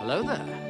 Hello there.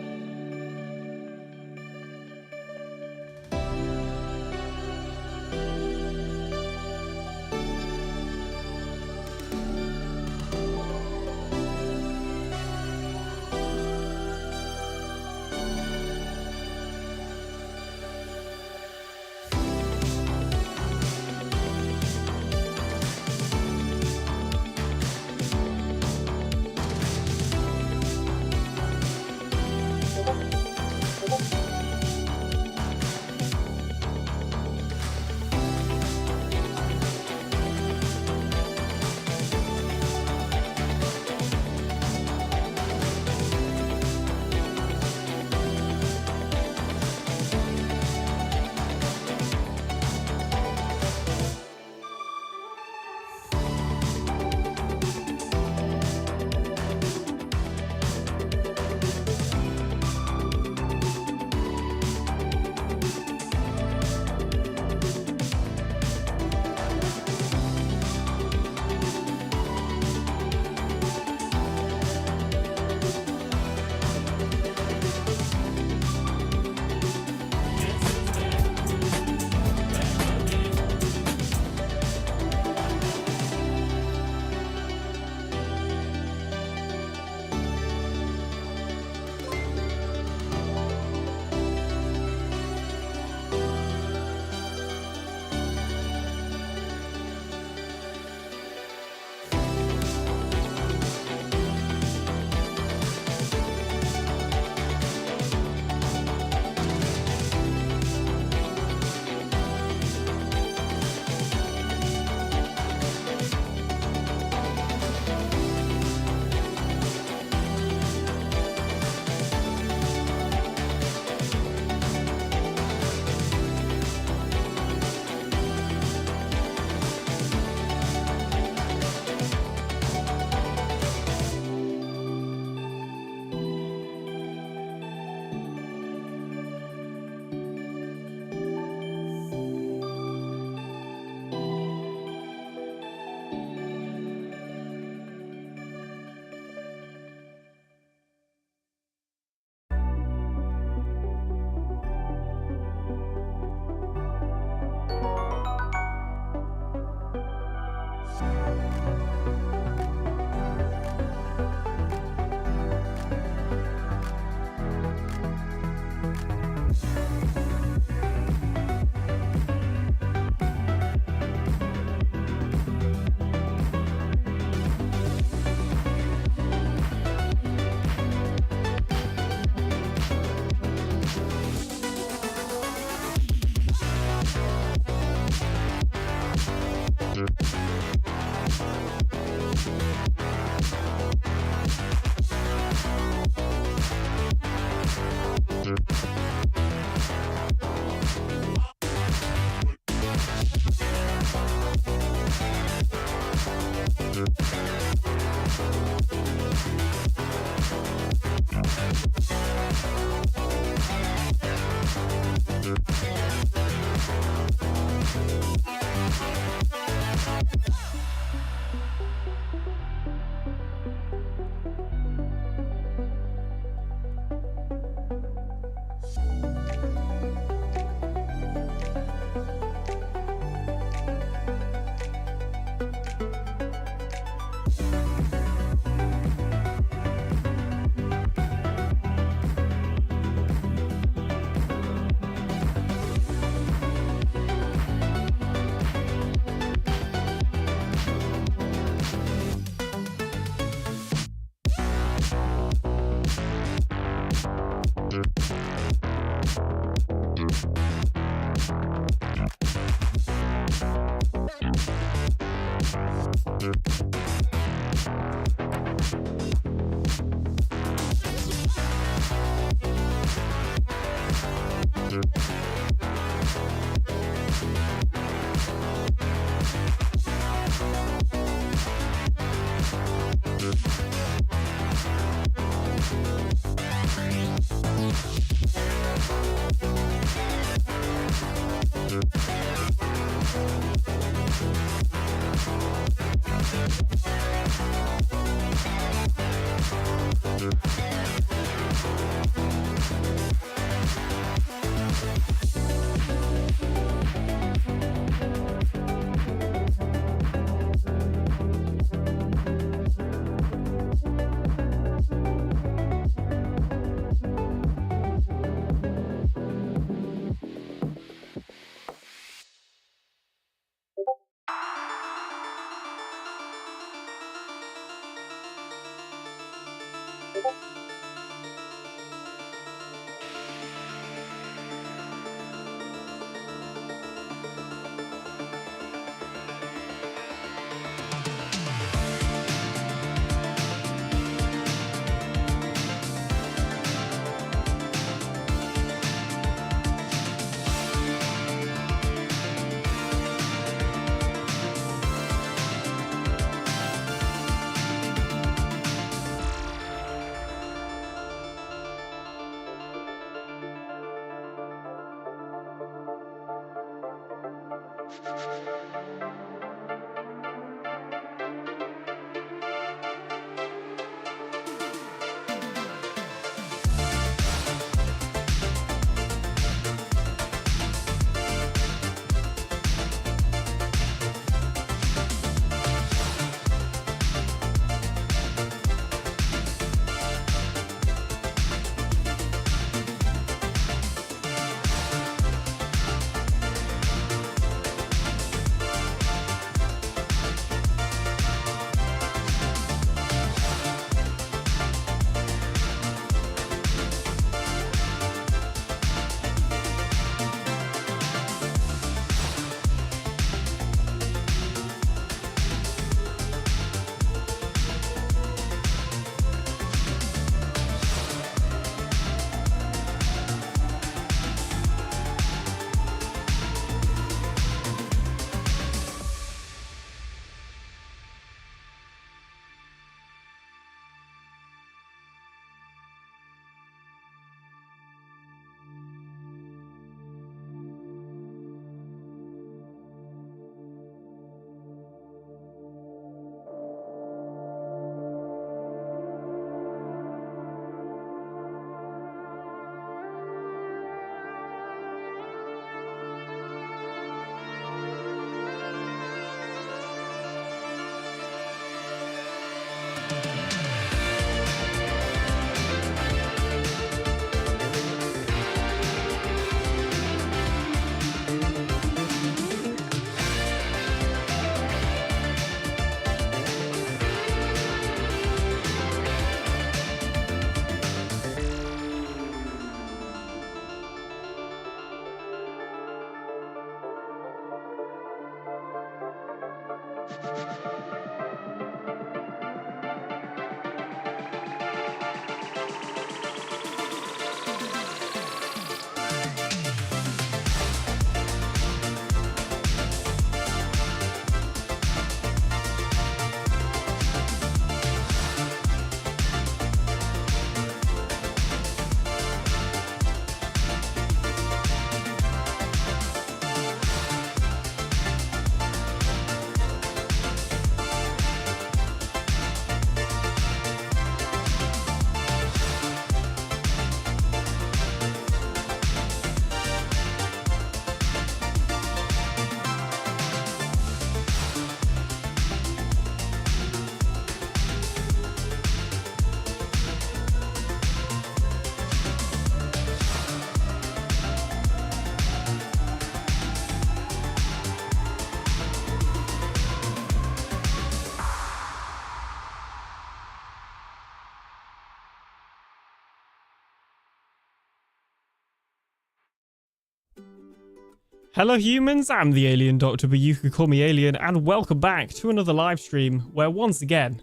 Hello humans, I'm the Alien Doctor, but you can call me Alien, and welcome back to another live stream where once again,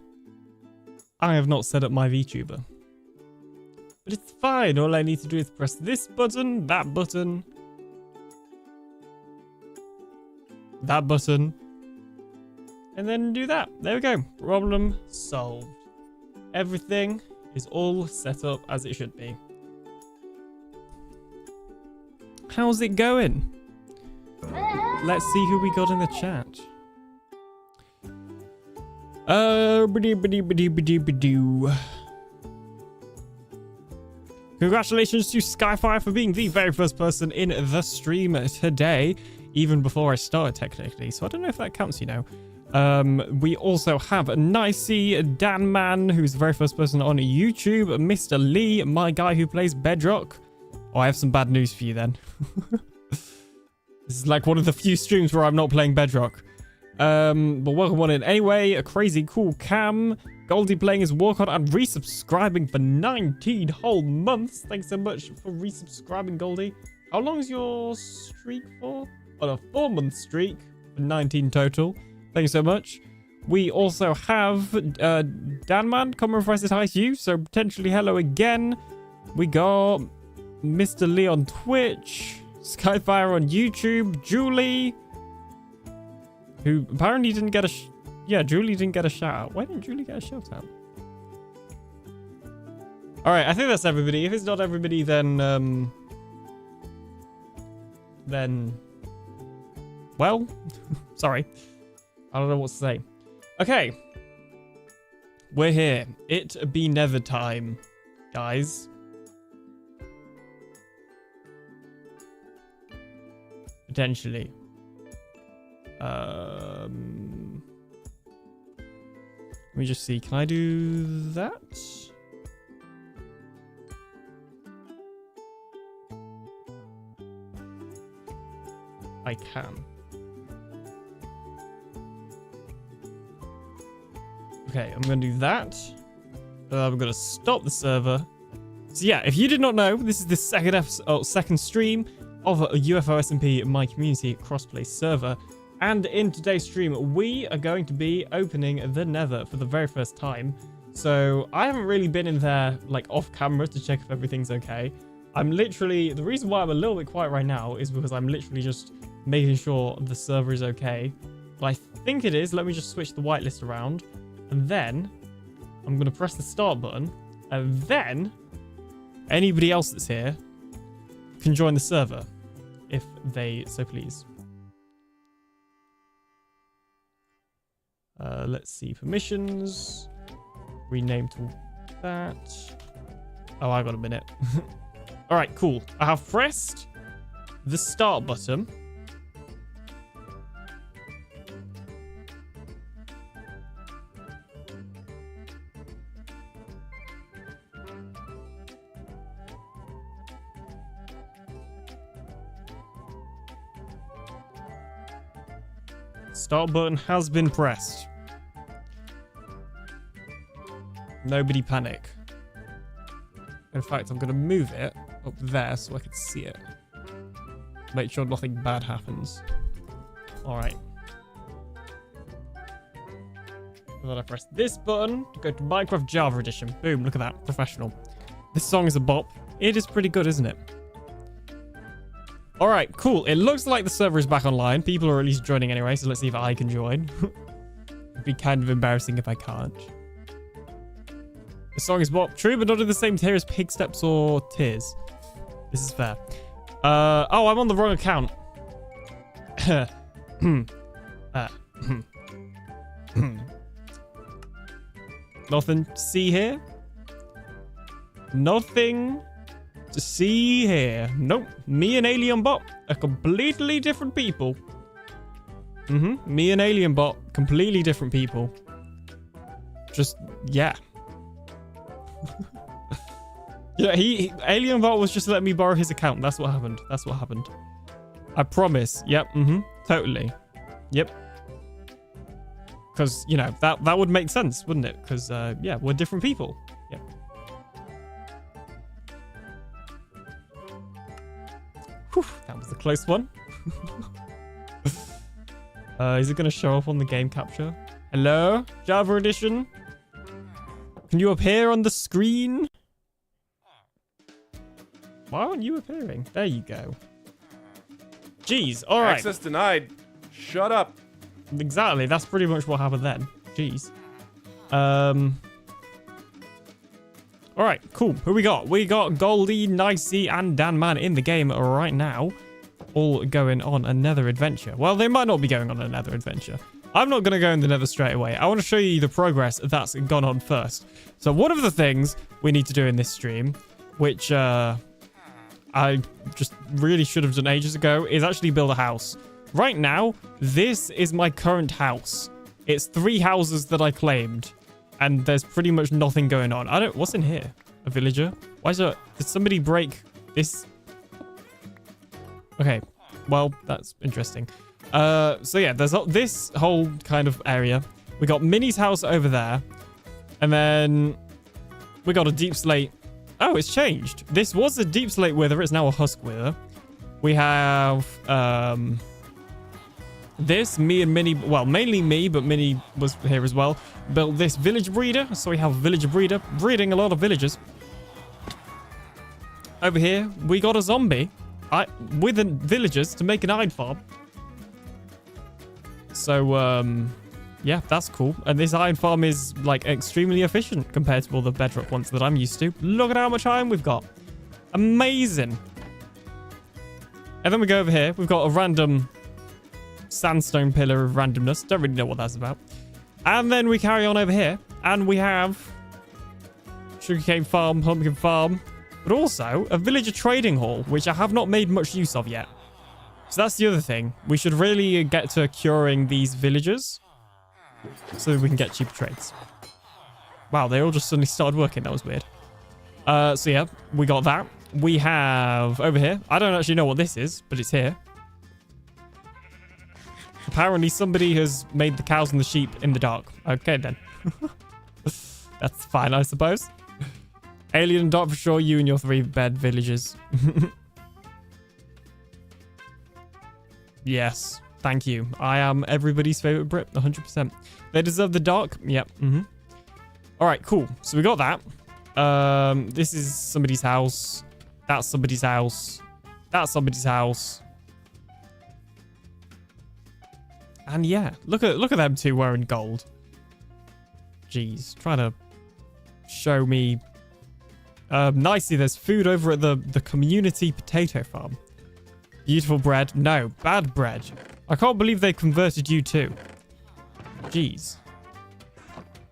I have not set up my VTuber. But it's fine, all I need to do is press this button, that button, and then do that. There we go, problem solved. Everything is all set up as it should be. How's it going? Let's see who we got in the chat. Congratulations to Skyfire for being the very first person in the stream today, even before I started technically, so I don't know if that counts, you know. We also have Nicey, Dan Man, who's the very first person on YouTube, Mr. Lee, my guy who plays Bedrock. Oh, I have some bad news for you then. This is like one of the few streams where I'm not playing Bedrock. But welcome on in anyway. A crazy cool Cam, Goldie playing his Warcon and resubscribing for 19 whole months. Thanks so much for resubscribing, Goldie. How long is your streak for? On a 4-month streak for 19 total. Thanks so much. We also have Danman, common requested hi to you, so potentially hello again. We got Mr. Lee on Twitch, Skyfire on YouTube, Julie, who apparently didn't get a Julie didn't get a shout out. Why didn't Julie get a shout out? All right, I think that's everybody. If it's not everybody, then well, sorry, I don't know what to say. Okay, we're here. It be never time, guys. Potentially. Let me just see. Can I do that? I can. Okay, I'm going to do that. I'm going to stop the server. So yeah, if you did not know, this is the second stream of a UFO SMP My Community crossplay server. And in today's stream, we are going to be opening the Nether for the very first time. So I haven't really been in there like off camera to check if everything's okay. I'm literally, the reason why I'm a little bit quiet right now is because I'm literally just making sure the server is okay. But I think it is. Let me just switch the whitelist around. And then I'm going to press the start button. And then anybody else that's here can join the server if they so please. Let's see. Permissions. Rename to that. Oh, I got a minute. All right, cool. I have pressed the start button. Start button has been pressed. Nobody panic. In fact, I'm going to move it up there so I can see it. Make sure nothing bad happens. Alright. And then I press this button to go to Minecraft Java Edition. Boom, look at that. Professional. This song is a bop. It is pretty good, isn't it? Alright, cool. It looks like the server is back online. People are at least joining anyway, so let's see if I can join. It'd be kind of embarrassing if I can't. The song is bop. True, but not in the same tier as Pig Steps or Tears. This is fair. Oh, I'm on the wrong account. Nothing to see here. Nothing to see here. Nope. Me and Alien Bot are completely different people. Me and Alien Bot, completely different people. Just, yeah. Yeah, Alien Bot was just letting me borrow his account. That's what happened. That's what happened. I promise. Yep. Totally. Yep. Because, you know, that would make sense, wouldn't it? Because, yeah, we're different people. Yep. Whew, that was a close one. Is it going to show up on the game capture? Hello? Java Edition? Can you appear on the screen? Why aren't you appearing? There you go. Jeez, alright. Access denied. Shut up. Exactly, that's pretty much what happened then. Jeez. Alright, cool. Who we got? We got Goldie, Nicey, and Danman in the game right now. All going on another adventure. Well, they might not be going on another adventure. I'm not going to go in the Nether straight away. I want to show you the progress that's gone on first. So one of the things we need to do in this stream, which I just really should have done ages ago, is actually build a house. Right now, this is my current house. It's 3 houses that I claimed, and there's pretty much nothing going on. What's in here? A villager? Why is there... Did somebody break this? Okay, well, that's interesting. So yeah, there's this whole kind of area. We got Minnie's house over there. And then we got a deep slate. Oh, it's changed. This was a deep slate wither. It's now a husk wither. We have this, me and Minnie, well, mainly me, but Minnie was here as well, built this village breeder. So we have a village breeder breeding a lot of villagers. Over here, we got a zombie with the villagers to make an iron farm. So, yeah, that's cool. And this iron farm is, like, extremely efficient compared to all the Bedrock ones that I'm used to. Look at how much iron we've got. Amazing. And then we go over here. We've got a random sandstone pillar of randomness. Don't really know what that's about. And then we carry on over here. And we have sugarcane farm, pumpkin farm, but also a villager trading hall, which I have not made much use of yet. So that's the other thing. We should really get to curing these villagers so that we can get cheaper trades. Wow, they all just suddenly started working. That was weird. So yeah, we got that. We have over here. I don't actually know what this is, but it's here. Apparently somebody has made the cows and the sheep in the dark. Okay then. That's fine, I suppose. AlienDoctor for sure, you and your 3-bed villagers. Yes, thank you. I am everybody's favorite Brit, 100%. They deserve the dark. Yep. All right, cool. So we got that. This is somebody's house. That's somebody's house. That's somebody's house. And yeah, look at them two wearing gold. Jeez, trying to show me. Nicely, there's food over at the community potato farm. Beautiful bread. No, bad bread. I can't believe they converted you too. Jeez.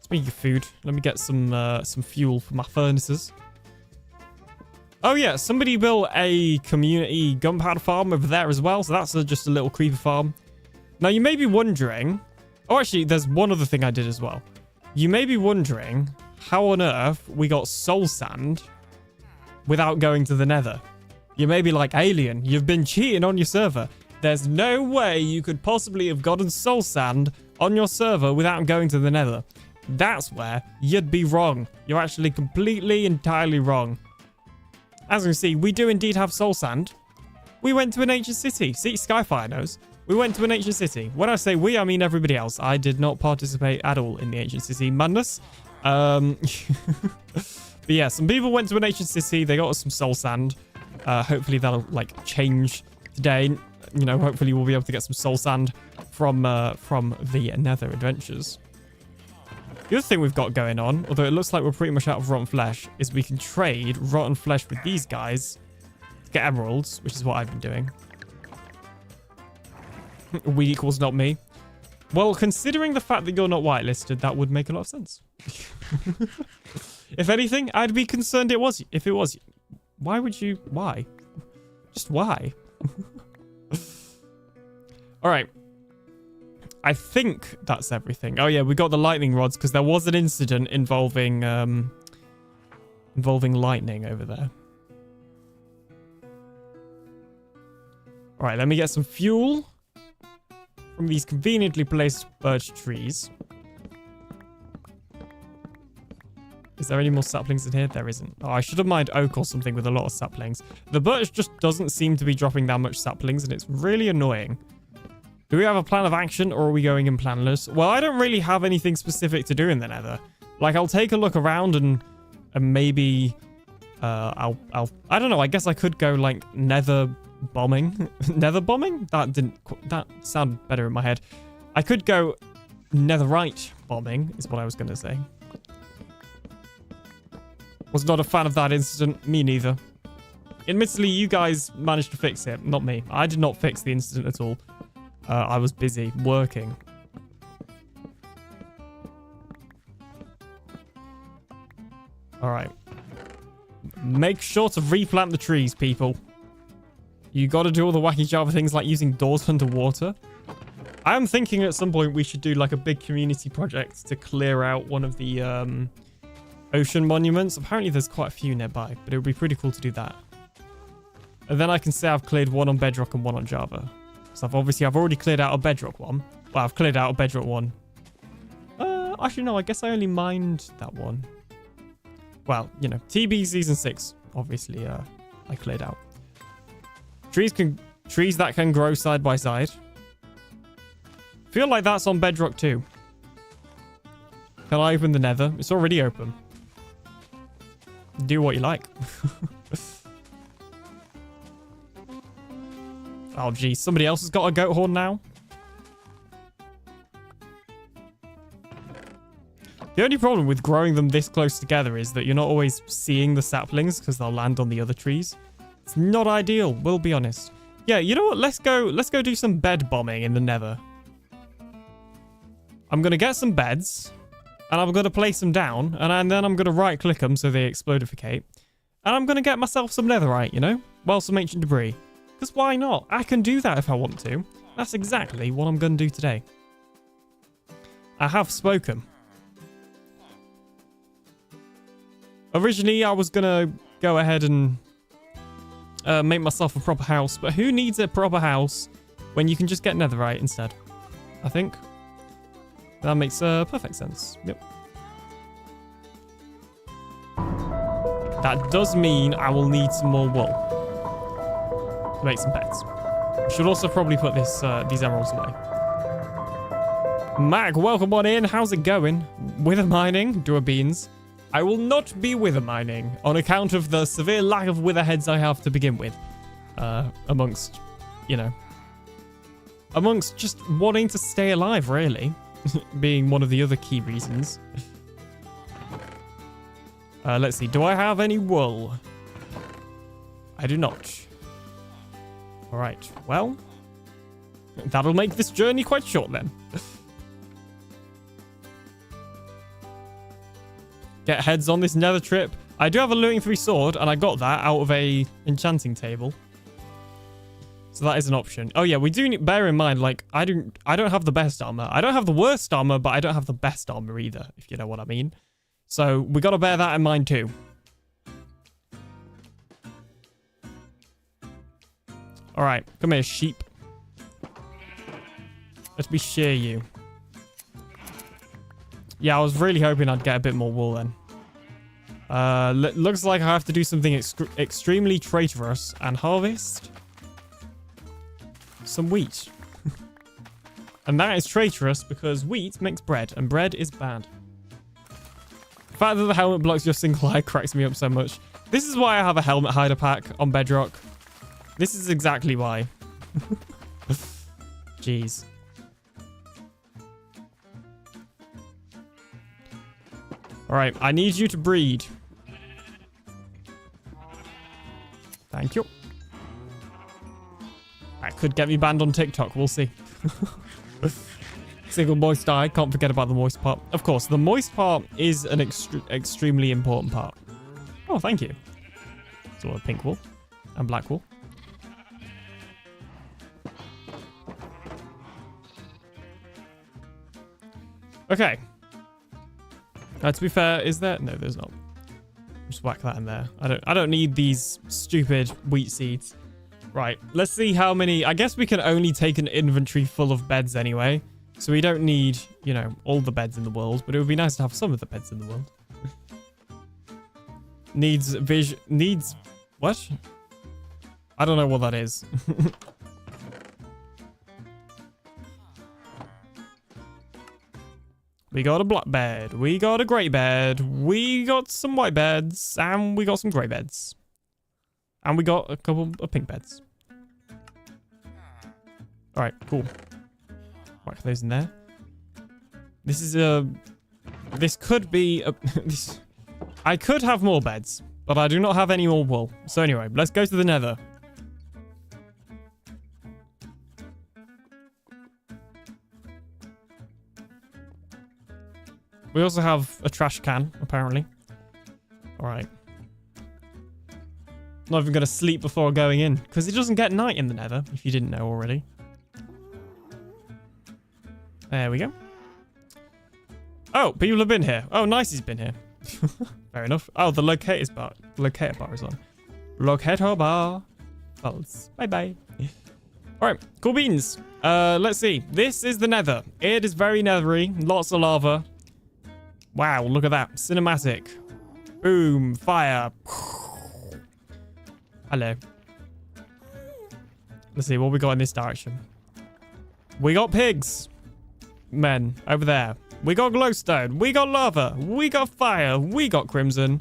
Speaking of food, let me get some fuel for my furnaces. Oh yeah, somebody built a community gunpowder farm over there as well. So that's just a little creeper farm. Now you may be wondering. Oh, actually, there's one other thing I did as well. You may be wondering how on earth we got soul sand without going to the nether. You may be like, Alien, you've been cheating on your server. There's no way you could possibly have gotten soul sand on your server without going to the nether. That's where you'd be wrong. You're actually completely, entirely wrong. As you can see, we do indeed have soul sand. We went to an ancient city. See, Skyfire knows. We went to an ancient city. When I say we, I mean everybody else. I did not participate at all in the ancient city madness. But yeah, some people went to an ancient city. They got us some soul sand. Hopefully that'll like change today. You know, hopefully we'll be able to get some soul sand from the Nether adventures. The other thing we've got going on, although it looks like we're pretty much out of rotten flesh, is we can trade rotten flesh with these guys to get emeralds, which is what I've been doing. We equals not me. Well, considering the fact that you're not whitelisted, that would make a lot of sense. If anything, I'd be concerned if it was. Why would you? Why? Just why? All right. I think that's everything. Oh yeah, we got the lightning rods because there was an incident involving lightning over there. All right, let me get some fuel from these conveniently placed birch trees. Is there any more saplings in here? There isn't. Oh, I should have mined oak or something with a lot of saplings. The birch just doesn't seem to be dropping that much saplings, and it's really annoying. Do we have a plan of action, or are we going in planless? Well, I don't really have anything specific to do in the nether. Like, I'll take a look around and maybe I don't know. I guess I could go like nether bombing. Nether bombing? That sounded better in my head. I could go netherite bombing is what I was going to say. Was not a fan of that incident. Me neither. Admittedly, you guys managed to fix it, not me. I did not fix the incident at all. I was busy working. All right. Make sure to replant the trees, people. You got to do all the wacky Java things like using doors underwater. I am thinking at some point we should do like a big community project to clear out one of the ocean monuments. Apparently there's quite a few nearby, but it would be pretty cool to do that. And then I can say I've cleared one on Bedrock and one on Java. So I've already cleared out a Bedrock one. Well, I've cleared out a Bedrock one Actually, no, I guess I only mined that one. Well, you know, TB Season 6, obviously, I cleared out. Trees that can grow side by side. Feel like that's on Bedrock too. Can I open the Nether? It's already open. Do what you like. Oh, geez. Somebody else has got a goat horn now. The only problem with growing them this close together is that you're not always seeing the saplings because they'll land on the other trees. It's not ideal, we'll be honest. Yeah, you know what? Let's go do some bed bombing in the Nether. I'm going to get some beds, and I'm going to place them down, and then I'm going to right-click them so they explodificate. And I'm going to get myself some netherite, you know? Well, some ancient debris. Because why not? I can do that if I want to. That's exactly what I'm going to do today. I have spoken. Originally, I was going to go ahead and make myself a proper house, but who needs a proper house when you can just get netherite instead? I think. That makes perfect sense. Yep. That does mean I will need some more wool to make some beds. Should also probably put these emeralds away. Mac, welcome on in. How's it going? Wither mining, do a beans. I will not be wither mining on account of the severe lack of wither heads I have to begin with. Amongst, you know, amongst just wanting to stay alive, really. Being one of the other key reasons. Let's see. Do I have any wool? I do not. All right. Well, that'll make this journey quite short then. Get heads on this nether trip. I do have a looting 3 sword, and I got that out of a enchanting table. So that is an option. Oh yeah, we do need, bear in mind, like, I don't have the best armor. I don't have the worst armor, but I don't have the best armor either, if you know what I mean. So we got to bear that in mind too. All right, come here, sheep. Let me shear you. Yeah, I was really hoping I'd get a bit more wool then. Looks like I have to do something extremely traitorous and harvest some wheat. And that is traitorous because wheat makes bread, and bread is bad. The fact that the helmet blocks your single eye cracks me up so much. This is why I have a helmet hider pack on Bedrock. This is exactly why. Jeez. Alright, I need you to breed. Thank you. That could get me banned on TikTok. We'll see. Single moist eye. Can't forget about the moist part. Of course, the moist part is an extremely important part. Oh, thank you. So a pink wool and black wool. Okay. To be fair, is there? No, there's not. Just whack that in there. I don't need these stupid wheat seeds. Right, let's see how many. I guess we can only take an inventory full of beds anyway. So we don't need, you know, all the beds in the world, but it would be nice to have some of the beds in the world. Needs what? I don't know what that is. We got a black bed. We got a grey bed. We got some white beds. And we got some grey beds. And we got a couple of pink beds. Alright, cool. Whack those in there. This is a... This could be a... I could have more beds, but I do not have any more wool. So anyway, let's go to the Nether. We also have a trash can, apparently. Alright. Not even going to sleep before going in, because it doesn't get night in the Nether, if you didn't know already. There we go. Oh, people have been here. Oh, Nicey's been here. Fair enough. Oh, the locator bar is on. Locator bar. False. Bye-bye. Alright, cool beans. Let's see. This is the Nether. It is very nethery. Lots of lava. Wow, look at that. Cinematic. Boom. Fire. Hello. Let's see what we got in this direction. We got pigs. Men. Over there. We got glowstone. We got lava. We got fire. We got crimson.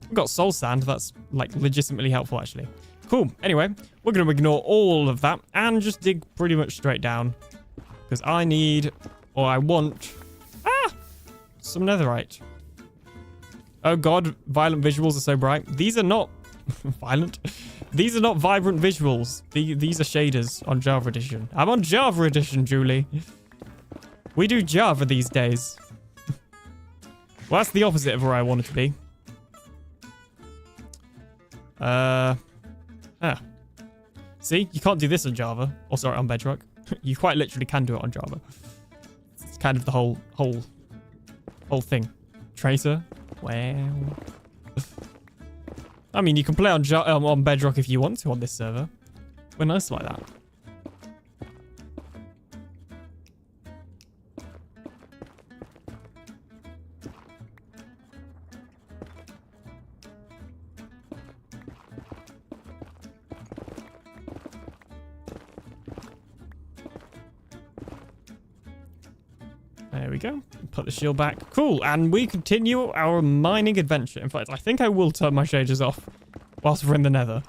We got soul sand. That's like legitimately helpful actually. Cool. Anyway, we're going to ignore all of that and just dig pretty much straight down. Because I need, or I want, some netherite. Oh god, violent visuals are so bright. These are not violent. These are not vibrant visuals. These are shaders on Java Edition. I'm on Java Edition, Julie. We do Java these days. Well, that's the opposite of where I want it to be. See, you can't do this on Java. Or sorry, on Bedrock. You quite literally can do it on Java. It's kind of the whole thing. Tracer. Wow. I mean, you can play on Bedrock if you want to on this server. We're nice like that. There we go. Put the shield back. Cool. And we continue our mining adventure. In fact, I think I will turn my shaders off whilst we're in the nether.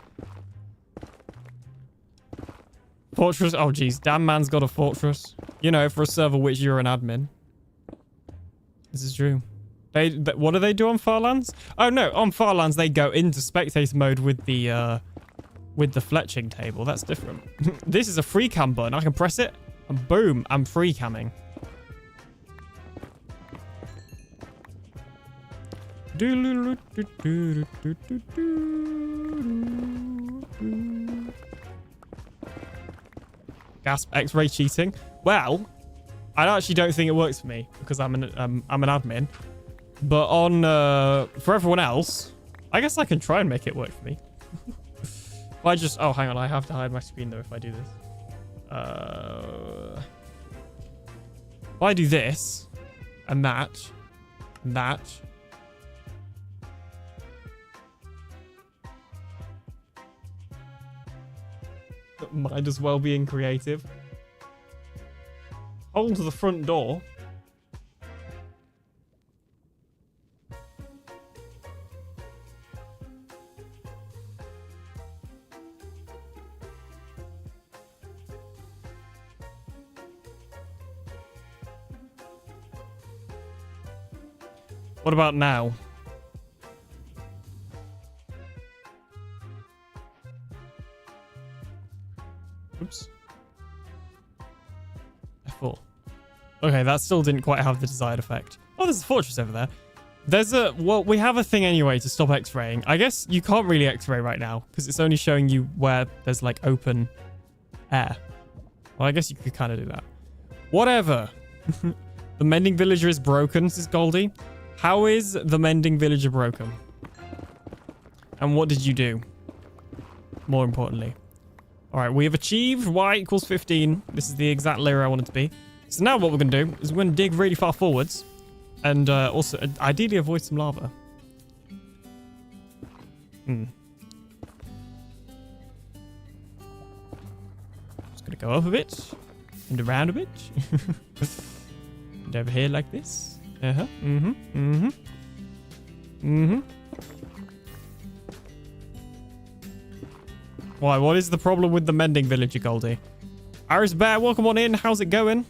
Fortress. Oh, geez. Damn man's got a fortress. You know, for a server which you're an admin. This is true. What do they do on Farlands? Oh, no. On Farlands, they go into spectator mode with the fletching table. That's different. This is a free cam button. I can press it and boom, I'm free camming. Gasp, X-ray cheating. Well, I actually don't think it works for me because I'm an admin. But on for everyone else, I guess I can try and make it work for me. Oh, hang on, I have to hide my screen though if I do this. If I do this and that and that. Might as well be in creative. Hold to the front door. What about now? Oops. F4. Okay, that still didn't quite have the desired effect. Oh, there's a fortress over there. Well, we have a thing anyway to stop X-raying. I guess you can't really X-ray right now because it's only showing you where there's like open air. Well, I guess you could kind of do that. Whatever. The mending villager is broken, says Goldie. How is the mending villager broken? And what did you do? More importantly. All right, we have achieved y equals 15. This is the exact layer I want it to be. So now what we're going to do is we're going to dig really far forwards and also ideally avoid some lava. Just going to go up a bit and around a bit. And over here like this. Why? What is the problem with the mending villager, Goldie? Iris Bear, welcome on in. How's it going?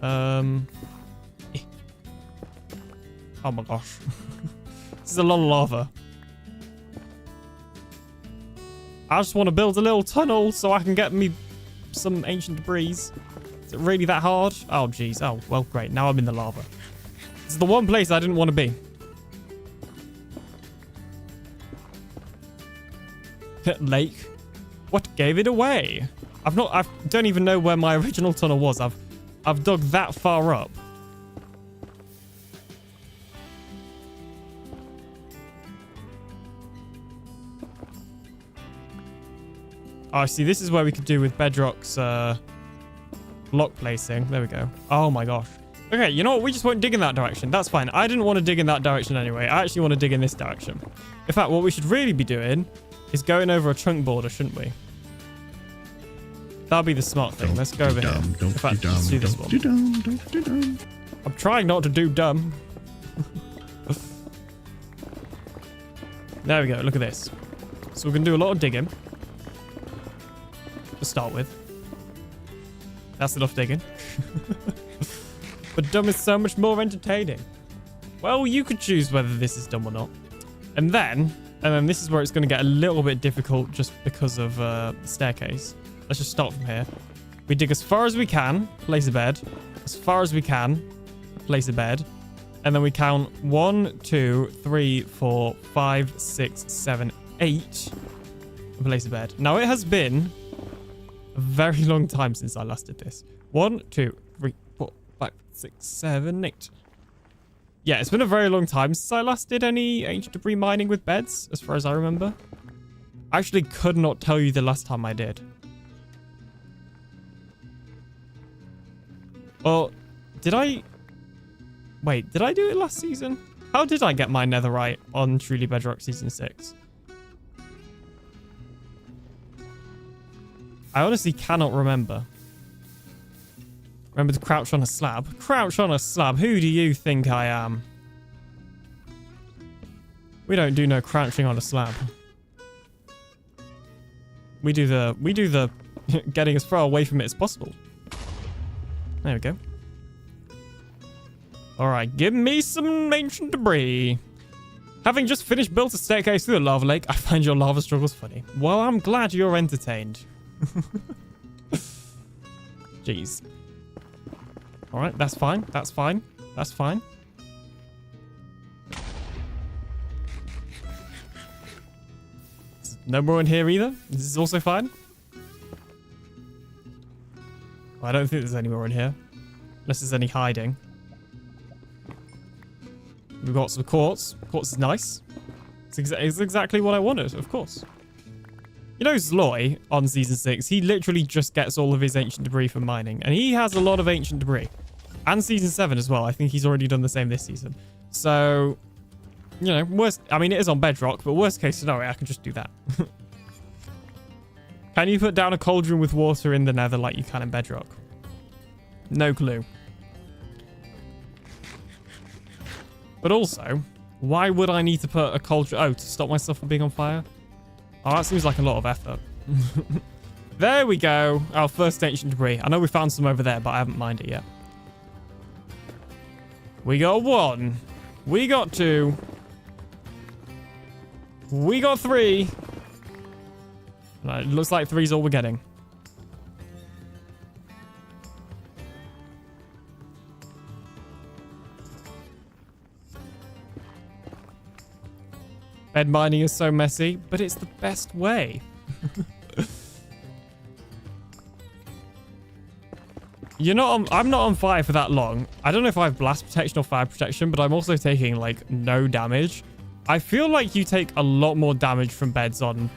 Oh my gosh. This is a lot of lava. I just want to build a little tunnel so I can get me some ancient debris. Is it really that hard? Oh, jeez. Oh, well, great. Now I'm in the lava. This is the one place I didn't want to be. Lake. What gave it away? I don't even know where my original tunnel was. I've dug that far up. Oh, see, this is where we could do with Bedrock's block placing. There we go. Oh my gosh. Okay, you know what? We just won't dig in that direction. That's fine. I didn't want to dig in that direction anyway. I actually want to dig in this direction. In fact, what we should really be doing is going over a chunk border, shouldn't we? That'll be the smart thing. Let's go over here. In fact, let's do this one. I'm trying not to do dumb. There we go. Look at this. So we're going to do a lot of digging. To start with. That's enough digging. But dumb is so much more entertaining. Well, you could choose whether this is dumb or not. And then this is where it's going to get a little bit difficult just because of the staircase. Let's just start from here. We dig as far as we can, place a bed. As far as we can, place a bed. And then we count 1, 2, 3, 4, 5, 6, 7, 8. And place a bed. Now, it has been a very long time since I last did this. 1, 2, 3, 4, 5, 6, 7, 8. Yeah, it's been a very long time since I last did any ancient debris mining with beds, as far as I remember. I actually could not tell you the last time I did. Well, did I... Wait, did I do it last season? How did I get my netherite on Truly Bedrock Season 6? I honestly cannot remember. Remember to crouch on a slab. Crouch on a slab. Who do you think I am? We don't do no crouching on a slab. We do the getting as far away from it as possible. There we go. All right, give me some ancient debris. Having just finished built a staircase through the lava lake, I find your lava struggles funny. Well, I'm glad you're entertained. Jeez. All right, that's fine. That's fine. That's fine. No more in here either. This is also fine. Well, I don't think there's any more in here. Unless there's any hiding. We've got some quartz. Quartz is nice. It's exactly what I wanted, of course. You know Zloy on Season 6, he literally just gets all of his ancient debris from mining. And he has a lot of ancient debris. And Season 7 as well. I think he's already done the same this season. So, you know, I mean, it is on Bedrock, but worst case scenario, I can just do that. Can you put down a cauldron with water in the nether like you can in Bedrock? No clue. But also, why would I need to put a cauldron? Oh, to stop myself from being on fire? Oh, that seems like a lot of effort. There we go. Our first ancient debris. I know we found some over there, but I haven't mined it yet. We got 1. We got 2. We got 3. It looks like 3's all we're getting. Bed mining is so messy, but it's the best way. I'm not on fire for that long. I don't know if I have blast protection or fire protection, but I'm also taking like no damage. I feel like you take a lot more damage from beds on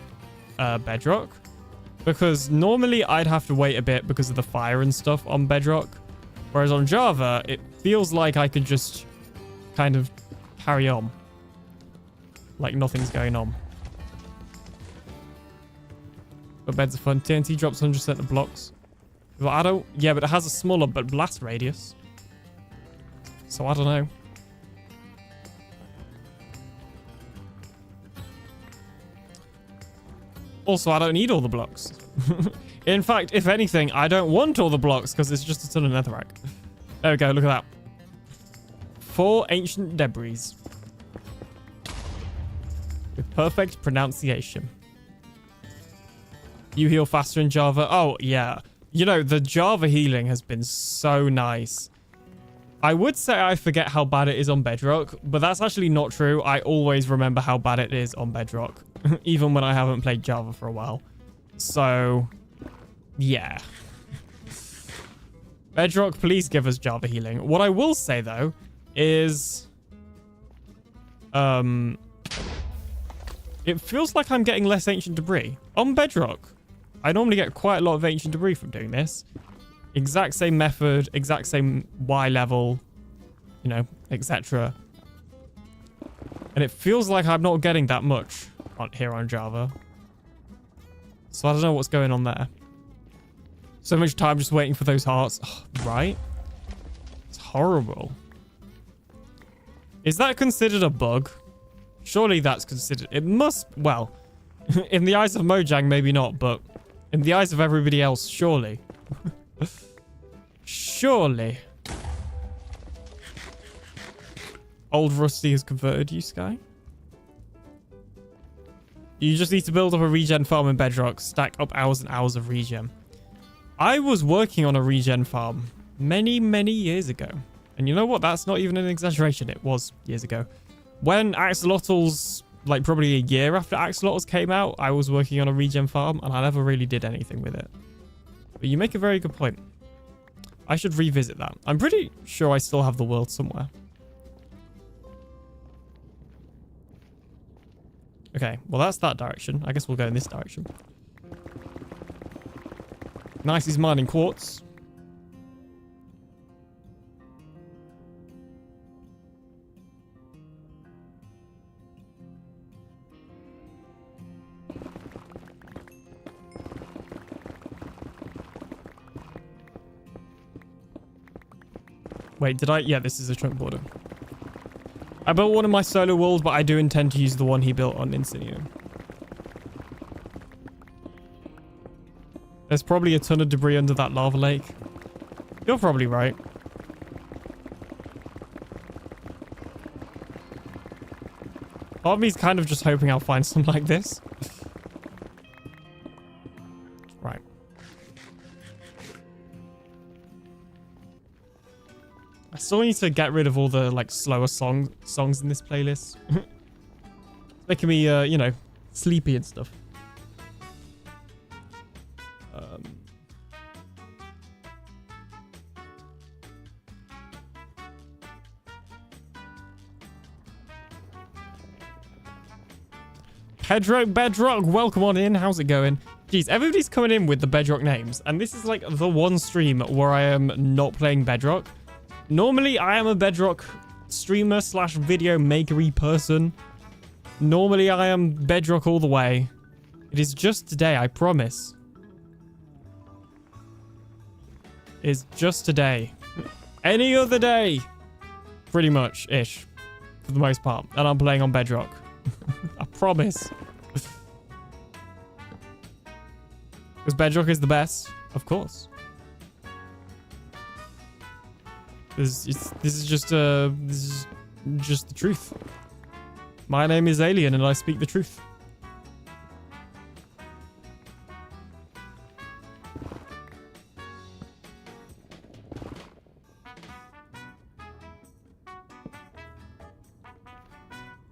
Bedrock, because normally I'd have to wait a bit because of the fire and stuff on Bedrock, whereas on Java it feels like I could just kind of carry on like nothing's going on. But beds are fun. TNT drops 100% of blocks. Well, yeah, but it has a smaller but blast radius, so I don't know. Also, I don't need all the blocks. In fact, if anything, I don't want all the blocks because it's just a ton of netherrack. There we go. Look at that. 4 ancient debris. With perfect pronunciation. You heal faster in Java. Oh, yeah. You know, the Java healing has been so nice. I would say I forget how bad it is on Bedrock, but that's actually not true. I always remember how bad it is on Bedrock, even when I haven't played Java for a while. So, yeah. Bedrock, please give us Java healing. What I will say, though, is... it feels like I'm getting less ancient debris. On Bedrock, I normally get quite a lot of ancient debris from doing this. Exact same method, exact same Y level, you know, etc. And it feels like I'm not getting that much here on Java. So I don't know what's going on there. So much time just waiting for those hearts. Oh, right? It's horrible. Is that considered a bug? Surely that's considered... It must... Well, in the eyes of Mojang, maybe not, but in the eyes of everybody else, surely. Surely. Old Rusty has converted you, Sky. You just need to build up a regen farm in Bedrock. Stack up hours and hours of regen. I was working on a regen farm many, many years ago. And you know what? That's not even an exaggeration. It was years ago. When Axolotls, like probably a year after Axolotls came out, I was working on a regen farm and I never really did anything with it. But you make a very good point. I should revisit that. I'm pretty sure I still have the world somewhere. Okay, well that's that direction. I guess we'll go in this direction. Nice, he's mining quartz. Wait, did I? Yeah, this is a trunk border. I built one in my solo world, but I do intend to use the one he built on Insignia. There's probably a ton of debris under that lava lake. You're probably right. Part of me's kind of just hoping I'll find something like this. Right. I still need to get rid of all the like slower songs in this playlist. It's making me, you know, sleepy and stuff. Bedrock, welcome on in. How's it going? Jeez, everybody's coming in with the Bedrock names, and this is like the one stream where I am not playing Bedrock. Normally, I am a Bedrock streamer slash video makery person. Normally, I am Bedrock all the way. It is just today, I promise. It's just today. Any other day, pretty much, ish, for the most part. And I'm playing on Bedrock. I promise. Because Bedrock is the best, of course. This is just the truth. My name is Alien and I speak the truth.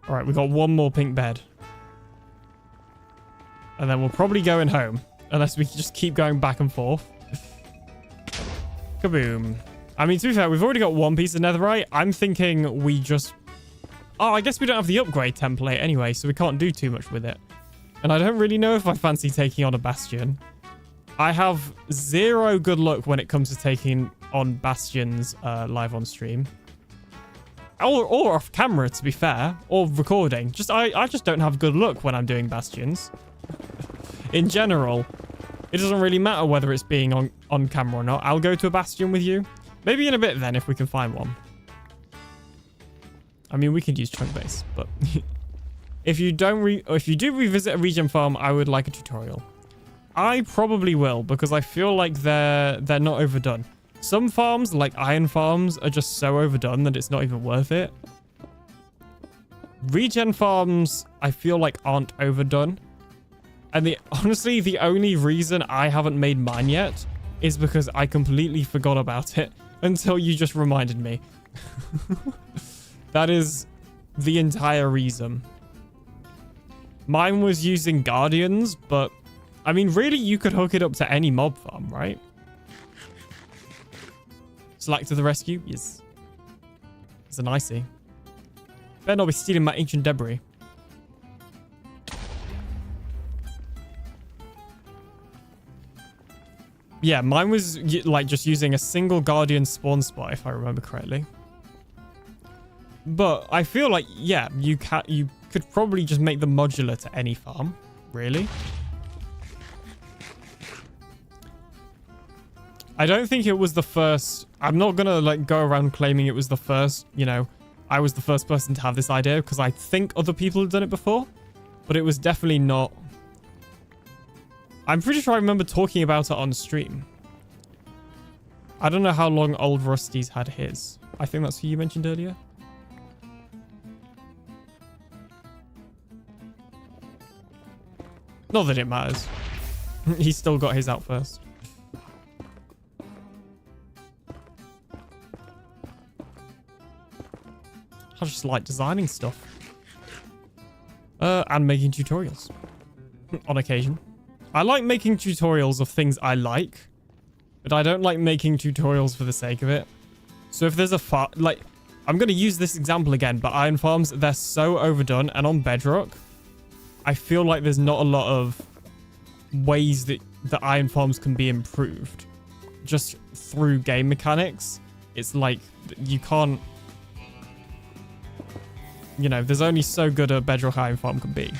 All right, we've got one more pink bed. And then we'll probably go in home. Unless we just keep going back and forth. Kaboom. I mean, to be fair, we've already got one piece of netherite. I'm thinking we just... Oh, I guess we don't have the upgrade template anyway, so we can't do too much with it. And I don't really know if I fancy taking on a bastion. I have zero good luck when it comes to taking on bastions live on stream. Or off camera, to be fair. Or recording. I just don't have good luck when I'm doing bastions. In general, it doesn't really matter whether it's being on camera or not. I'll go to a bastion with you. Maybe in a bit then, if we can find one. I mean, we could use chunk base, but if you do revisit a regen farm, I would like a tutorial. I probably will, because I feel like they're not overdone. Some farms, like iron farms, are just so overdone that it's not even worth it. Regen farms, I feel like aren't overdone. And honestly, the only reason I haven't made mine yet is because I completely forgot about it until you just reminded me. That is the entire reason. Mine was using guardians, but I mean, really, you could hook it up to any mob farm, right? Slack to the rescue? Yes. It's an icy. Better not be stealing my ancient debris. Yeah, mine was like just using a single Guardian spawn spot, if I remember correctly. But I feel like, yeah, you could probably just make them modular to any farm, really. I don't think it was the first. I'm not gonna like go around claiming it was the first, you know, I was the first person to have this idea, because I think other people had done it before, but it was definitely not. I'm pretty sure I remember talking about it on stream. I don't know how long old Rusty's had his. I think that's who you mentioned earlier. Not that it matters. He's still got his out first. I just like designing stuff. And making tutorials. On occasion. I like making tutorials of things I like, but I don't like making tutorials for the sake of it. So if there's a farm, like, I'm going to use this example again, but iron farms, they're so overdone, and on Bedrock, I feel like there's not a lot of ways that the iron farms can be improved. Just through game mechanics. It's like, you can't, you know, there's only so good a Bedrock iron farm can be.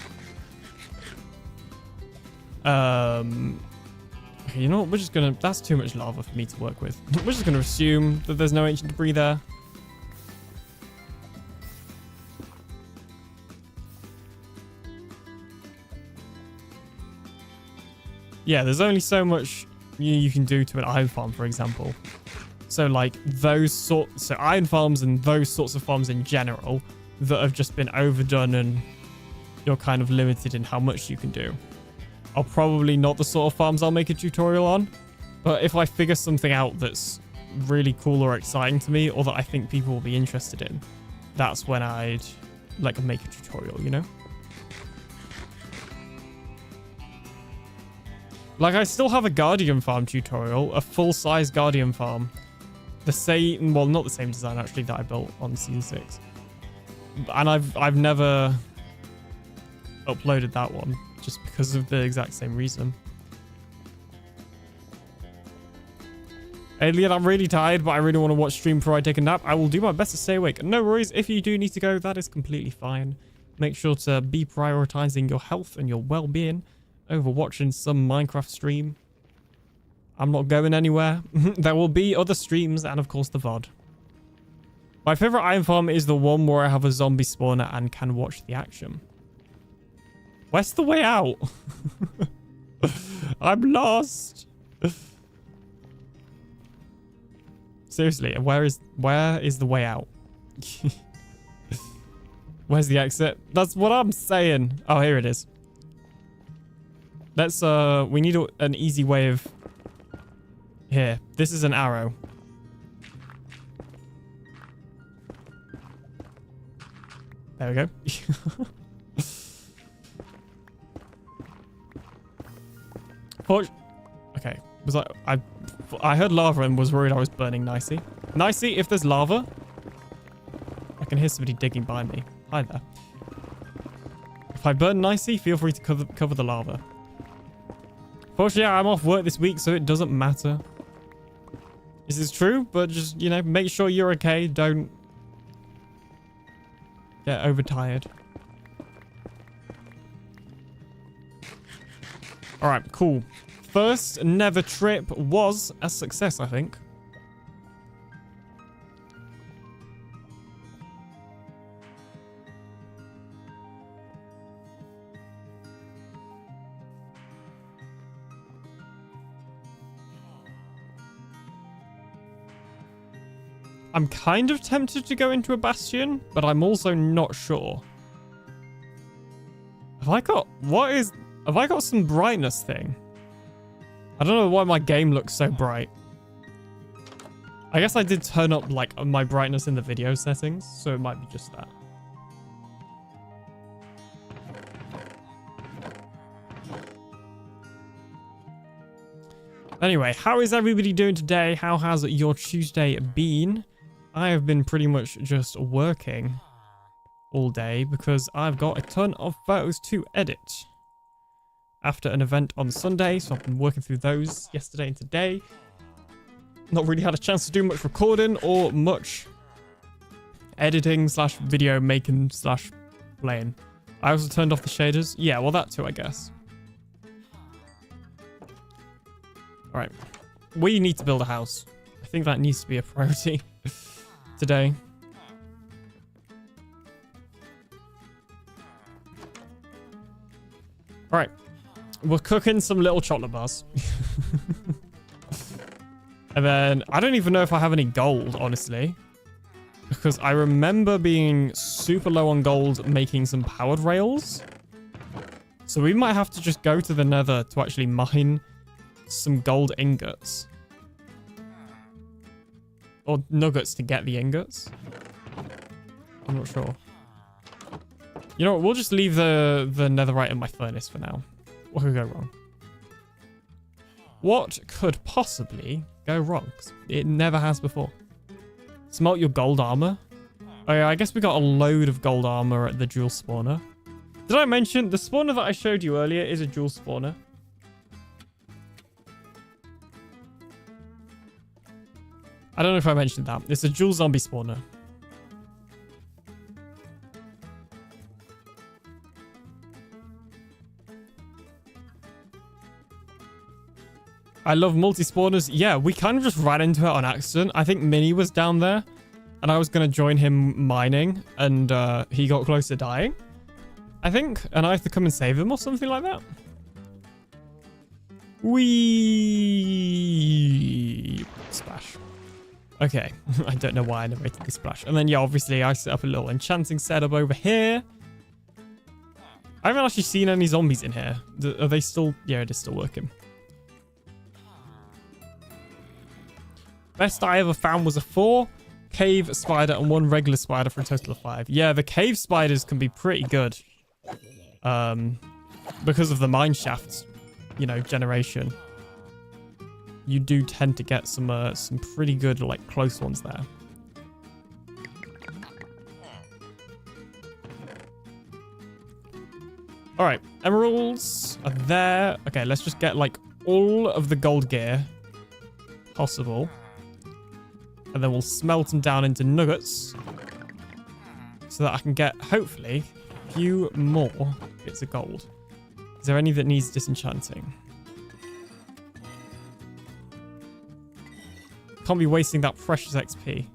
Okay, you know what? We're just gonna... That's too much lava for me to work with. We're just gonna assume that there's no ancient debris there. Yeah, there's only so much you can do to an iron farm, for example. So, like, so iron farms and those sorts of farms in general that have just been overdone and you're kind of limited in how much you can do are probably not the sort of farms I'll make a tutorial on. But if I figure something out that's really cool or exciting to me, or that I think people will be interested in, that's when I'd like make a tutorial, you know? Like, I still have a Guardian farm tutorial, a full-size Guardian farm. The same, well, not the same design actually that I built on Season 6. And I've never uploaded that one, just because of the exact same reason. Alien, I'm really tired, but I really want to watch stream before I take a nap. I will do my best to stay awake. No worries. If you do need to go, that is completely fine. Make sure to be prioritizing your health and your well-being over watching some Minecraft stream. I'm not going anywhere. There will be other streams and, of course, the VOD. My favorite iron farm is the one where I have a zombie spawner and can watch the action. Where's the way out? I'm lost. Seriously, where is the way out? Where's the exit? That's what I'm saying. Oh, here it is. Let's we need an easy way of... Here, this is an arrow. There we go. Okay, was I heard lava and was worried I was burning nicely. Nicely, if there's lava, I can hear somebody digging by me. Hi there. If I burn nicely, feel free to cover the lava. Fortunately, I'm off work this week, so it doesn't matter. This is true, but just, you know, make sure you're okay. Don't get overtired. All right, cool. First Nether trip was a success, I think. I'm kind of tempted to go into a bastion, but I'm also not sure. Have I got some brightness thing? I don't know why my game looks so bright. I guess I did turn up like my brightness in the video settings, so it might be just that. Anyway, how is everybody doing today? How has your Tuesday been? I have been pretty much just working all day because I've got a ton of photos to edit. after an event on Sunday. So I've been working through those yesterday and today. Not really had a chance to do much recording or much editing slash video making slash playing. I also turned off the shaders. Yeah, well, that too, I guess. All right. We need to build a house. I think that needs to be a priority today. All right. We're cooking some little chocolate bars. And then I don't even know if I have any gold, honestly. Because I remember being super low on gold making some powered rails. So we might have to just go to the nether to actually mine some gold ingots. Or nuggets to get the ingots. I'm not sure. You know what? We'll just leave the netherite in my furnace for now. What could go wrong? What could possibly go wrong? 'Cause it never has before. Smelt your gold armor. Oh yeah, I guess we got a load of gold armor at the jewel spawner. Did I mention the spawner that I showed you earlier is a jewel spawner? I don't know if I mentioned that. It's a jewel zombie spawner. I love multi-spawners. Yeah, we kind of just ran into it on accident. I think Minnie was down there, and I was going to join him mining, and he got close to dying, I think, and I have to come and save him or something like that. Wee splash. Okay, I don't know why I narrated the splash. And then, yeah, obviously, I set up a little enchanting setup over here. I haven't actually seen any zombies in here. Are they still... Yeah, it is still working. Best I ever found was a 4 cave spider and 1 regular spider for a total of 5. Yeah, the cave spiders can be pretty good. Because of the mine shafts, you know, generation. You do tend to get some pretty good, like, close ones there. All right, emeralds are there. Okay, let's just get, like, all of the gold gear possible. And then we'll smelt them down into nuggets so that I can get, hopefully, a few more bits of gold. Is there any that needs disenchanting? Can't be wasting that precious XP.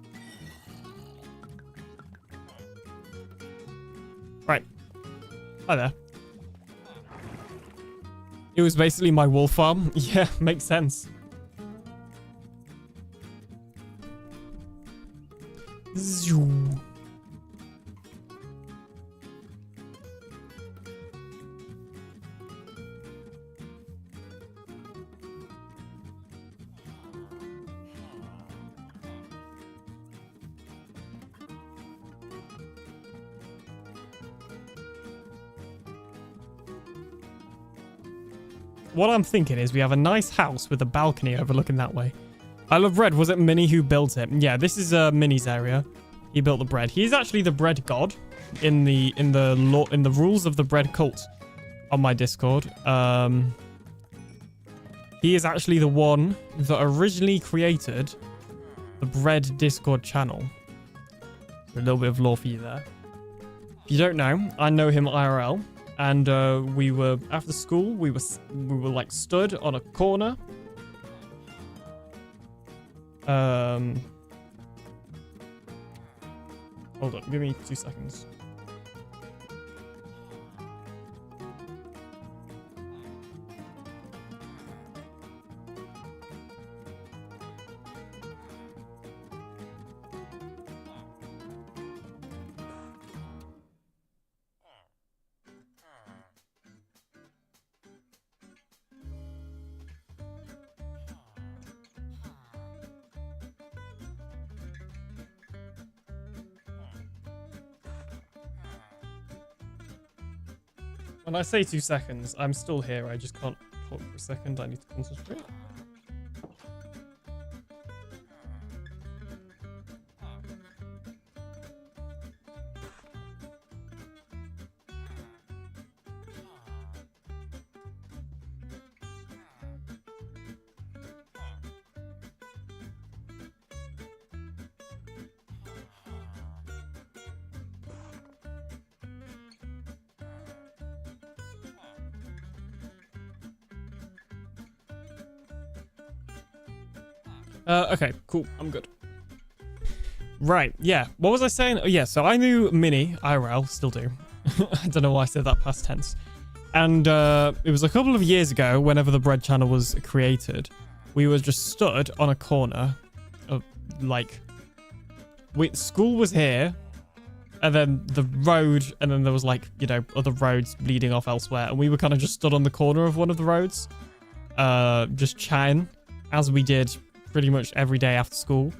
Right. Hi there. It was basically my wool farm. Yeah, makes sense. Zoom. What I'm thinking is we have a nice house with a balcony overlooking that way. I love bread. Was it Minnie who built it? Yeah, this is Minnie's area. He built the bread. He's actually the bread god in the rules of the bread cult on my Discord. He is actually the one that originally created the bread Discord channel. So a little bit of lore for you there. If you don't know, I know him IRL, and we were after school. We were like stood on a corner. Hold on, give me 2 seconds. When I say 2 seconds, I'm still here. I just can't talk for a second. I need to concentrate. Okay, cool. I'm good. Right, yeah. What was I saying? Oh, yeah, so I knew Minnie, IRL, still do. I don't know why I said that past tense. And it was a couple of years ago, whenever the bread channel was created, we were just stood on a corner of, like, school was here, and then the road, and then there was, like, you know, other roads leading off elsewhere, and we were kind of just stood on the corner of one of the roads, just chatting, as we did pretty much every day after school.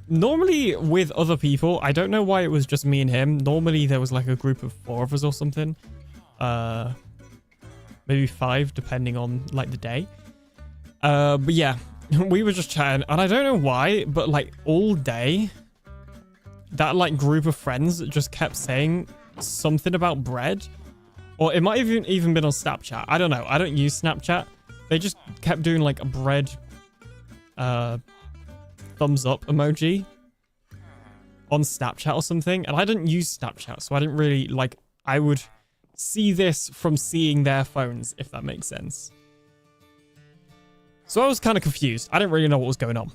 Normally with other people. I don't know why it was just me and him. Normally there was like a group of 4 of us or something. Maybe 5 depending on like the day. But yeah, we were just chatting, and I don't know why, but like all day that like group of friends just kept saying something about bread, or it might have even been on Snapchat. I don't know. I don't use Snapchat. They just kept doing like a bread thumbs up emoji on Snapchat or something, and I didn't use Snapchat, so I didn't really like, I would see this from seeing their phones, if that makes sense. So I was kind of confused. I didn't really know what was going on.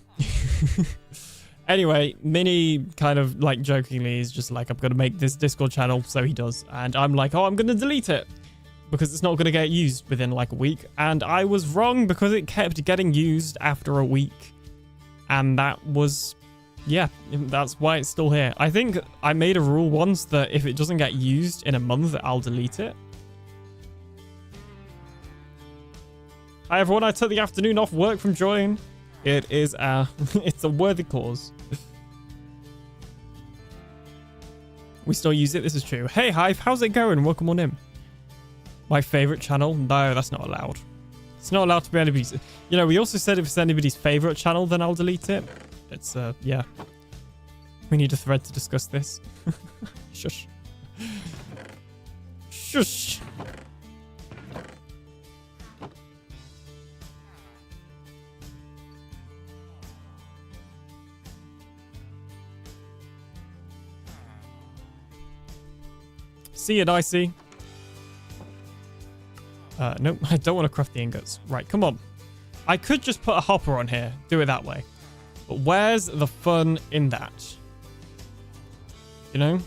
Anyway, Minnie kind of like jokingly is just like, I'm gonna make this Discord channel, so he does, and I'm like, oh, I'm gonna delete it because it's not gonna get used within like a week. And I was wrong, because it kept getting used after a week. And that was, yeah, that's why it's still here. I think I made a rule once that if it doesn't get used in a month, I'll delete it. Hi everyone, I took the afternoon off work from join. It is it's a worthy cause. We still use it, this is true. Hey Hive, how's it going? Welcome on in. My favorite channel? No, that's not allowed. It's not allowed to be anybody's. You know, we also said if it's anybody's favorite channel, then I'll delete it. It's, yeah. We need a thread to discuss this. Shush. Shush. See you, Dicey. Nope, I don't want to craft the ingots. Right, come on. I could just put a hopper on here. Do it that way. But where's the fun in that? You know?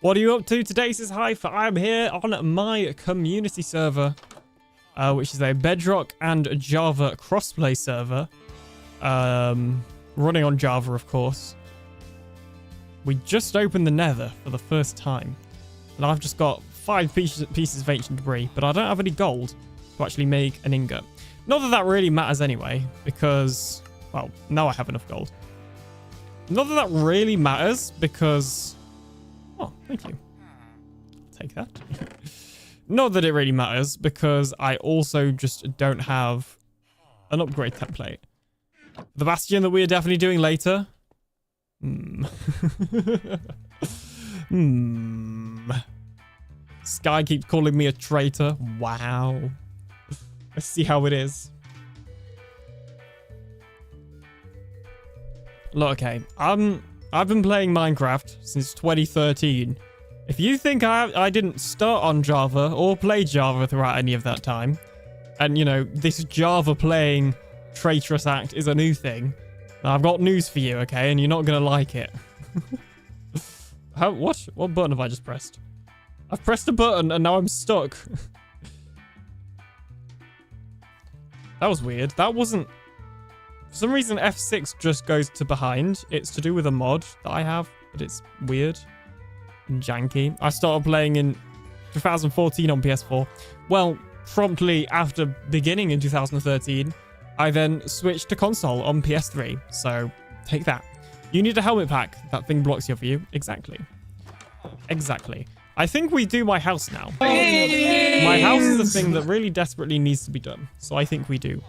What are you up to today, says Hive? I'm here on my community server, which is a Bedrock and Java crossplay server. Running on Java, of course. We just opened the Nether for the first time. And I've just got 5 pieces of ancient debris, but I don't have any gold to actually make an ingot. Not that that really matters anyway, because, well, now I have enough gold. Not that that really matters, because... Oh, thank you. Take that. Not that it really matters, because I also just don't have an upgrade template. The Bastion that we are definitely doing later. Sky keeps calling me a traitor. Wow. Let's see how it is. Look, okay. I've been playing Minecraft since 2013. If you think I didn't start on Java or play Java throughout any of that time, and, you know, this Java playing traitorous act is a new thing, I've got news for you, okay? And you're not going to like it. What? What button have I just pressed? I've pressed a button and now I'm stuck. That was weird. That wasn't... For some reason, F6 just goes to behind. It's to do with a mod that I have, but it's weird and janky. I started playing in 2014 on PS4. Well, promptly after beginning in 2013, I then switched to console on PS3. So, take that. You need a helmet pack. That thing blocks your view. Exactly. Exactly. I think we do my house now. My house is the thing that really desperately needs to be done. So I think we do.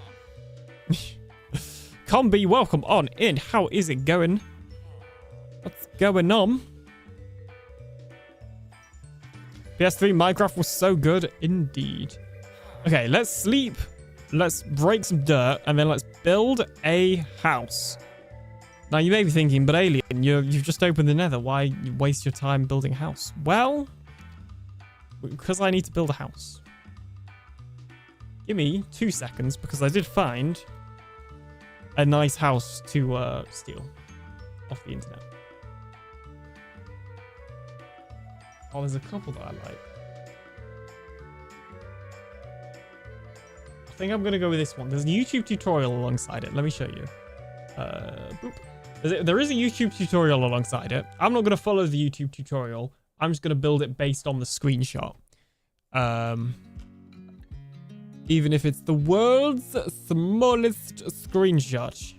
Combi, welcome on in. How is it going? What's going on? PS3 Minecraft was so good indeed. Okay, let's sleep let's break some dirt and then let's build a house. Now, you may be thinking, but Alien, you've just opened the Nether. Why waste your time building a house? Well, because I need to build a house. Give me 2 seconds, because I did find a nice house to steal off the internet. Oh, there's a couple that I like. I think I'm going to go with this one. There's a YouTube tutorial alongside it. Let me show you. Boop. There is a YouTube tutorial alongside it. I'm not going to follow the YouTube tutorial. I'm just going to build it based on the screenshot. Even if it's the world's smallest screenshot.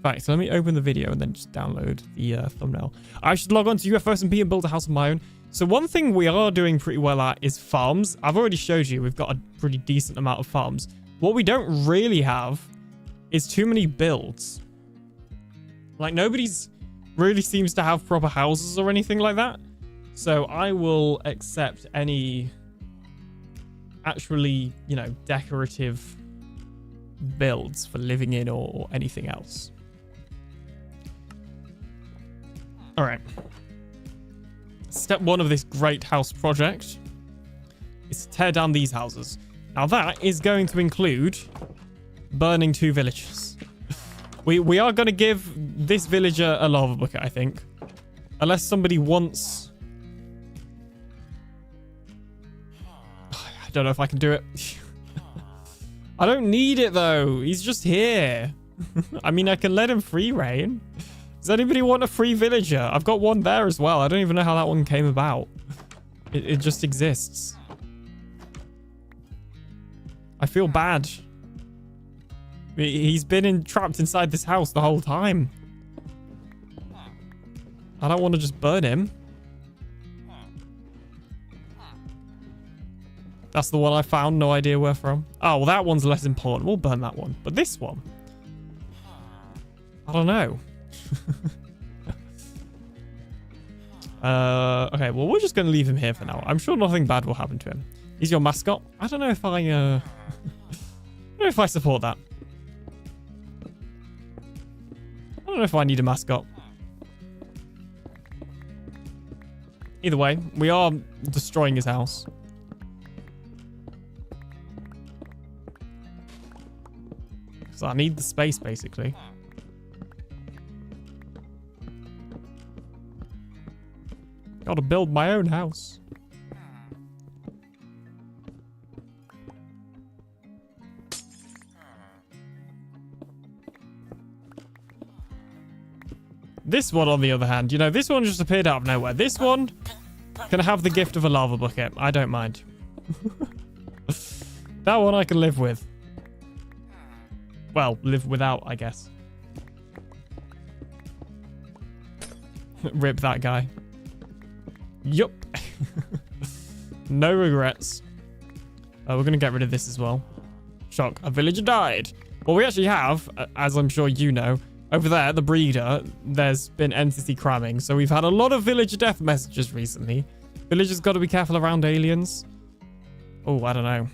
Right, so let me open the video and then just download the thumbnail. I should log on to UFO SMP and build a house of my own. So one thing we are doing pretty well at is farms. I've already showed you we've got a pretty decent amount of farms. What we don't really have is too many builds. Like, nobody's really seems to have proper houses or anything like that. So I will accept any actually, you know, decorative builds for living in or anything else. All right. Step 1 of this great house project is to tear down these houses. Now that is going to include burning 2 villages. We are going to give this villager a lava bucket, I think. Unless somebody wants... I don't know if I can do it. I don't need it, though. He's just here. I mean, I can let him free reign. Does anybody want a free villager? I've got one there as well. I don't even know how that one came about. It just exists. I feel bad. He's been trapped inside this house the whole time. I don't want to just burn him. That's the one I found. No idea where from. Oh, well, that one's less important. We'll burn that one. But this one? I don't know. Okay, well, we're just going to leave him here for now. I'm sure nothing bad will happen to him. He's your mascot. I don't know if I, I don't know if I support that. I don't know if I need a mascot. Either way, we are destroying his house. So I need the space, basically. Gotta build my own house. This one, on the other hand, you know, this one just appeared out of nowhere. This one can have the gift of a lava bucket. I don't mind. That one I can live with. Well, live without, I guess. Rip that guy. Yup. No regrets. We're going to get rid of this as well. Shock. A villager died. Well, we actually have, as I'm sure you know, over there, the breeder, there's been entity cramming. So we've had a lot of villager death messages recently. Villagers got to be careful around aliens. Oh, I don't know.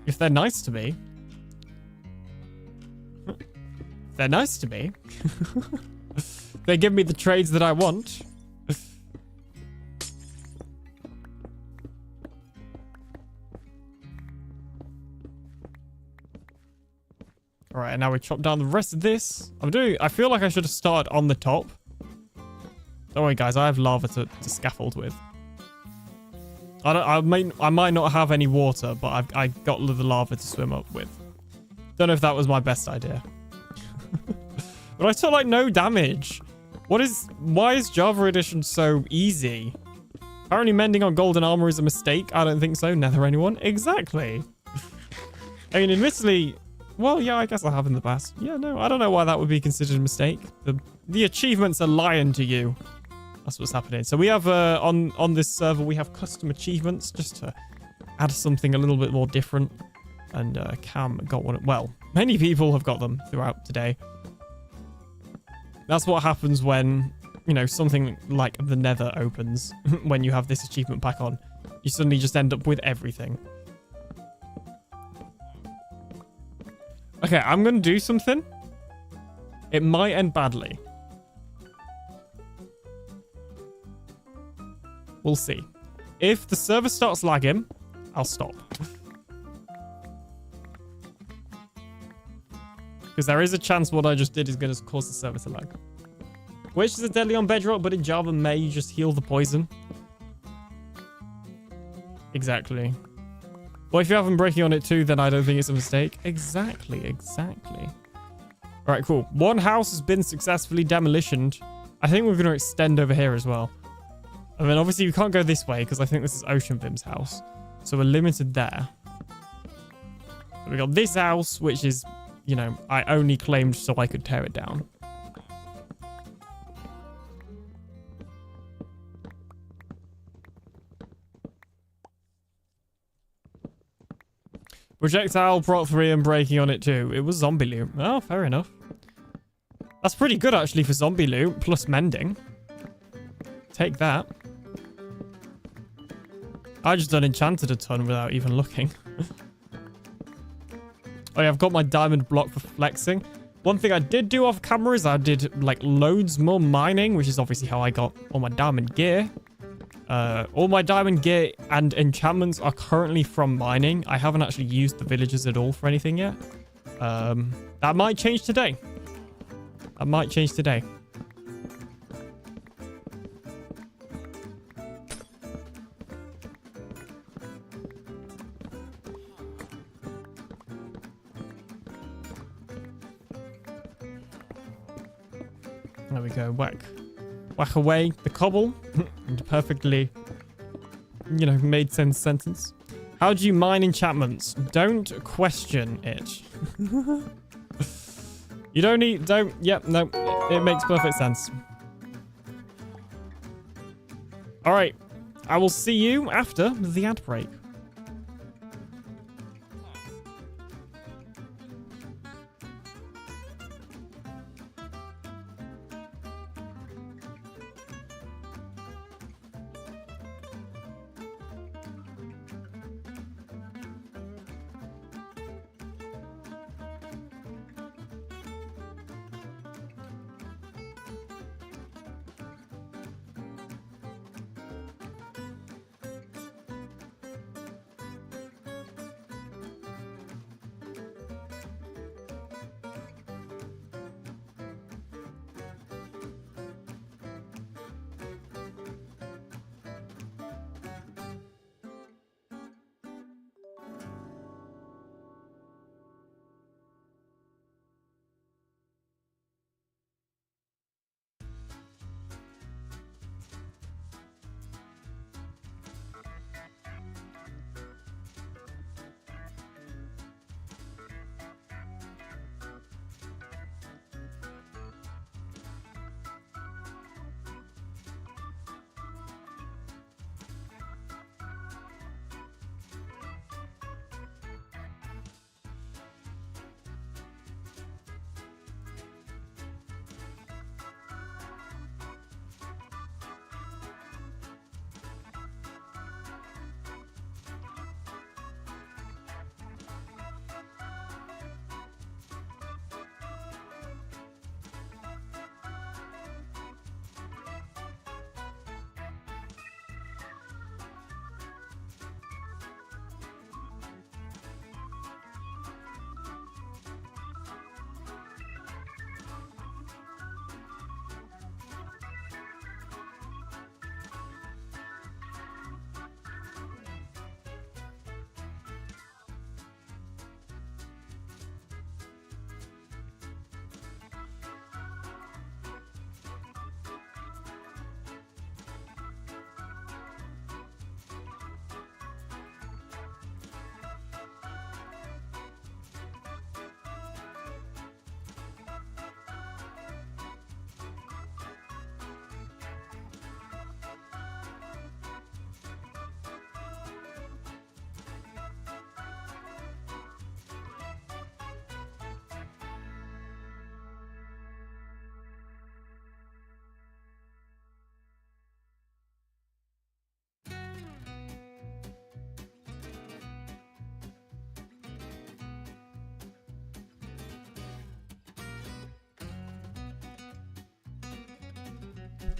If they're nice to me. If they're nice to me. They give me the trades that I want. All right, and now we chop down the rest of this. I feel like I should have started on the top. Don't worry, guys. I have lava to scaffold with. I might not have any water, but I got the lava to swim up with. Don't know if that was my best idea. But I took like no damage. Why is Java Edition so easy? Apparently mending on golden armor is a mistake. I don't think so. Nether anyone? Exactly. I mean, admittedly, well, yeah, I guess I have in the past. Yeah, no, I don't know why that would be considered a mistake. The achievements are lying to you. That's what's happening. So we have, on this server, we have custom achievements just to add something a little bit more different. And Cam got one. Well, many people have got them throughout today. That's what happens when, you know, something like the Nether opens when you have this achievement pack on. You suddenly just end up with everything. Okay, I'm going to do something. It might end badly. We'll see. If the server starts lagging, I'll stop. Because there is a chance what I just did is going to cause the server to lag. Which is a deadly on Bedrock, but in Java may you just heal the poison. Exactly. Well, if you have them breaking on it too, then I don't think it's a mistake. Exactly. All right, cool. One house has been successfully demolished. I think we're going to extend over here as well. And then obviously you can't go this way because I think this is Ocean Vim's house. So we're limited there. So we got this house, which is, you know, I only claimed so I could tear it down. Projectile, prot 3 and breaking on it too. It was zombie loot. Oh, fair enough. That's pretty good actually for zombie loot, plus mending. Take that. I just done enchanted a ton without even looking. Oh yeah, I've got my diamond block for flexing. One thing I did do off camera is I did like loads more mining, which is obviously how I got all my diamond gear. All my diamond gear and enchantments are currently from mining. I haven't actually used the villagers at all for anything yet. That might change today. There we go. Whack away the cobble. Perfectly, you know, made sense sentence. How do you mine enchantments? Don't question it. You don't need, yep, no, it makes perfect sense. All right, I will see you after the ad break.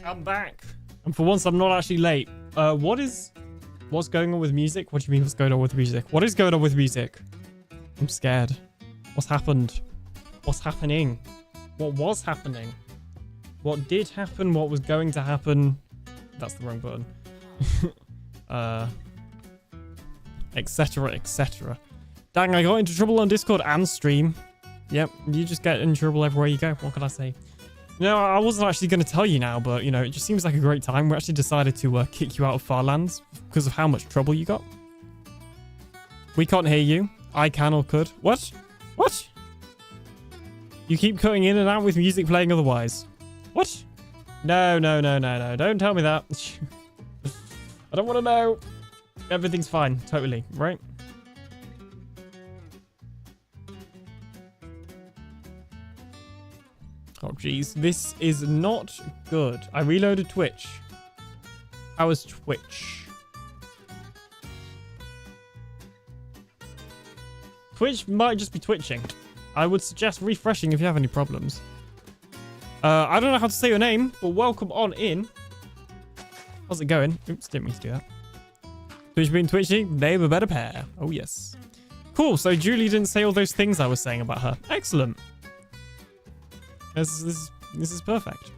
I'm back. And for once, I'm not actually late. What's going on with music? What do you mean what's going on with music? What is going on with music? I'm scared. What's happened? What's happening? What was happening? What did happen? What was going to happen? That's the wrong button. Etc, etc. Dang, I got into trouble on Discord and stream. Yep, you just get in trouble everywhere you go. What can I say? No, I wasn't actually going to tell you now, but, you know, it just seems like a great time. We actually decided to kick you out of Farlands because of how much trouble you got. We can't hear you. I can or could. What? What? You keep cutting in and out with music playing otherwise. What? No, no, no, no, no. Don't tell me that. I don't want to know. Everything's fine. Totally. Right? Oh, jeez. This is not good. I reloaded Twitch. How is Twitch? Twitch might just be twitching. I would suggest refreshing if you have any problems. I don't know how to say your name, but welcome on in. How's it going? Oops, didn't mean to do that. Twitch being twitchy, they were a better pair. Oh, yes. Cool, so Julie didn't say all those things I was saying about her. Excellent. This is perfect.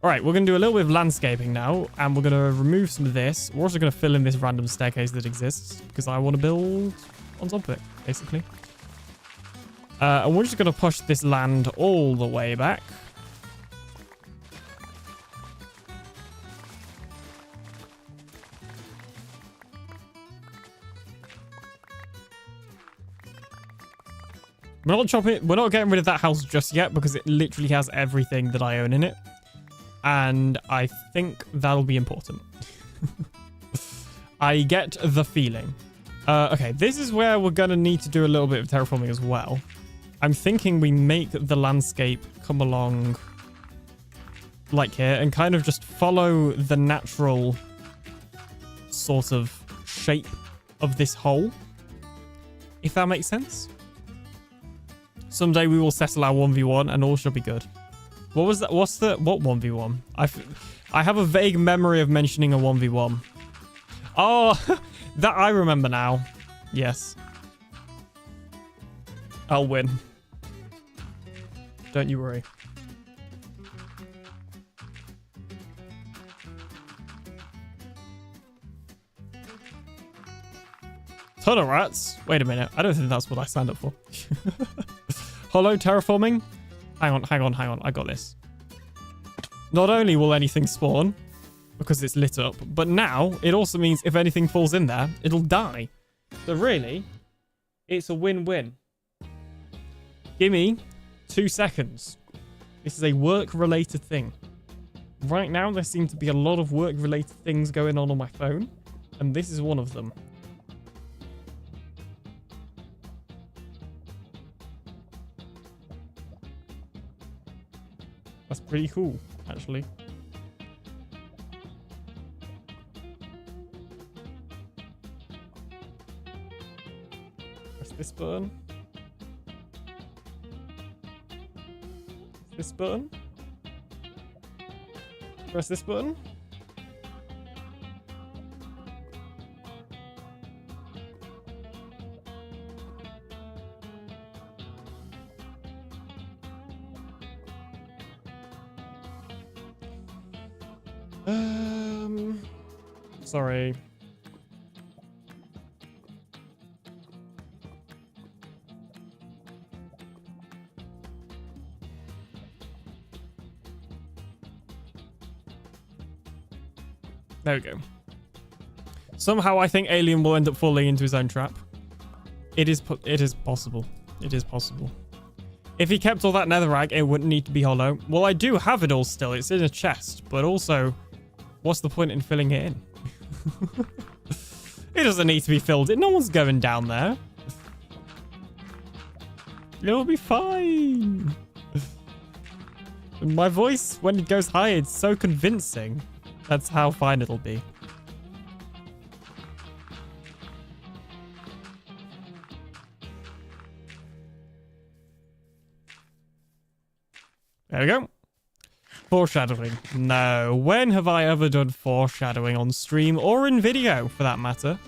All right, we're going to do a little bit of landscaping now, and we're going to remove some of this. We're also going to fill in this random staircase that exists, because I want to build on top of it, basically. And we're just going to push this land all the way back. We're not getting rid of that house just yet because it literally has everything that I own in it. And I think that'll be important. I get the feeling. Okay, this is where we're going to need to do a little bit of terraforming as well. I'm thinking we make the landscape come along like here and kind of just follow the natural sort of shape of this hole. If that makes sense. Someday we will settle our 1v1 and all shall be good. What was that? What 1v1? I have a vague memory of mentioning a 1v1. Oh, that I remember now. Yes. I'll win. Don't you worry. Ton of rats. Wait a minute. I don't think that's what I signed up for. Hollow terraforming? Hang on. I got this. Not only will anything spawn because it's lit up, but now it also means if anything falls in there, it'll die. So really, it's a win-win. Give me 2 seconds. This is a work-related thing. Right now, there seem to be a lot of work-related things going on my phone, and this is one of them. That's pretty cool, actually. Press this button. This button. Press this button. Sorry. There we go. Somehow I think Alien will end up falling into his own trap. It is possible. It is possible. If he kept all that netherrack, it wouldn't need to be hollow. Well, I do have it all still. It's in a chest, but also, what's the point in filling it in? It doesn't need to be filled in. No one's going down there. It'll be fine. My voice, when it goes high, it's so convincing. That's how fine it'll be. There we go. Foreshadowing. No. When have I ever done foreshadowing on stream or in video, for that matter?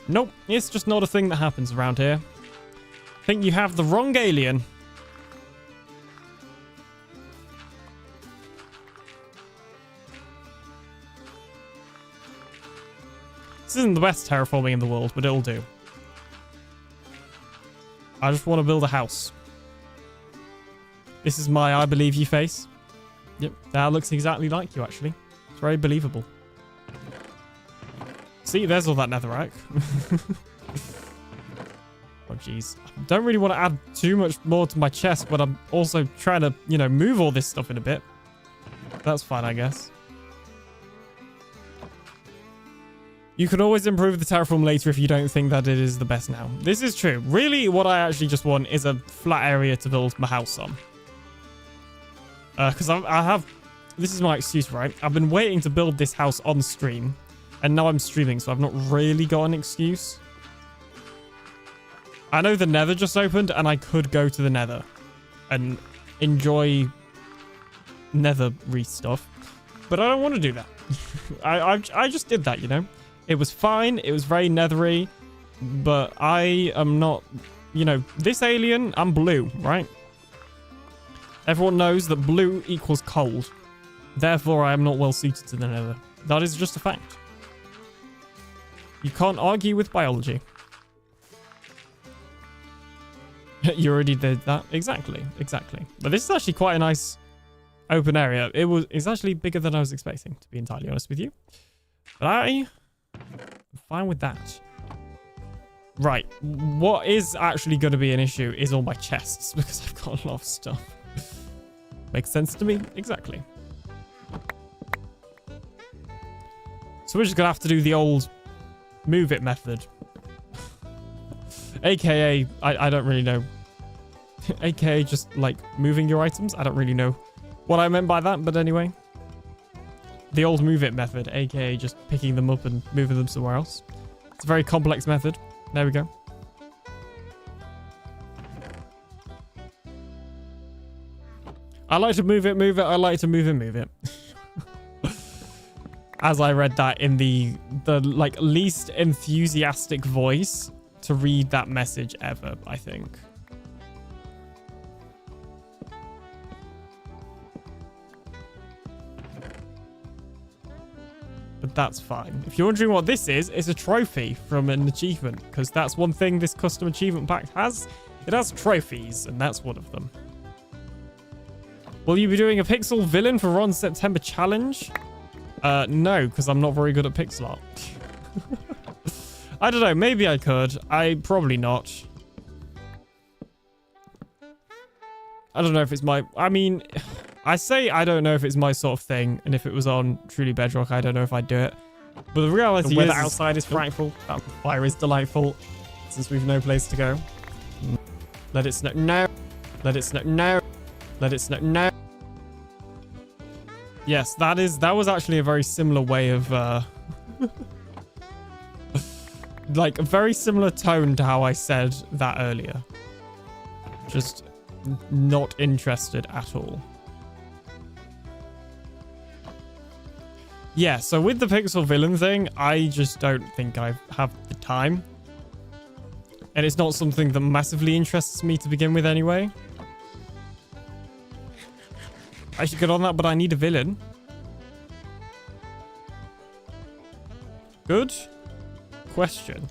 Nope. It's just not a thing that happens around here. I think you have the wrong alien. This isn't the best terraforming in the world, but it'll do. I just want to build a house. This is my I believe you face. Yep, that looks exactly like you, actually. It's very believable. See, there's all that netherrack. Oh, jeez. I don't really want to add too much more to my chest, but I'm also trying to, you know, move all this stuff in a bit. That's fine, I guess. You can always improve the terraform later if you don't think that it is the best now. This is true. Really, what I actually just want is a flat area to build my house on. Because I have... This is my excuse, right? I've been waiting to build this house on stream. And now I'm streaming, so I've not really got an excuse. I know the Nether just opened, and I could go to the Nether. And enjoy Nether-y stuff. But I don't want to do that. I just did that, you know? It was fine. It was very nethery. But I am not... You know, this alien, I'm blue, right? Everyone knows that blue equals cold. Therefore, I am not well suited to the nether. That is just a fact. You can't argue with biology. You already did that. Exactly. Exactly. But this is actually quite a nice open area. It's actually bigger than I was expecting, to be entirely honest with you. But I'm fine with that. Right. What is actually going to be an issue is all my chests, because I've got a lot of stuff. Makes sense to me? Exactly. So we're just going to have to do the old move it method. AKA, I don't really know. AKA just like moving your items. I don't really know what I meant by that, but anyway. The old move it method, AKA just picking them up and moving them somewhere else. It's a very complex method. There we go. I like to move it. I like to move it. As I read that in the like least enthusiastic voice to read that message ever, I think. But that's fine. If you're wondering what this is, it's a trophy from an achievement, because that's one thing this custom achievement pack has. It has trophies, and that's one of them. Will you be doing a pixel villain for Ron's September challenge? No, because I'm not very good at pixel art. I don't know. Maybe I could. Probably not. I don't know if it's my... I mean, I say I don't know if it's my sort of thing. And if it was on Truly Bedrock, I don't know if I'd do it. But the reality is... The weather outside is frightful. That fire is delightful. Since we've no place to go. Let it snow. No. Let it snow. No. Let it snow. No. Yes, that was actually a very similar way of... like, a very similar tone to how I said that earlier. Just not interested at all. Yeah, so with the pixel villain thing, I just don't think I have the time. And it's not something that massively interests me to begin with anyway. I should get on that, but I need a villain. Good question.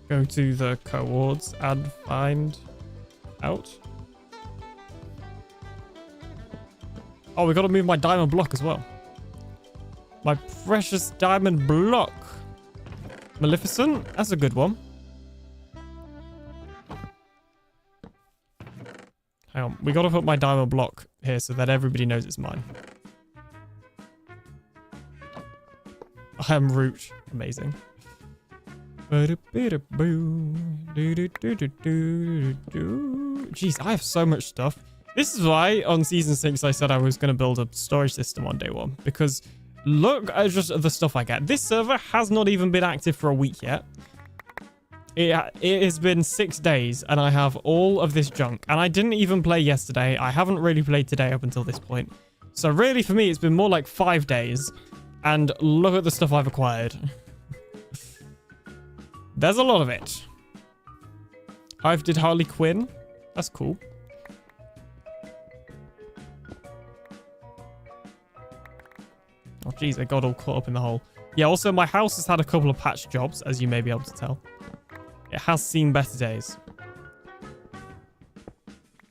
Go to the coords and find out. Oh, we got to move my diamond block as well. My precious diamond block. Maleficent? That's a good one. Hang on. We got to put my diamond block here so that everybody knows it's mine. I am root. Amazing. Jeez, I have so much stuff. This is why on Season 6 I said I was going to build a storage system on day one. Because look at just the stuff I get. This server has not even been active for a week yet. It has been 6 days and I have all of this junk. And I didn't even play yesterday. I haven't really played today up until this point. So really for me, it's been more like 5 days. And look at the stuff I've acquired. There's a lot of it. I've did Harley Quinn. That's cool. Oh, geez, I got all caught up in the hole. Yeah, also, my house has had a couple of patch jobs, as you may be able to tell. It has seen better days.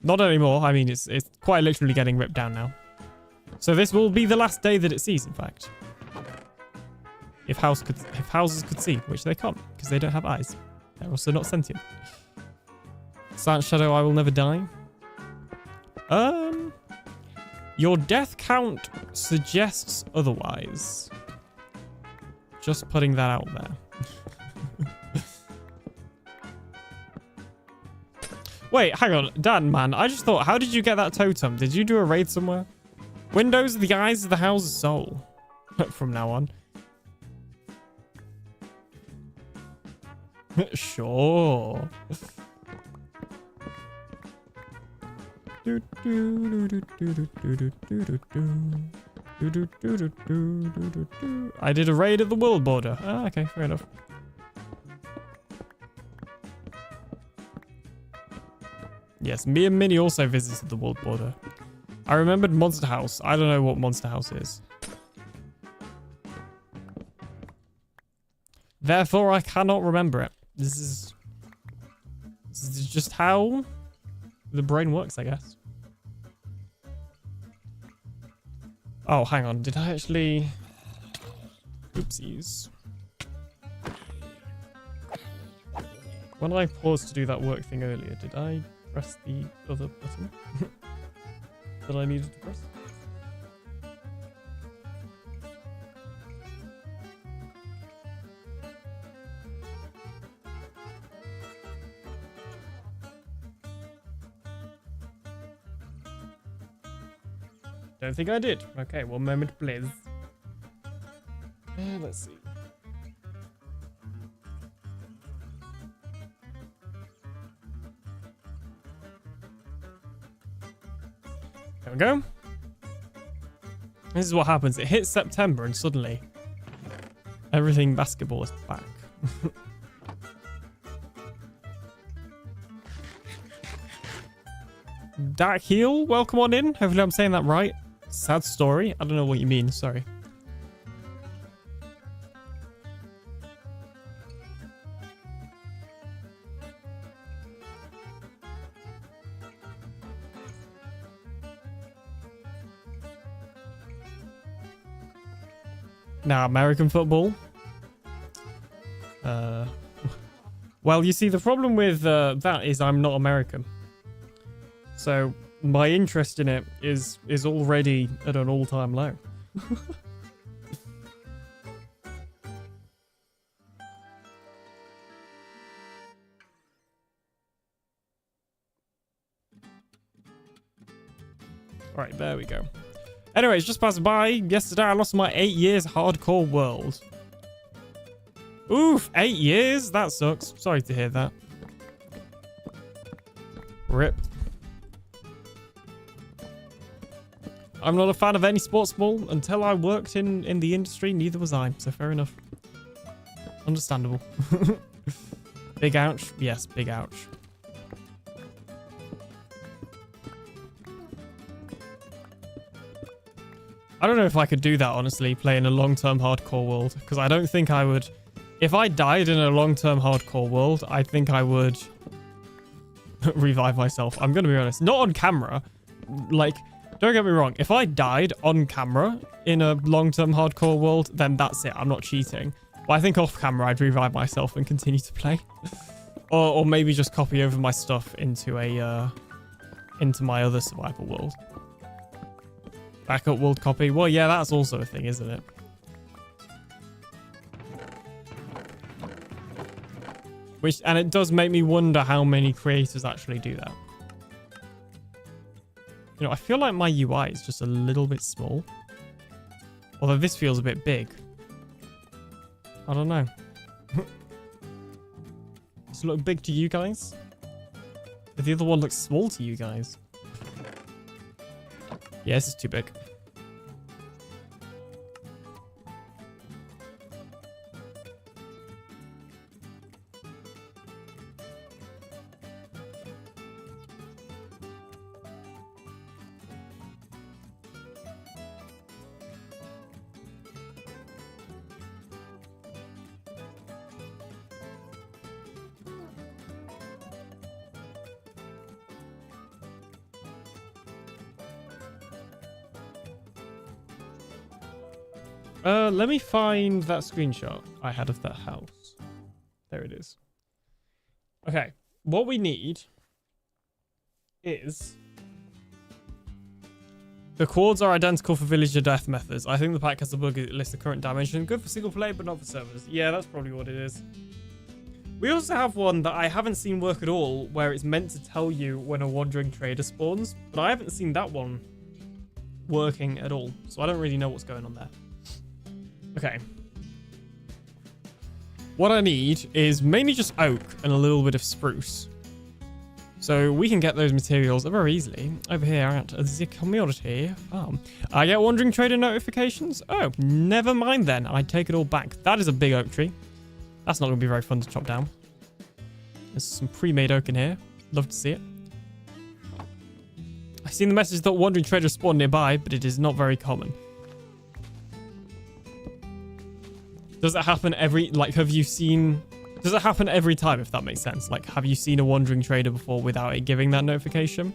Not anymore. I mean, it's quite literally getting ripped down now. So this will be the last day that it sees, in fact. If houses could see, which they can't, because they don't have eyes. They're also not sentient. Silent Shadow, I will never die. Your death count suggests otherwise. Just putting that out there. Wait, hang on. Dan, man, I just thought, how did you get that totem? Did you do a raid somewhere? Windows are the eyes of the house's soul. From now on. Sure. I did a raid at the world border. Ah, okay, fair enough. Yes, me and Minnie also visited the world border. I remembered Monster House. I don't know what Monster House is. Therefore, I cannot remember it. This is just how the brain works, I guess. Oh, hang on. Did I actually... Oopsies. When I paused to do that work thing earlier, did I press the other button that I needed to press? Don't think I did. Okay, 1 moment, please. Let's see. There we go. This is what happens. It hits September and suddenly everything basketball is back. Dark Heel, welcome on in. Hopefully I'm saying that right. Sad story. I don't know what you mean. Sorry. Now, American football. Well, you see, the problem with that is I'm not American. So my interest in it is already at an all-time low. Alright, there we go. Anyways, just passed by. Yesterday, I lost my 8 years hardcore world. Oof, 8 years? That sucks. Sorry to hear that. Rip. I'm not a fan of any sports ball. Until I worked in the industry, neither was I. So fair enough. Understandable. Big ouch? Yes, big ouch. I don't know if I could do that, honestly, play in a long-term hardcore world. Because I don't think I would... If I died in a long-term hardcore world, I think I would revive myself. I'm going to be honest. Not on camera. Like... Don't get me wrong, if I died on camera in a long-term hardcore world, then that's it. I'm not cheating. But I think off camera, I'd revive myself and continue to play. or maybe just copy over my stuff into into my other survival world. Backup world copy. Well, yeah, that's also a thing, isn't it? And it does make me wonder how many creators actually do that. You know, I feel like my UI is just a little bit small. Although this feels a bit big. I don't know. Does it look big to you guys? But the other one looks small to you guys. Yeah, this is too big. Let me find that screenshot I had of that house. There it is. Okay, what we need is... The chords are identical for villager death methods. I think the pack has a bug that lists the current dimension. Good for single player, but not for servers. Yeah, that's probably what it is. We also have one that I haven't seen work at all, where it's meant to tell you when a wandering trader spawns, but I haven't seen that one working at all, so I don't really know what's going on there. Okay. What I need is mainly just oak and a little bit of spruce. So we can get those materials very easily over here at the commodity farm. I get wandering trader notifications? Oh, never mind then. I take it all back. That is a big oak tree. That's not going to be very fun to chop down. There's some pre-made oak in here. Love to see it. I've seen the message that wandering traders spawn nearby, but it is not very common. Does it happen every, like, have you seen, does it happen every time, if that makes sense? Like, have you seen a wandering trader before without it giving that notification?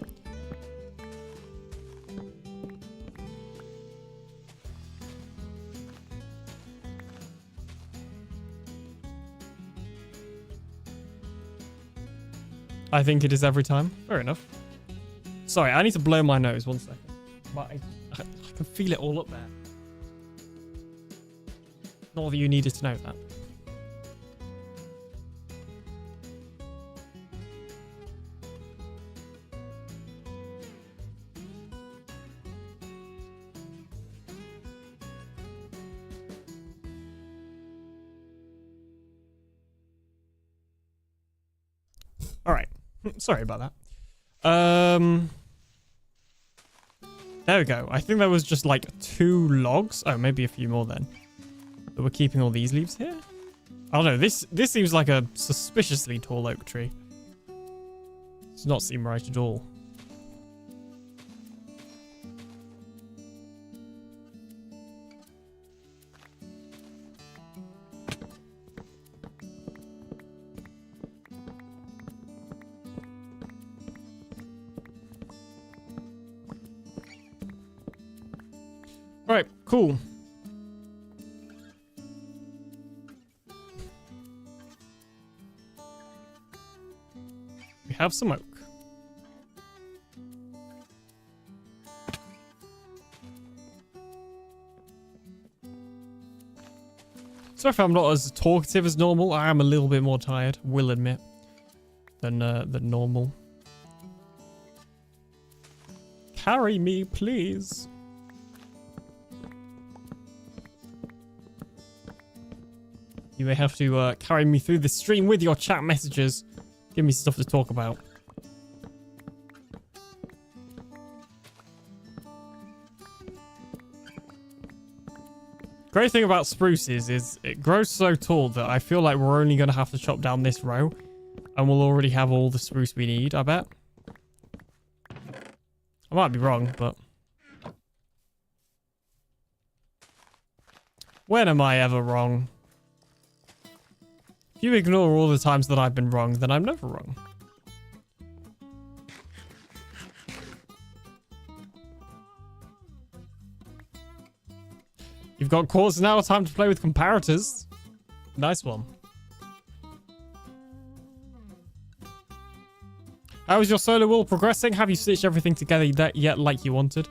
I think it is every time. Fair enough. Sorry, I need to blow my nose. 1 second. But I can feel it all up there. Not that you needed to know that. All right. Sorry about that. There we go. I think there was just like 2 logs. Oh, maybe a few more then. But we're keeping all these leaves here? I don't know. This seems like a suspiciously tall oak tree. Does not seem right at all. All right, cool. We have some oak. So if I'm not as talkative as normal, I am a little bit more tired, will admit, than normal. Carry me, please. You may have to carry me through the stream with your chat messages. Give me stuff to talk about. Great thing about spruces is it grows so tall that I feel like we're only going to have to chop down this row. And we'll already have all the spruce we need, I bet. I might be wrong, but... When am I ever wrong? If you ignore all the times that I've been wrong, then I'm never wrong. You've got quarters now, time to play with comparators. Nice one. How is your solar wool progressing? Have you stitched everything together yet like you wanted?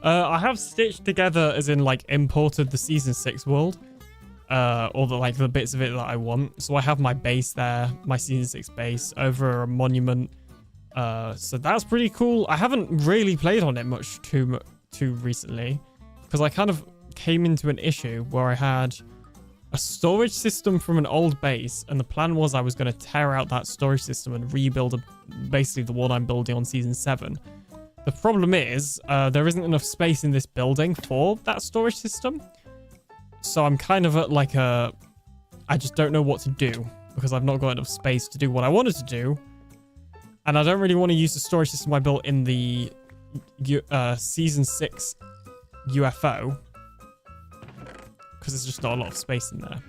I have stitched together as in like imported the season 6 world. Or the bits of it that I want. So I have my base there, my season 6 base over a monument. So that's pretty cool. I haven't really played on it much too recently because I kind of came into an issue where I had a storage system from an old base, and the plan was I was going to tear out that storage system and rebuild basically the one I'm building on season 7. The problem is there isn't enough space in this building for that storage system. So I'm kind of at like I just don't know what to do because I've not got enough space to do what I wanted to do. And I don't really want to use the storage system I built in the season 6 UFO because there's just not a lot of space in there.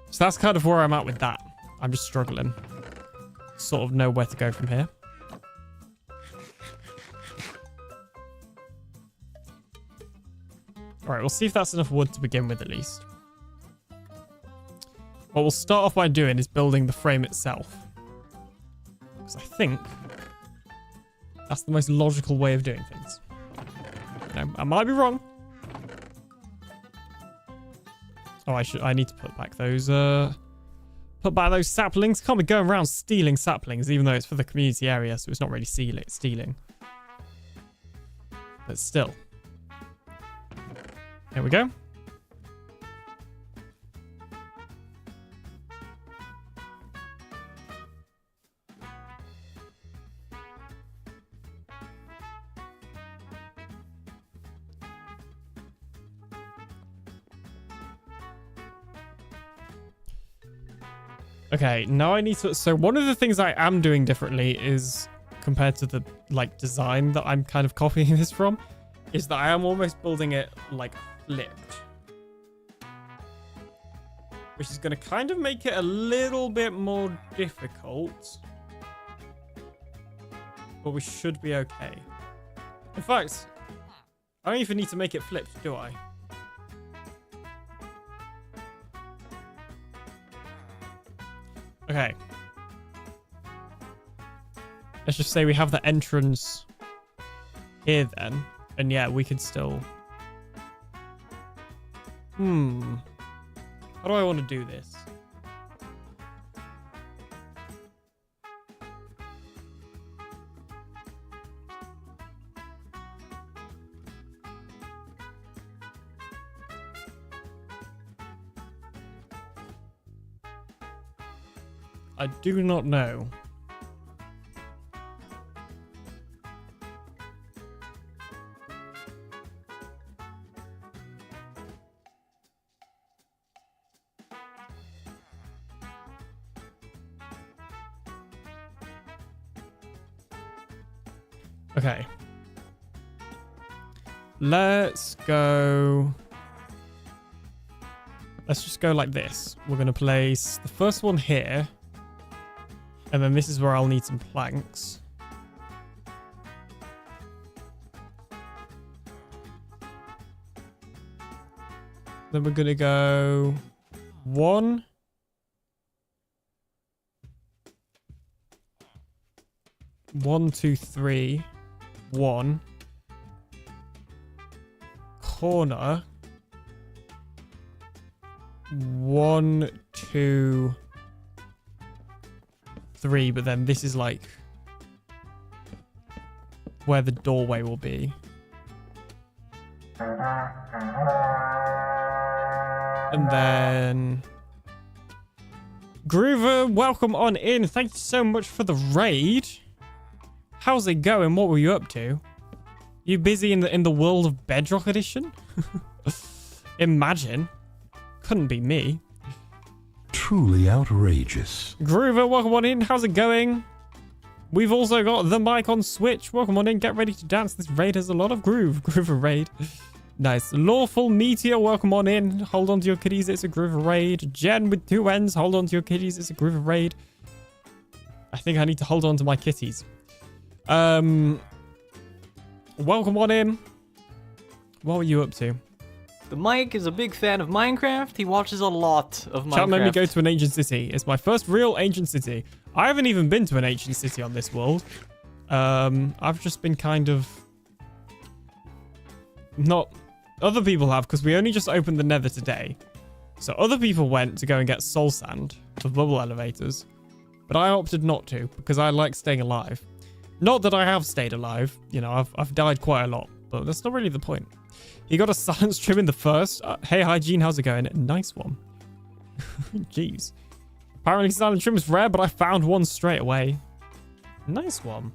So that's kind of where I'm at with that. I'm just struggling. Sort of know where to go from here. Alright, we'll see if that's enough wood to begin with at least. What we'll start off by doing is building the frame itself. Because I think that's the most logical way of doing things. Now, I might be wrong. Oh, I need to put back those saplings. Can't be going around stealing saplings, even though it's for the community area, so it's not really stealing. But still. Here we go. Okay, now I need to... So one of the things I am doing differently is, compared to the, like, design that I'm kind of copying this from, is that I am almost building it, like, flipped. Which is going to kind of make it a little bit more difficult. But we should be okay. In fact, I don't even need to make it flipped, do I? Okay. Let's just say we have the entrance here then. And yeah, we could still... How do I want to do this? I do not know. Okay. Let's go... Let's just go like this. We're going to place the first one here. And then this is where I'll need some planks. Then we're going to go 1. 1, 2, 3. 1. Corner. 1, 2, 3, but then this is like where the doorway will be. And then Groover, welcome on in. Thank you so much for the raid. How's it going? What were you up to? You busy in the world of Bedrock edition? Imagine. Couldn't be me. Truly outrageous. Groover, welcome on in. How's it going? We've also got the mic on Switch. Welcome on in. Get ready to dance. This raid has a lot of groove. Groover raid. Nice. Lawful Meteor, welcome on in. Hold on to your kitties. It's a Groover raid. Jen with 2 N's. Hold on to your kitties. It's a Groover raid. I think I need to hold on to my kitties. Welcome on in. What were you up to? The Mike is a big fan of Minecraft. He watches a lot of Minecraft. Chat made me go to an ancient city. It's my first real ancient city. I haven't even been to an ancient city on this world. I've just been kind of... Not... Other people have, because we only just opened the Nether today. So other people went to go and get soul sand for bubble elevators. But I opted not to, because I like staying alive. Not that I have stayed alive. You know, I've died quite a lot. but that's not really the point. He got a silence trim in the first. Hey, Hygiene, how's it going? Nice one. Jeez. Apparently silent trim is rare, but I found one straight away. Nice one.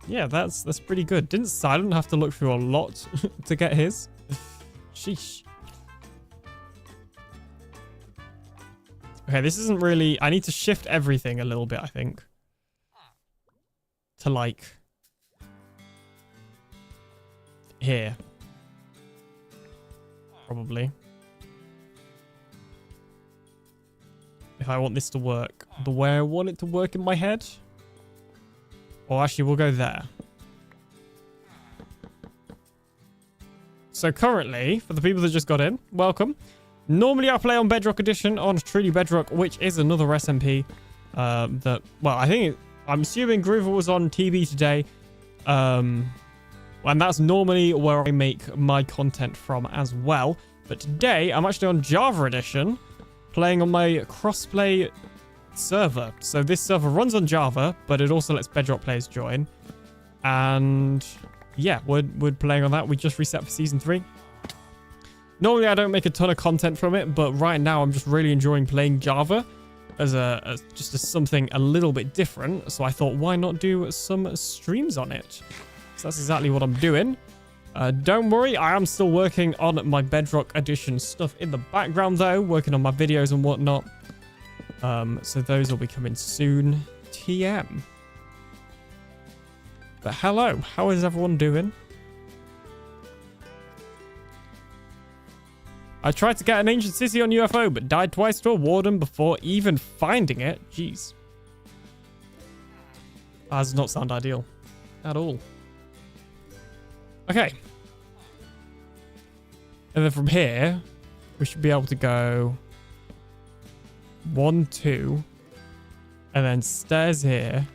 Yeah, that's pretty good. Didn't Silent have to look through a lot to get his? Sheesh. Okay, this isn't really... I need to shift everything a little bit, I think. To, like... here. Probably. If I want this to work the way I want it to work in my head. Or actually, we'll go there. So currently, for the people that just got in, welcome. Normally, I play on Bedrock Edition on Truly Bedrock, which is another SMP that, well, I'm assuming Groover was on TV today. And that's normally where I make my content from as well. But today, I'm actually on Java Edition, playing on my crossplay server. So this server runs on Java, but it also lets Bedrock players join. And yeah, we're playing on that. We just reset for season 3. Normally, I don't make a ton of content from it, but right now I'm just really enjoying playing Java as just something a little bit different. So I thought, why not do some streams on it? So that's exactly what I'm doing. Don't worry, I am still working on my Bedrock Edition stuff in the background though, working on my videos and whatnot. So those will be coming soon. TM. But hello, how is everyone doing? I tried to get an ancient city on UFO, but died twice to a warden before even finding it. Jeez. That does not sound ideal at all. Okay. And then from here, we should be able to go 1, 2, and then stairs here.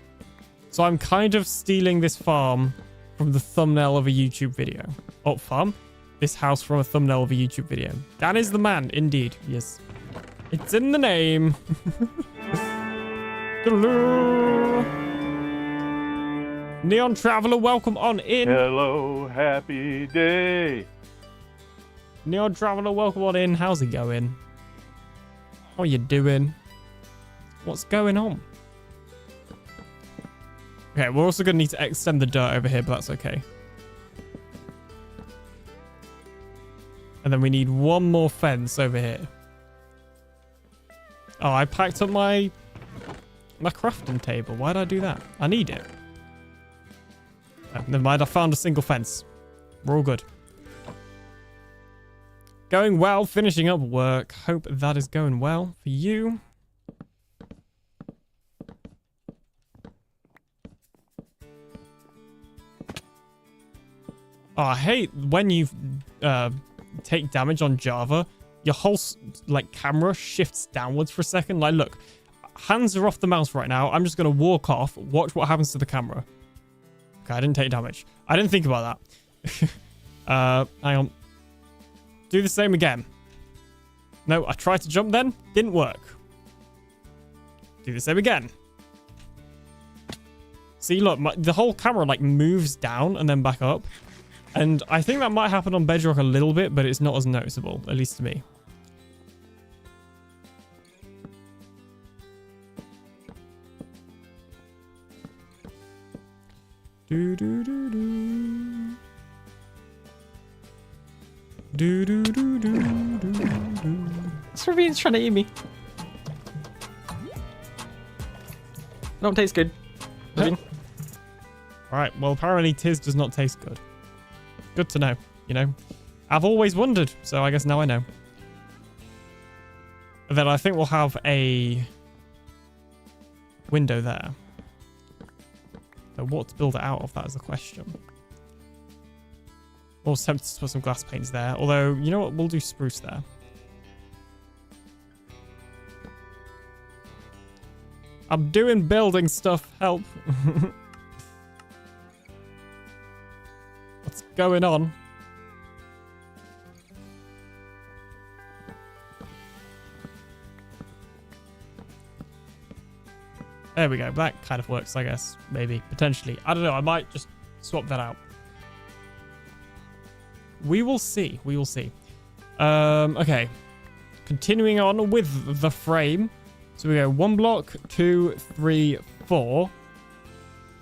So I'm kind of stealing this farm from the thumbnail of a YouTube video. Oh, farm? This house from a thumbnail of a YouTube video. That is the man, indeed. Yes. It's in the name. Neon Traveler, welcome on in. Hello, happy day. Neon Traveler, welcome on in. How's it going? How are you doing? What's going on? Okay, we're also going to need to extend the dirt over here, but that's okay. And then we need one more fence over here. Oh, I packed up my crafting table. Why did I do that? I need it. Oh, never mind, I found a single fence. We're all good. Going well, finishing up work. Hope that is going well for you. Oh, I hate when you take damage on Java, your whole like camera shifts downwards for a second. Like, look, hands are off the mouse right now. I'm just going to walk off, watch what happens to the camera. Okay, I didn't take damage. I didn't think about that. Hang on. Do the same again. No, I tried to jump then. Didn't work. Do the same again. See, look, the whole camera like moves down and then back up. And I think that might happen on Bedrock a little bit, but it's not as noticeable, at least to me. Do do do do. Do do do do do do. Servine's trying to eat me. Don't taste good. All right. Well, apparently Tiz does not taste good. Good to know, you know. I've always wondered, so I guess now I know. And then I think we'll have a window there. So what to build it out of, that is the question. I was tempted to put some glass panes there, although, you know what, we'll do spruce there. I'm doing building stuff, help. What's going on? There we go. That kind of works, I guess. Maybe. Potentially. I don't know. I might just swap that out. We will see. We will see. Okay. Continuing on with the frame. So we go 1 block, 2, 3, 4,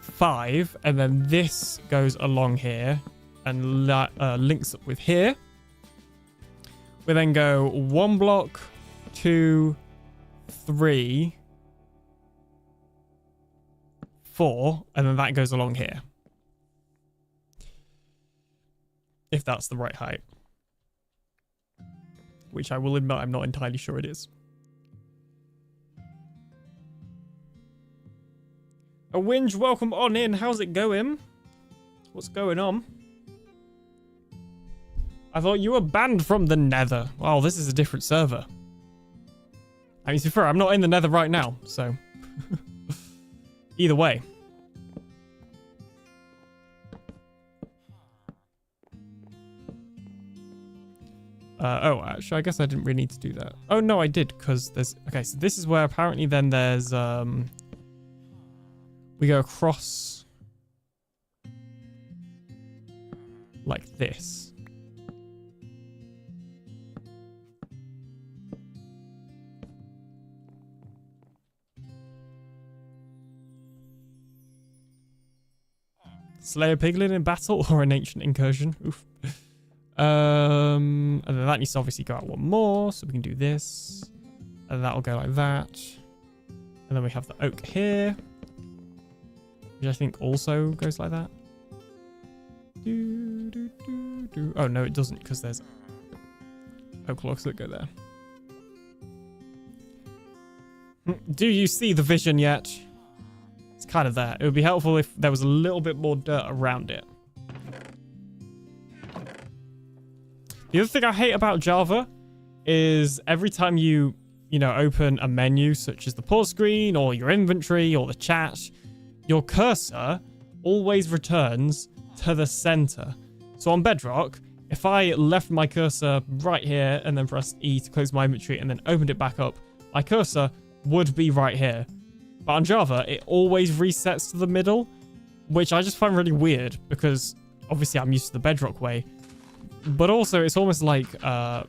5, and then this goes along here and links up with here. We then go 1 block, 2, 3, 4, and then that goes along here. If that's the right height. Which I will admit I'm not entirely sure it is. A Winge, welcome on in. How's it going? What's going on? I thought you were banned from the Nether. Oh, this is a different server. I mean, to be fair, I'm not in the Nether right now, so... Either way. Oh, actually, I guess I didn't really need to do that. Oh, no, I did, because there's... Okay, so this is where apparently then there's... We go across... like this. Slay a piglin in battle or an ancient incursion? Oof. And then that needs to obviously go out 1 more, so we can do this. And that'll go like that. And then we have the oak here, which I think also goes like that. Oh, no, it doesn't, because there's oak logs that go there. Do you see the vision yet? It's kind of there. It would be helpful if there was a little bit more dirt around it. The other thing I hate about Java is every time you open a menu such as the pause screen or your inventory or the chat, your cursor always returns to the center. So on Bedrock, if I left my cursor right here and then pressed E to close my inventory and then opened it back up, my cursor would be right here. But on Java, it always resets to the middle, which I just find really weird because obviously I'm used to the Bedrock way. But also it's almost like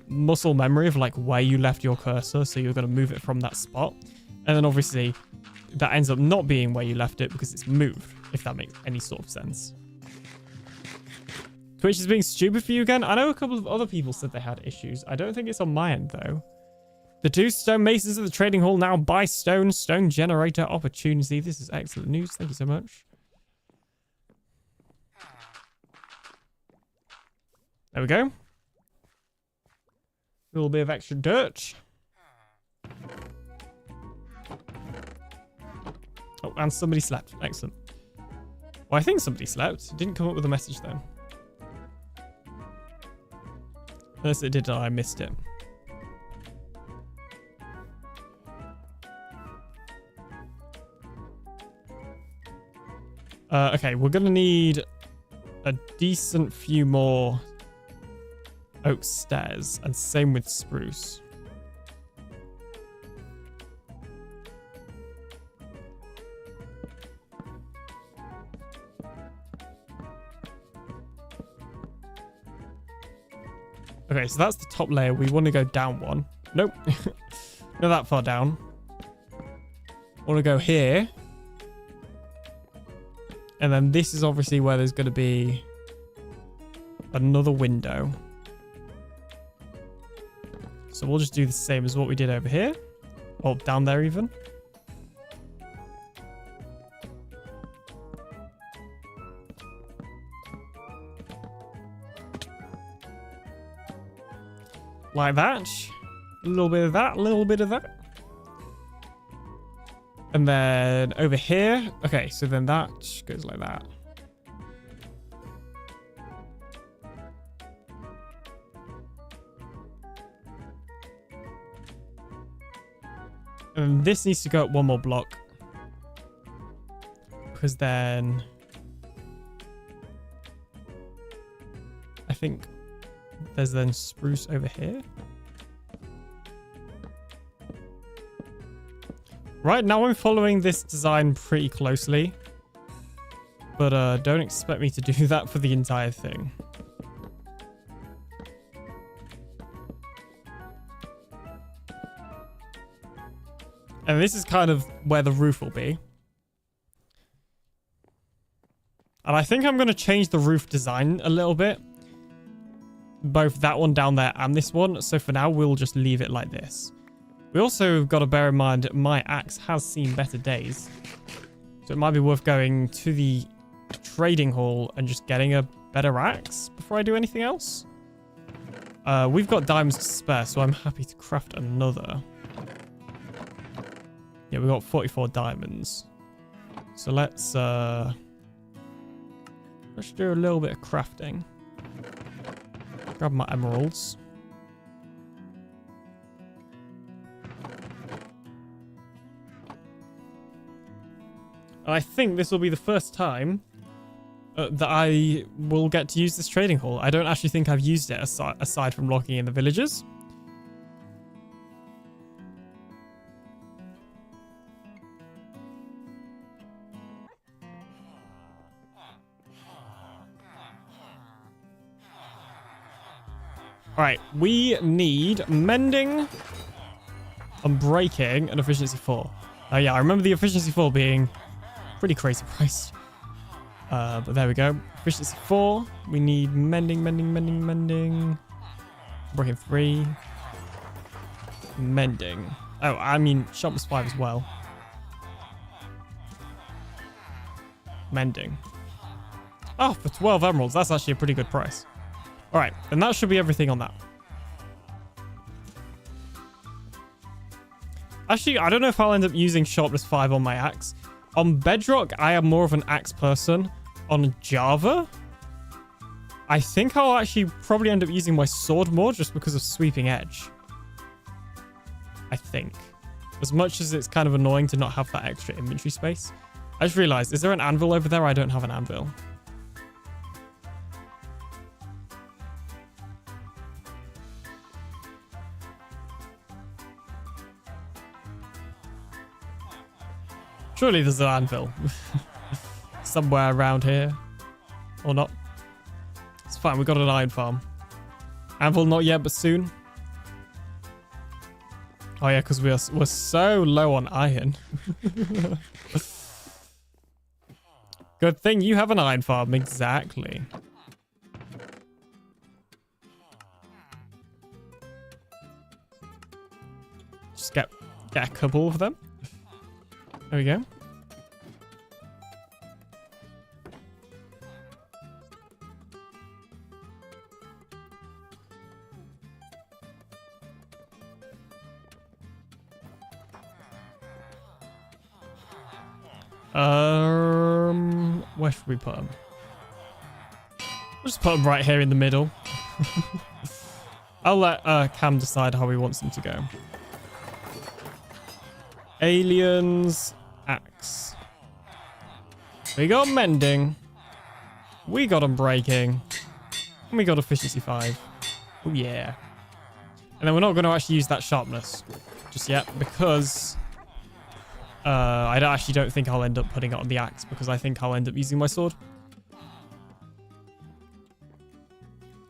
muscle memory of like where you left your cursor, so you're going to move it from that spot. And then obviously that ends up not being where you left it because it's moved, if that makes any sort of sense. Twitch is being stupid for you again? I know a couple of other people said they had issues. I don't think it's on my end though. The 2 stone masons at the trading hall now buy stone generator opportunity. This is excellent news. Thank you so much. There we go. A little bit of extra dirt. Oh, and somebody slept. Excellent. Well, I think somebody slept. It didn't come up with a message though. Unless it did, I missed it. Okay, we're gonna need a decent few more oak stairs, and same with spruce. Okay, so that's the top layer. We want to go down 1. Nope. Not that far down. Want to go here. And then this is obviously where there's going to be another window. So we'll just do the same as what we did over here. Or down there even. Like that. A little bit of that, a little bit of that. And then over here. Okay, so then that goes like that. And this needs to go up 1 more block. Because then I think there's then spruce over here. Right now I'm following this design pretty closely. But don't expect me to do that for the entire thing. And this is kind of where the roof will be. And I think I'm going to change the roof design a little bit. Both that one down there and this one. So for now, we'll just leave it like this. We also got to bear in mind my axe has seen better days. So it might be worth going to the trading hall and just getting a better axe before I do anything else. We've got diamonds to spare, so I'm happy to craft another. Yeah, we've got 44 diamonds. So let's do a little bit of crafting. Grab my emeralds. And I think this will be the first time that I will get to use this trading hall. I don't actually think I've used it aside from locking in the villagers. Alright, we need mending and breaking and efficiency 4. Oh yeah, I remember the efficiency 4 being pretty crazy priced. But there we go. Efficiency 4. We need mending. Breaking 3. Mending. Oh, I mean, sharpness 5 as well. Mending. Oh, for 12 emeralds. That's actually a pretty good price. All right, and that should be everything on that. Actually, I don't know if I'll end up using sharpness 5 on my axe. On Bedrock, I am more of an axe person. On Java, I think I'll actually probably end up using my sword more just because of sweeping edge. I think. As much as it's kind of annoying to not have that extra inventory space. I just realized, is there an anvil over there? I don't have an anvil. Surely there's an anvil. Somewhere around here. Or not. It's fine, we've got an iron farm. Anvil not yet, but soon. Oh yeah, because we're so low on iron. Good thing you have an iron farm, exactly. Just get a couple of them. There we go. Where should we put them? We'll just put them right here in the middle. I'll let Cam decide how he wants them to go. Aliens, axe. We got mending. We got them breaking. And we got efficiency 5. Oh yeah. And then we're not going to actually use that sharpness just yet because I actually don't think I'll end up putting it on the axe because I think I'll end up using my sword.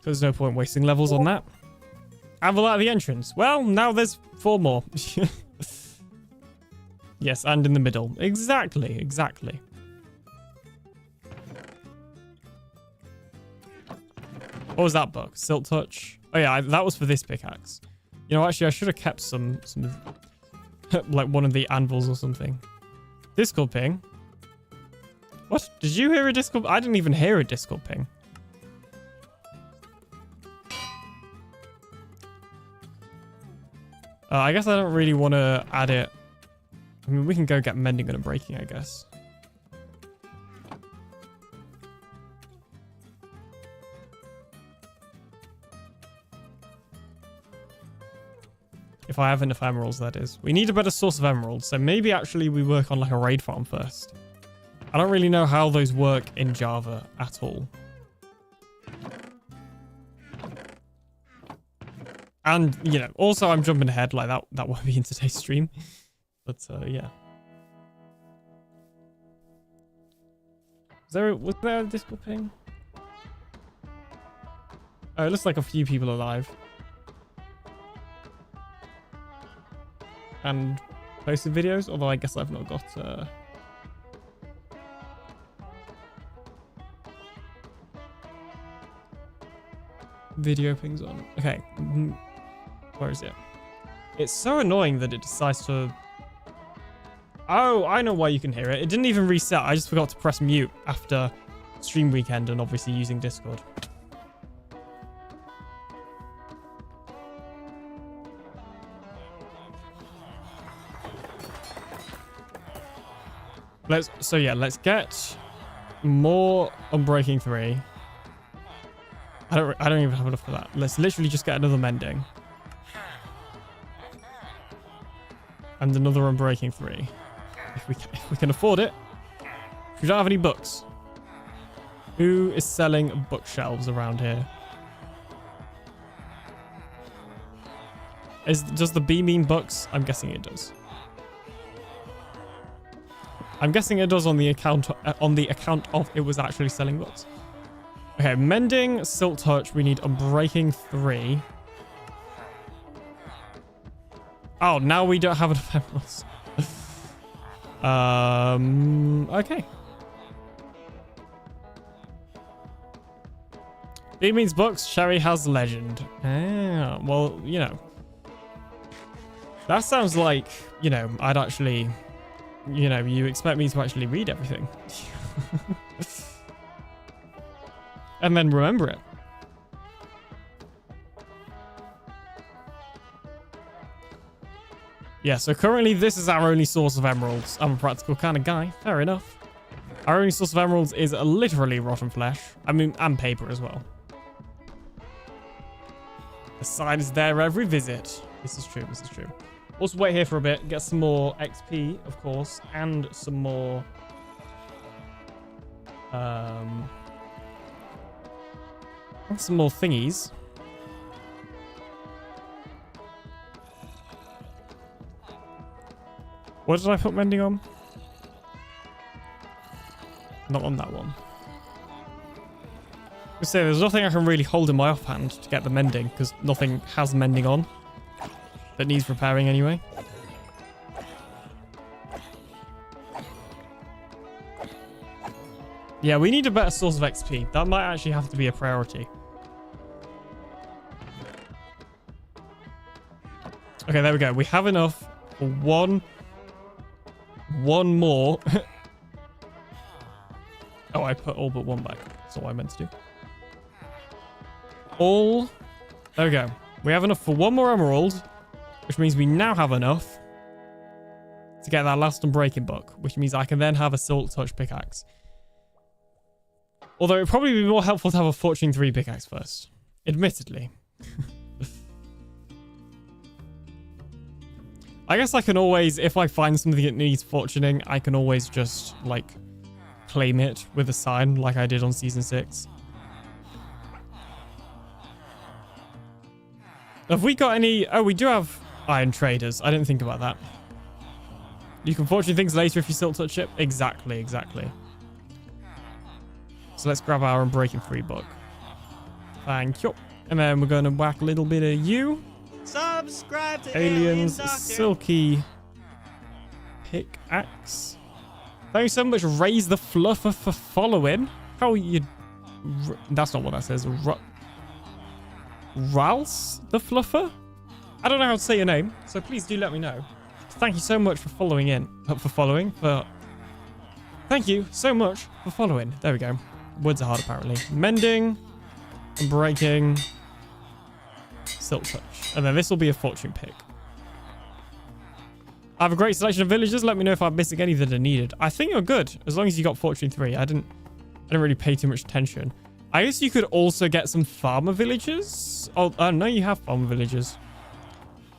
There's no point wasting levels on that. Anvil out of the entrance. Well, now there's 4 more. Yes, and in the middle. Exactly. What was that bug? Silt touch? Oh yeah, that was for this pickaxe. You know, actually, I should have kept some like one of the anvils or something. Discord ping? What? Did you hear a Discord? I didn't even hear a Discord ping. I guess I don't really want to add it. I mean, we can go get mending and breaking, I guess. If I have enough emeralds, that is. We need a better source of emeralds, so maybe actually we work on like a raid farm first. I don't really know how those work in Java at all. And, you know, also I'm jumping ahead, like that won't be in today's stream. But, yeah. Was there a Discord ping? Oh, it looks like a few people alive. And posted videos, although I guess I've not got video pings on. Okay, where is it? It's so annoying that it decides to... Oh, I know why you can hear it. It didn't even reset. I just forgot to press mute after stream weekend and obviously using Discord. Let's get more Unbreaking 3. I don't even have enough for that. Let's literally just get another Mending. And another Unbreaking 3. If we can afford it. If we don't have any books. Who is selling bookshelves around here? Does the B mean books? I'm guessing it does. I'm guessing it does on the account of it was actually selling books. Okay, Mending, Silk Touch. We need Unbreaking 3. Oh, now we don't have enough emeralds. Okay. B means books. Sherry has legend. Ah, well, you know. That sounds like, you know, I'd actually... You know, you expect me to actually read everything. And then remember it. Yeah, so currently this is our only source of emeralds. I'm a practical kind of guy. Fair enough. Our only source of emeralds is literally rotten flesh. I mean, and paper as well. The sign is there every visit. This is true, this is true. Also wait here for a bit, get some more XP, of course, and some more... some more thingies. What did I put Mending on? Not on that one. I say there's nothing I can really hold in my offhand to get the Mending, because nothing has Mending on. That needs repairing anyway. Yeah, we need a better source of XP. That might actually have to be a priority. Okay, there we go. We have enough for one more. Oh, I put all but one back. That's all I meant to do. There we go. We have enough for one more emerald. Which means we now have enough to get that last Unbreaking book, which means I can then have a Silk Touch pickaxe. Although it would probably be more helpful to have a Fortune 3 pickaxe first. Admittedly. I guess I can always, if I find something that needs fortuning, I can always just, like, claim it with a sign like I did on Season 6. Have we got any... Oh, we do have... Iron traders. I didn't think about that. You can fortune things later if you Silk Touch it. Exactly, exactly. So let's grab our Unbreaking 3 book. Thank you. And then we're going to whack a little bit of you. Subscribe to Aliens AlienDoctor. Silky Pickaxe. Thank you so much, Raise the Fluffer, for following. How are you... That's not what that says. Rals the Fluffer? I don't know how to say your name, so please do let me know. Thank you so much for following Thank you so much for following. There we go. Words are hard, apparently. Mending, Unbreaking, Silk Touch. And then this will be a fortune pick. I have a great selection of villagers. Let me know if I'm missing any that are needed. I think you're good, as long as you got Fortune 3. I didn't really pay too much attention. I guess you could also get some farmer villagers. Oh, no, you have farmer villagers.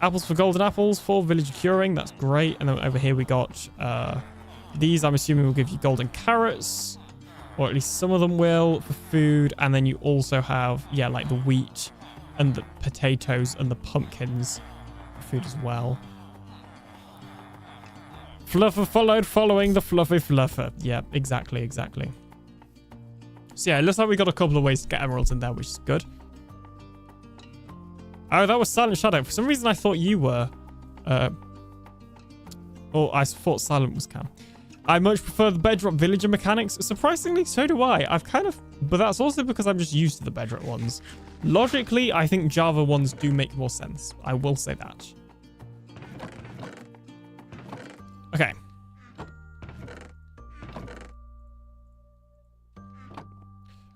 Apples for golden apples, for villager curing. That's great. And then over here we got these. I'm assuming will give you golden carrots. Or at least some of them will for food. And then you also have, yeah, like the wheat and the potatoes and the pumpkins for food as well. Fluffer following the fluffy fluffer. Yeah, exactly, exactly. So yeah, it looks like we got a couple of ways to get emeralds in there, which is good. Oh, that was Silent Shadow. For some reason, I thought you were Oh, I thought silent was calm. I much prefer the Bedrock villager mechanics. Surprisingly, so do I. But that's also because I'm just used to the Bedrock ones. Logically, I think Java ones do make more sense. I will say that. Okay.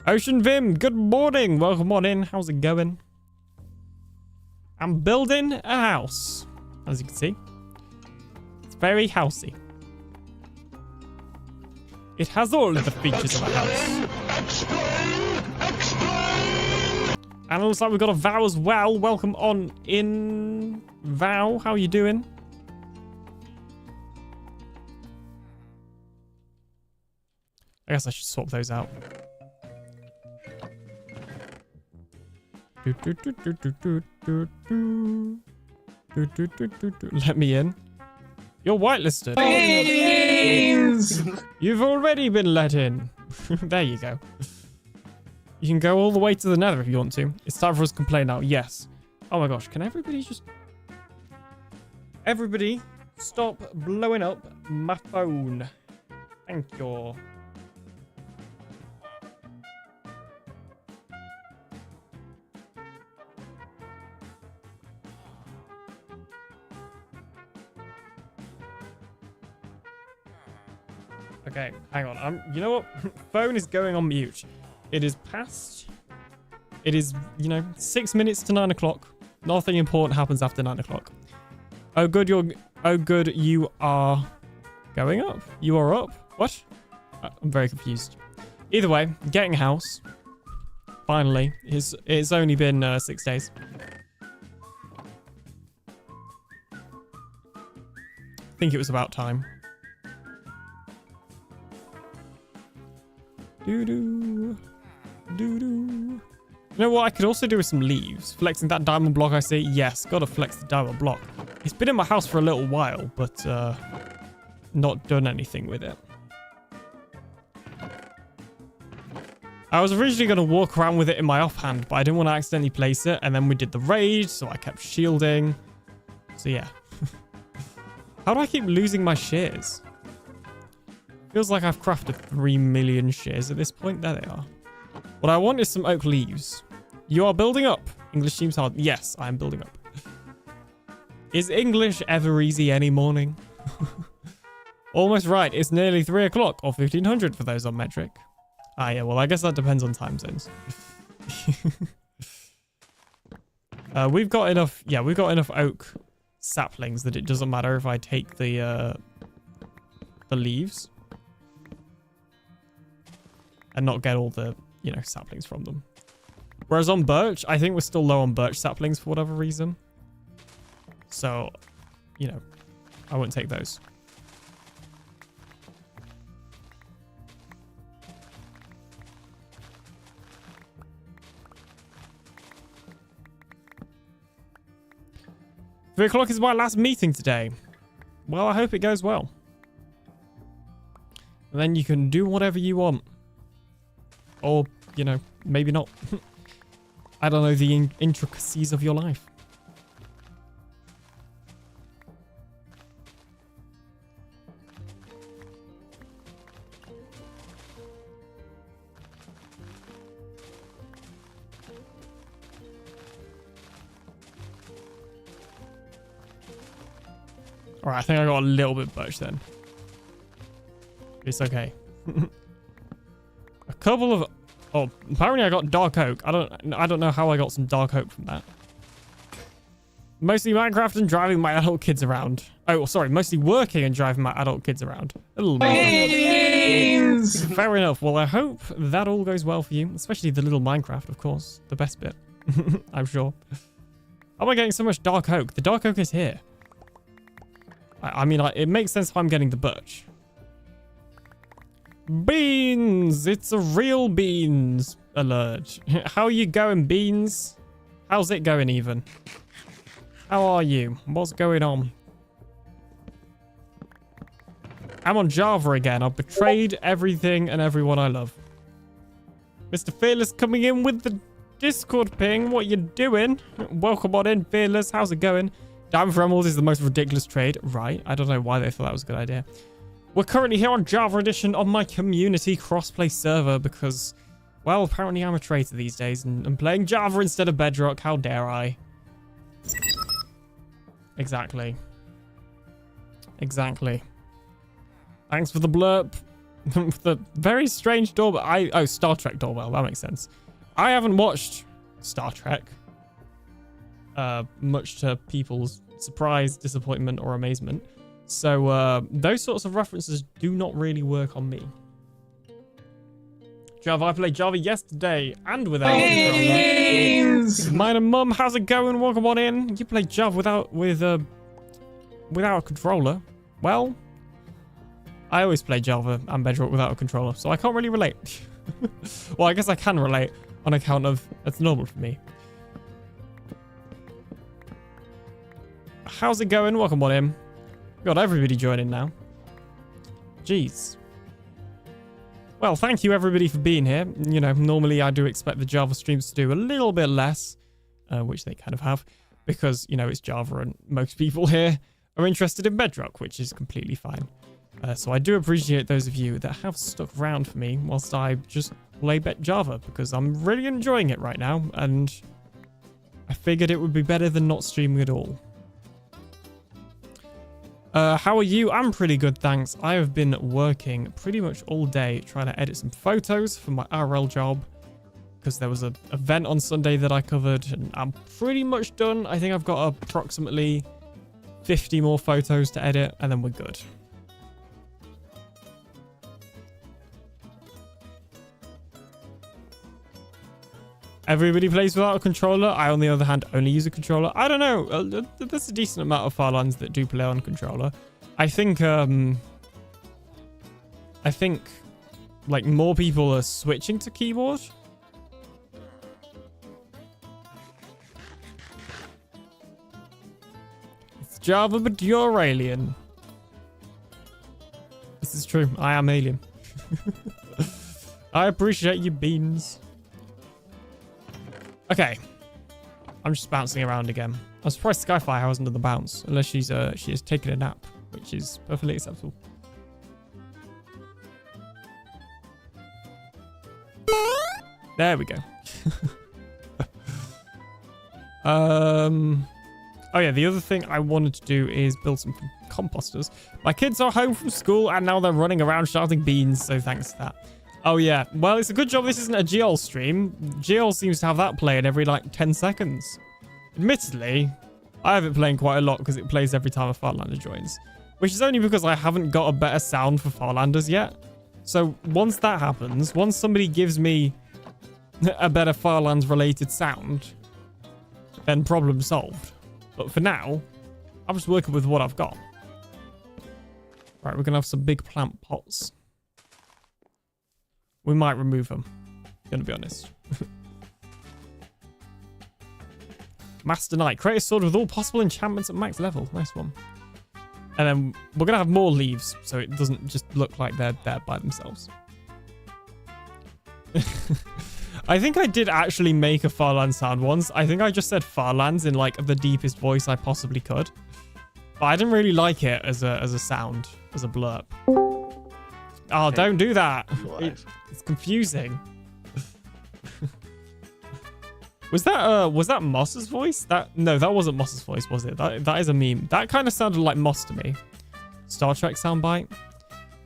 Ocean Vim, good morning. Welcome on in. How's it going? I'm building a house, as you can see. It's very housey. It has all of the features of a house. And it looks like we've got a Vow as well. Welcome on in, Vow. How are you doing? I guess I should swap those out. Let me in. You're whitelisted. You've already been let in. There you go. You can go all the way to the Nether if you want to. It's time for us to complain now. Yes. Oh my gosh. Can everybody just... Everybody stop blowing up my phone. Thank you. Okay, hang on. You know what? Phone is going on mute. It is past. It is, 6 minutes to 9 o'clock. Nothing important happens after 9 o'clock. Oh, good. You are going up. You are up. What? I'm very confused. Either way, getting a house. Finally, it's only been 6 days. I think it was about time. Doo-doo. Doo-doo. You know what I could also do with some leaves? Flexing that diamond block I see. Yes, gotta flex the diamond block. It's been in my house for a little while, but not done anything with it. I was originally going to walk around with it in my offhand, but I didn't want to accidentally place it. And then we did the raid, so I kept shielding. So yeah. How do I keep losing my shears? Feels like I've crafted 3 million shears at this point. There they are. What I want is some oak leaves. You are building up. English seems hard. Yes, I am building up. Is English ever easy any morning? Almost right. It's nearly 3 o'clock or 1500 for those on metric. Ah, yeah. Well, I guess that depends on time zones. We've got enough. Yeah, we've got enough oak saplings that it doesn't matter if I take the leaves and not get all the, saplings from them. Whereas on birch, I think we're still low on birch saplings for whatever reason. So, I won't take those. Three o'clock is my last meeting today. Well, I hope it goes well. And then you can do whatever you want. Or, maybe not. I don't know the intricacies of your life. Alright, I think I got a little bit birch then. It's okay. A couple of... Oh, apparently I got dark oak. I don't know how I got some dark oak from that. Mostly Minecraft and driving my adult kids around. Oh, sorry. Mostly working and driving my adult kids around. A little bit. Fair enough. Well, I hope that all goes well for you. Especially the little Minecraft, of course. The best bit. I'm sure. How am I getting so much dark oak? The dark oak is here. I mean, it makes sense if I'm getting the birch. Beans! It's a real beans alert. How are you going, Beans? How's it going, even? How are you? What's going on? I'm on Java again. I've betrayed everything and everyone I love. Mr. Fearless coming in with the Discord ping. What you doing? Welcome on in, Fearless. How's it going? Damn if Emerald is the most ridiculous trade. Right. I don't know why they thought that was a good idea. We're currently here on Java Edition on my community crossplay server because, well, apparently I'm a traitor these days and I'm playing Java instead of Bedrock. How dare I? Exactly. Exactly. Thanks for the blurb. The very strange doorbell. Oh, Star Trek doorbell. That makes sense. I haven't watched Star Trek. Much to people's surprise, disappointment, or amazement. So those sorts of references do not really work on me. Java, I played Java yesterday and without Mine and Mum, how's it going? Welcome on in. You played Java without a controller. Well, I always play Java and Bedrock without a controller, so I can't really relate. Well, I guess I can relate on account of it's normal for me. How's it going? Welcome on in. Got everybody joining now. Jeez. Well, thank you everybody for being here. You know, normally I do expect the Java streams to do a little bit less, which they kind of have, because, you know, it's Java and most people here are interested in Bedrock, which is completely fine. So I do appreciate those of you that have stuck around for me whilst I just play Java, because I'm really enjoying it right now, and I figured it would be better than not streaming at all. How are you? I'm pretty good, thanks. I have been working pretty much all day trying to edit some photos for my RL job because there was an event on Sunday that I covered and I'm pretty much done. I think I've got approximately 50 more photos to edit and then we're good. Everybody plays without a controller. I, on the other hand, only use a controller. I don't know. There's a decent amount of Farlands that do play on controller. I think like more people are switching to keyboard. It's Java, but you're alien. This is true. I am alien. I appreciate you, beans. Okay, I'm just bouncing around again. I'm surprised Skyfire hasn't done the bounce, unless she has taken a nap, which is perfectly acceptable. There we go. Oh yeah, the other thing I wanted to do is build some composters. My kids are home from school and now they're running around shouting beans, so thanks to that. Oh, yeah. Well, it's a good job this isn't a GL stream. GL seems to have that playing every, like, 10 seconds. Admittedly, I have it playing quite a lot because it plays every time a Farlander joins. Which is only because I haven't got a better sound for Farlanders yet. So, once that happens, once somebody gives me a better Farlands-related sound, then problem solved. But for now, I'm just working with what I've got. Right, we're going to have some big plant pots. We might remove them. Gonna be honest. Master Knight. Create a sword with all possible enchantments at max level. Nice one. And then we're gonna have more leaves, so it doesn't just look like they're there by themselves. I think I did actually make a Farland sound once. I think I just said Farlands in like the deepest voice I possibly could. But I didn't really like it as a sound, as a blurb. Oh, don't do that. It's confusing. Was that Moss's voice? No, that wasn't Moss's voice, was it? That is a meme. That kind of sounded like Moss to me. Star Trek soundbite.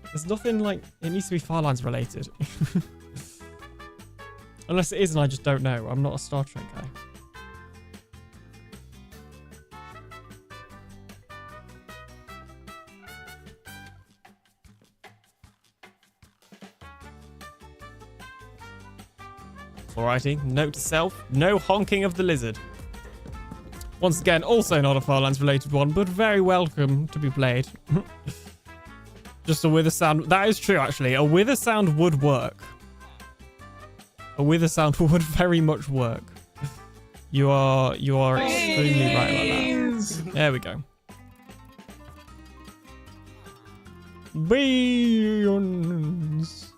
There's nothing like it needs to be Farlands related. Unless it is and I just don't know. I'm not a Star Trek guy. Alrighty, note to self, no honking of the lizard. Once again, also not a Farlands related one, but very welcome to be played. Just a wither sound. That is true, actually. A wither sound would work. A wither sound would very much work. You are extremely right about that. There we go. Beans.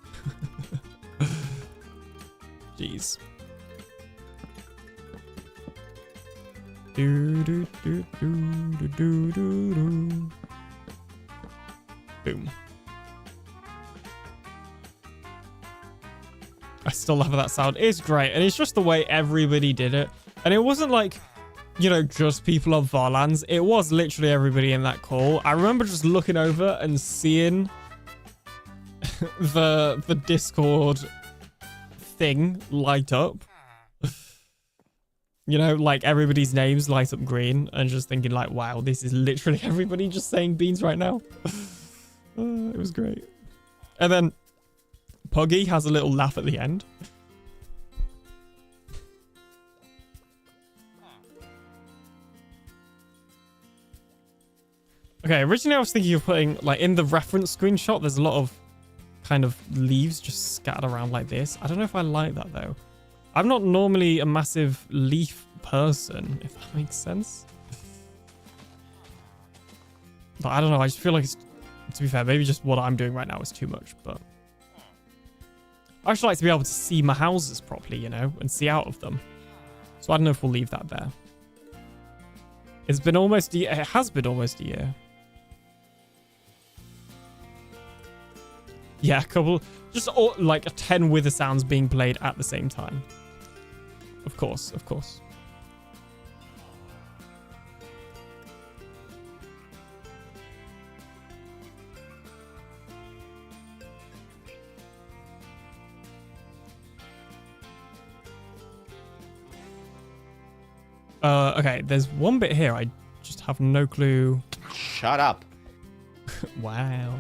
Jeez. Do, do, do, do, do, do, do, do. Boom. I still love that sound. It's great. And it's just the way everybody did it. And it wasn't like, you know, just people of Varlands. It was literally everybody in that call. I remember just looking over and seeing the Discord thing light up. You know, like everybody's names light up green and just thinking like, wow, this is literally everybody just saying beans right now. It was great. And then Puggy has a little laugh at the end. Okay, originally I was thinking of putting, like, in the reference screenshot, there's a lot of kind of leaves just scattered around like this. I don't know if I like that, though. I'm not normally a massive leaf person, if that makes sense. But I don't know, I just feel like it's, to be fair, maybe just what I'm doing right now is too much, but I actually like to be able to see my houses properly, you know, and see out of them. So I don't know if we'll leave that there. It's been almost a year. It has been almost a year. Yeah, a couple, just all, like 10 wither sounds being played at the same time. Of course, of course. Okay, there's one bit here. I just have no clue. Shut up. Wow.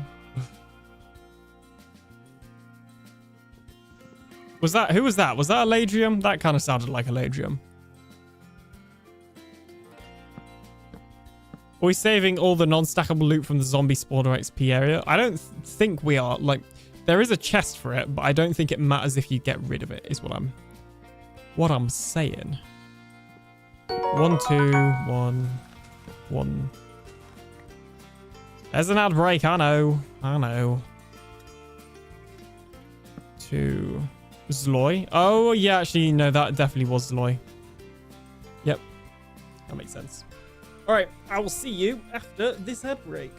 Was that, who was that? Was that a Ladrium? That kind of sounded like a Ladrium. Are we saving all the non-stackable loot from the zombie spawner XP area? I don't think we are. Like, there is a chest for it, but I don't think it matters if you get rid of it, is what I'm saying. 1, 2, 1, 1. There's an ad break, I know. I know. 2. Zloy. Oh, yeah, actually, no, that definitely was Zloy. Yep. That makes sense. All right, I will see you after this ad break.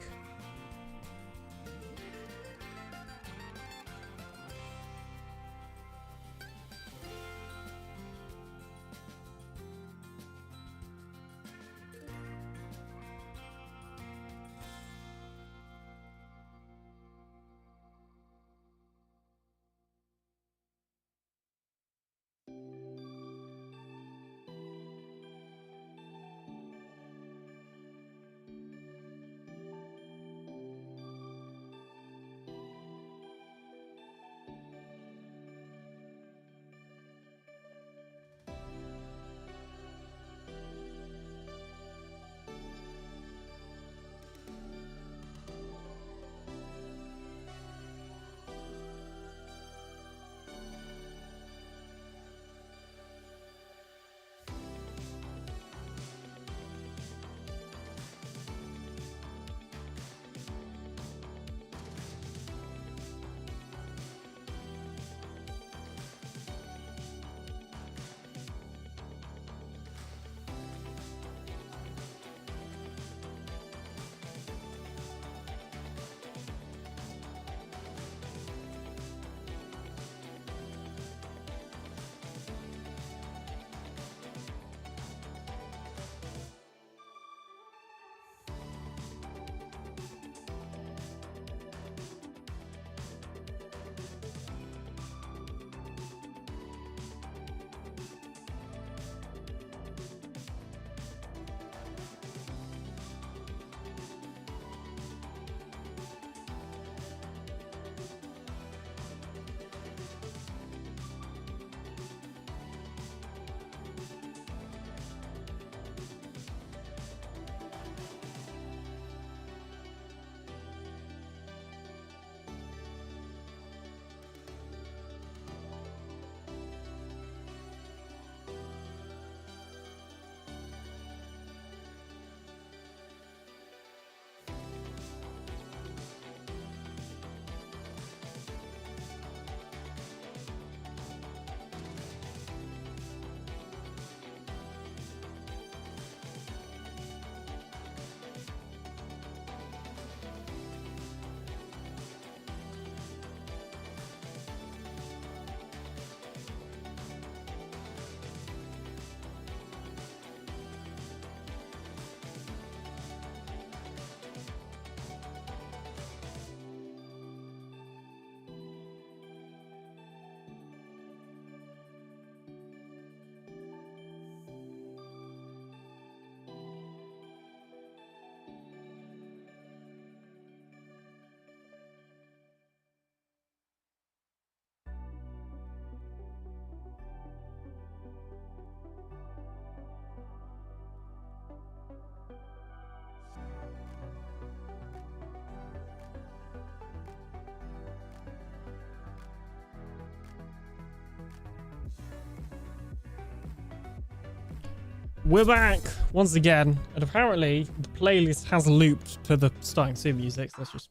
we're back once again, and apparently the playlist has looped to the starting soon music. So let's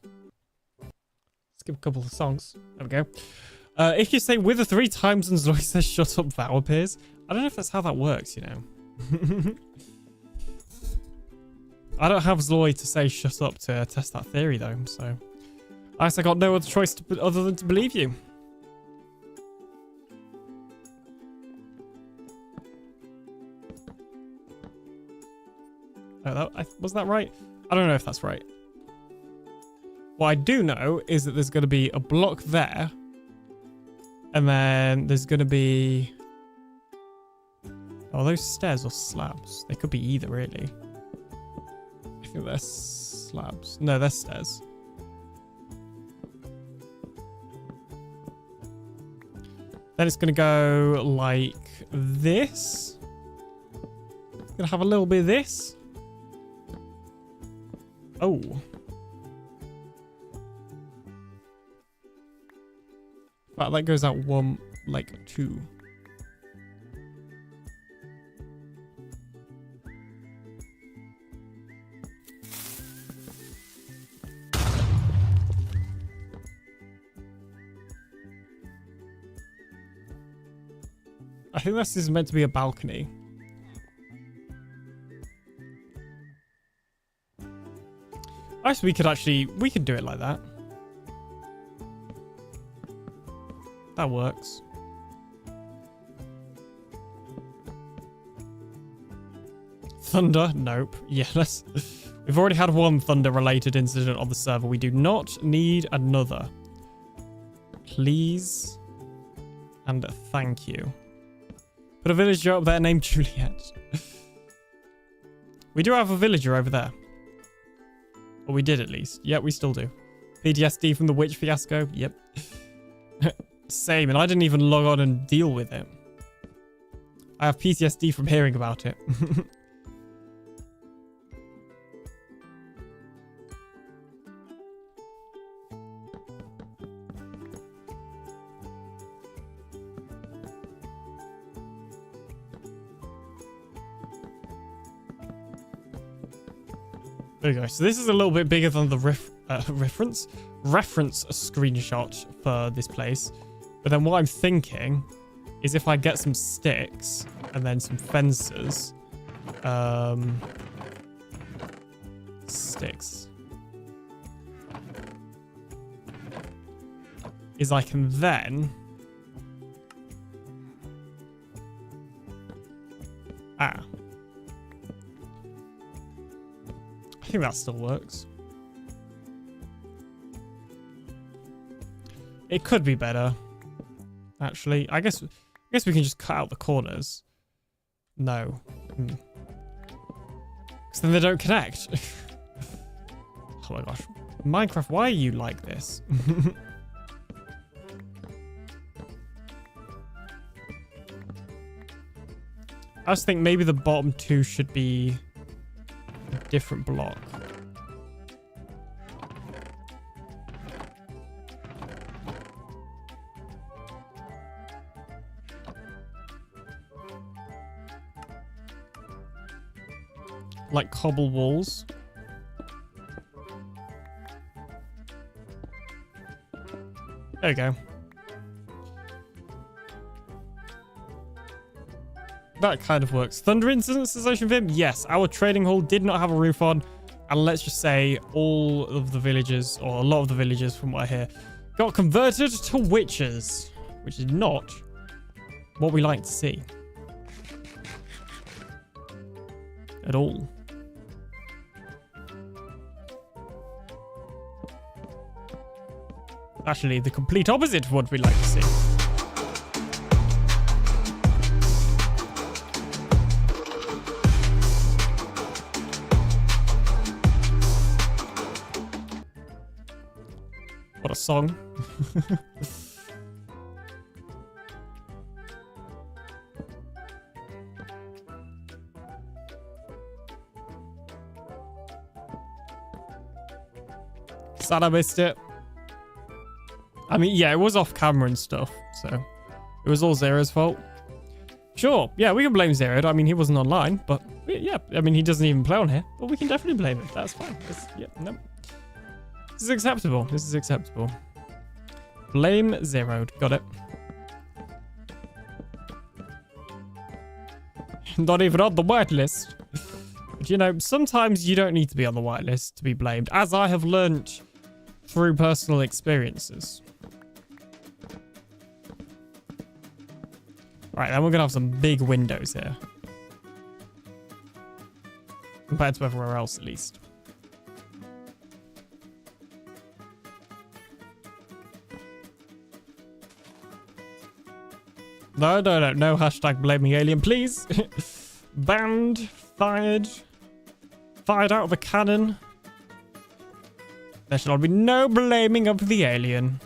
skip a couple of songs. There we go. If you say "wither" 3 times and Zoe says "shut up," Val appears. I don't know if that's how that works, you know. I don't have Zoe to say "shut up" to test that theory though, so I guess I got no other choice other than to believe you. Oh, was that right? I don't know if that's right. What I do know is that there's going to be a block there. And then there's going to be... Oh, those stairs or slabs? They could be either, really. I think they're slabs. No, they're stairs. Then it's going to go like this. It's going to have a little bit of this. Oh. But that goes out 1, like 2. I think this is meant to be a balcony. I guess we could do it like that. That works. Thunder? Nope. Yeah, we've already had one thunder-related incident on the server. We do not need another. Please. And thank you. Put a villager up there named Juliet. We do have a villager over there. Or we did at least. Yep, we still do. PTSD from the witch fiasco. Yep. Same, and I didn't even log on and deal with it. I have PTSD from hearing about it. There we go. So this is a little bit bigger than the reference screenshot for this place. But then what I'm thinking is if I get some sticks and then some fences. Sticks. Is I can then... I think that still works. It could be better. Actually, I guess we can just cut out the corners. No. Because then they don't connect. Oh my gosh. Minecraft, why are you like this? I just think maybe the bottom 2 should be a different block. Like cobble walls. There we go. That kind of works. Thunder incidents, Ocean Vim? Yes, our trading hall did not have a roof on. And let's just say all of the villagers, or a lot of the villagers from what I hear, got converted to witches. Which is not what we like to see. At all. Actually, the complete opposite of what we like to see. What a song. Sad I missed it. I mean, yeah, it was off camera and stuff, so it was all Zero's fault. Sure, yeah, we can blame Zeroed. I mean, he wasn't online, but yeah, I mean, he doesn't even play on here, but we can definitely blame him. That's fine. Yeah, no. This is acceptable. This is acceptable. Blame Zeroed. Got it. Not even on the whitelist. But you know, sometimes you don't need to be on the whitelist to be blamed, as I have learnt through personal experiences. Right, then we're going to have some big windows here. Compared to everywhere else, at least. No, no, no. No hashtag blaming alien, please. Banned. Fired. Fired out of a cannon. There shall be no blaming of the alien.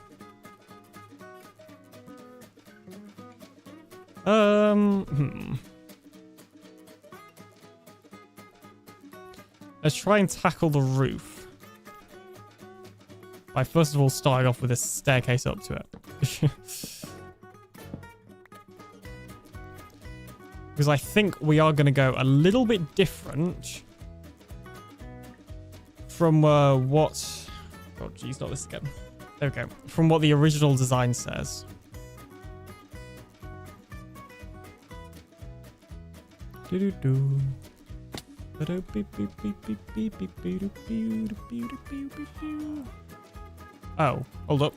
Let's try and tackle the roof. By first of all starting off with a staircase up to it. Because I think we are going to go a little bit different from what... Oh, geez, not this again. There we go. From what the original design says. Oh, hold up.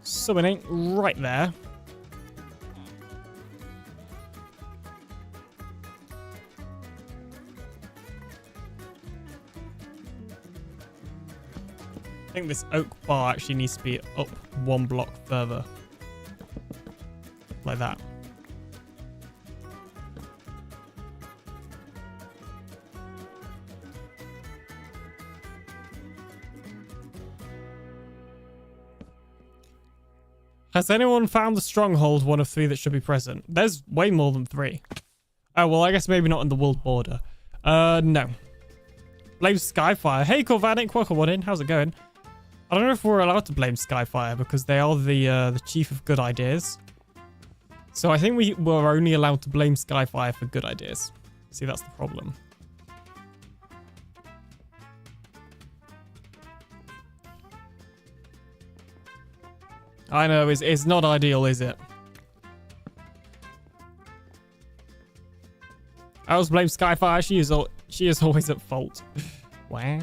Something ain't right there. I think this oak bar actually needs to be up one block further. Like that. Has anyone found the stronghold, one of 3 that should be present? There's way more than 3. Oh, well, I guess maybe not in the world border. No. Blame Skyfire. Hey, Corvanic, welcome on in. How's it going? I don't know if we're allowed to blame Skyfire because they are the chief of good ideas. So I think we're only allowed to blame Skyfire for good ideas. See, that's the problem. I know, it's not ideal, is it? I always blame Skyfire. She is always at fault. Wow.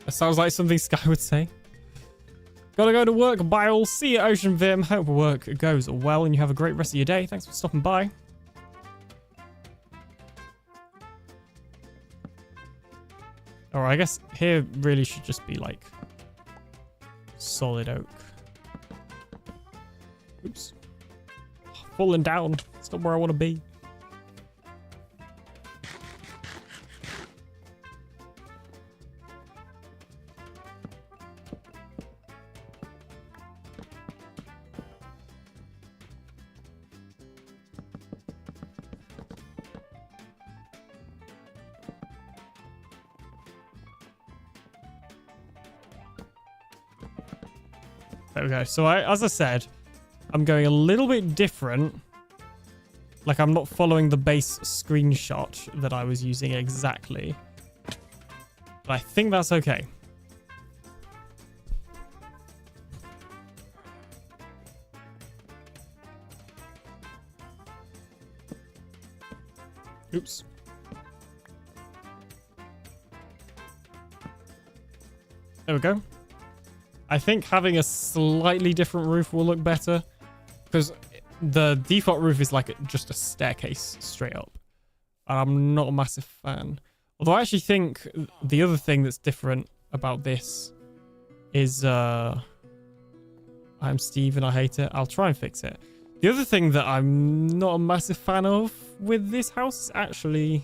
That sounds like something Sky would say. Gotta go to work. Bye all. See you, Ocean Vim. Hope work goes well and you have a great rest of your day. Thanks for stopping by. Alright, I guess here really should just be like solid oak. Oops. Falling down. It's not where I want to be. There we go. So as I said, I'm going a little bit different. Like I'm not following the base screenshot that I was using exactly. But I think that's okay. Oops. There we go. I think having a slightly different roof will look better because the default roof is like just a staircase straight up. And I'm not a massive fan. Although I actually think the other thing that's different about this is I'm Steve and I hate it. I'll try and fix it. The other thing that I'm not a massive fan of with this house is actually...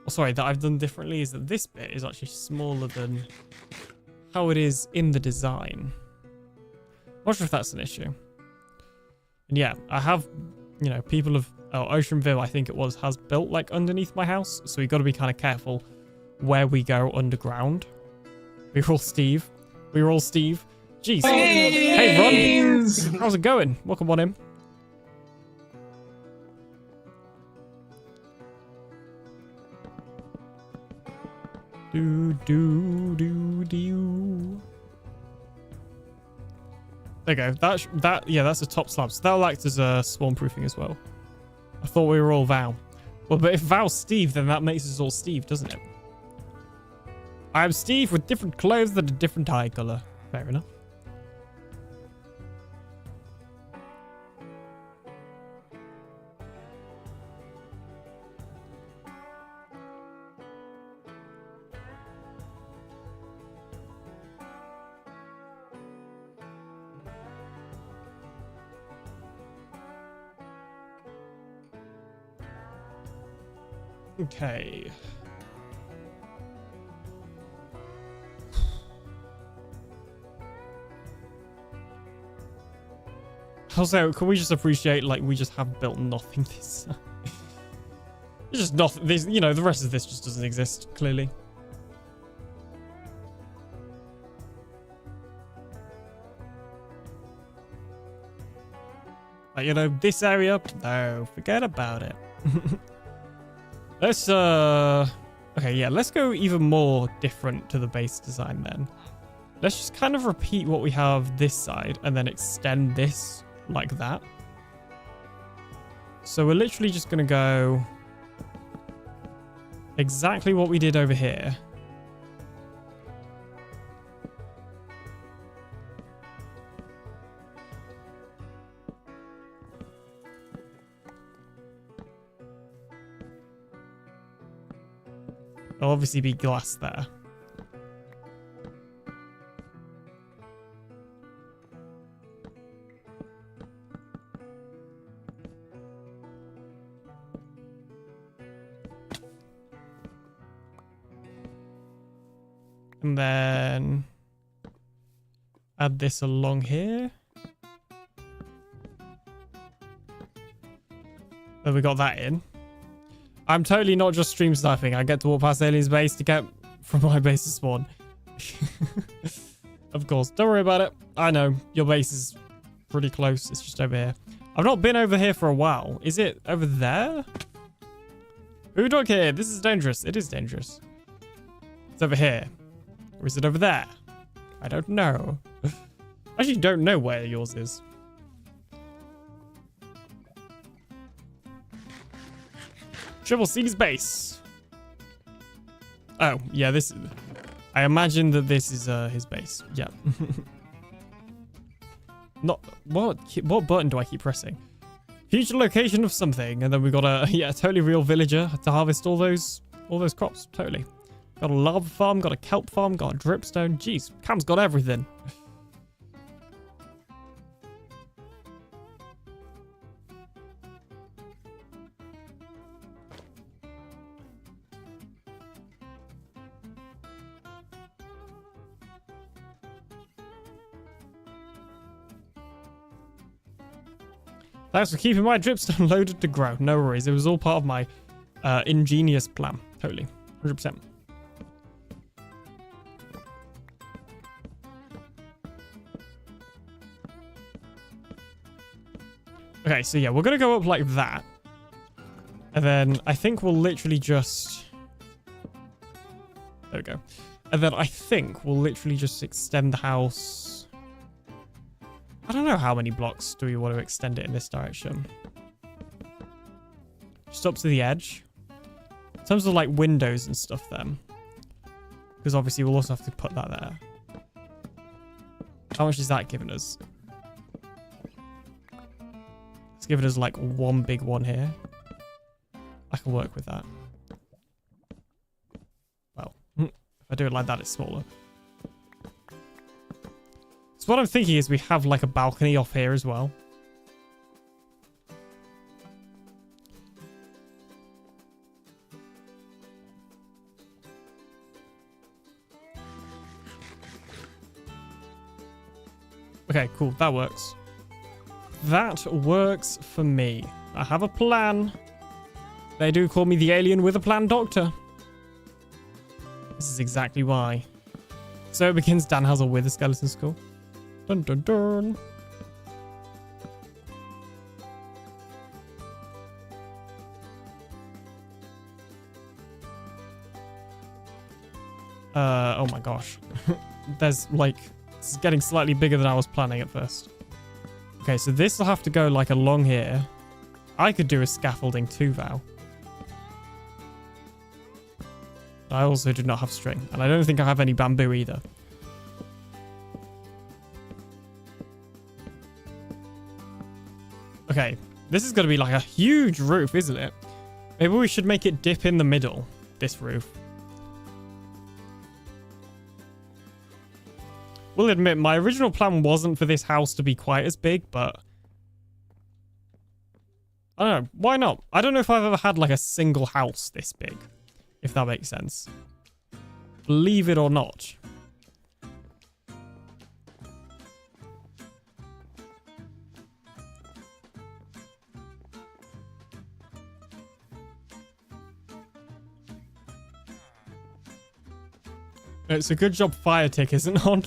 Oh, sorry, that I've done differently is that this bit is actually smaller than... how it is in the design. Not sure if that's an issue. And yeah, I have, you know, people of Oceanville, I think it was, has built like underneath my house. So we got to be kind of careful where we go underground. We're all Steve. We're all Steve. Jeez. Hey, Ron. How's it going? Welcome on in. Do. There you go. Yeah, that's a top slab. So that'll act as a swarm proofing as well. I thought we were all Val. Well, but if Val's Steve, then that makes us all Steve, doesn't it? I am Steve with different clothes that are different eye color. Fair enough. Okay. Also, can we just appreciate, like, we just have built nothing this time? It's just nothing. This, you know, the rest of this just doesn't exist, clearly. Like, you know, this area, no, forget about it. Let's, okay, yeah, let's go even more different to the base design then. Let's just kind of repeat what we have this side and then extend this like that. So we're literally just going to go exactly what we did over here. There'll obviously be glass there. And then add this along here. Then we got that in. I'm totally not just stream sniping. I get to walk past Alien's base to get from my base to spawn. Of course. Don't worry about it. I know. Your base is pretty close. It's just over here. I've not been over here for a while. Is it over there? Bedrock here. This is dangerous. It is dangerous. It's over here. Or is it over there? I don't know. I actually don't know where yours is. Triple C's base. Oh, yeah, this... I imagine that this is his base. Yeah. Not... What button do I keep pressing? Future location of something. And then we got a... Yeah, a totally real villager to harvest all those crops. Totally. Got a lava farm, got a kelp farm, got a dripstone. Jeez, Cam's got everything. Thanks for keeping my dripstone loaded to grow. No worries. It was all part of my ingenious plan. Totally. 100%. Okay, so yeah, we're going to go up like that. And then I think we'll literally just... There we go. And then I think we'll literally just extend the house... I don't know how many blocks do we want to extend it in this direction. Just up to the edge. In terms of like windows and stuff then. Because obviously we'll also have to put that there. How much is that giving us? It's giving us like one big one here. I can work with that. Well, if I do it like that, it's smaller. So what I'm thinking is we have like a balcony off here as well. Okay, cool. That works. That works for me. I have a plan. They do call me the alien with a plan doctor. This is exactly why. So it begins Dan Hazel with a skeleton skull. Dun dun dun. Oh my gosh. There's like, it's getting slightly bigger than I was planning at first. Okay, so this will have to go like along here. I could do a scaffolding too, Val. I also do not have string, and I don't think I have any bamboo either. Okay, this is going to be like a huge roof, isn't it? Maybe we should make it dip in the middle, this roof. We'll admit, my original plan wasn't for this house to be quite as big, but I don't know. Why not? I don't know if I've ever had like a single house this big, if that makes sense. Believe it or not. It's a good job fire tick isn't on.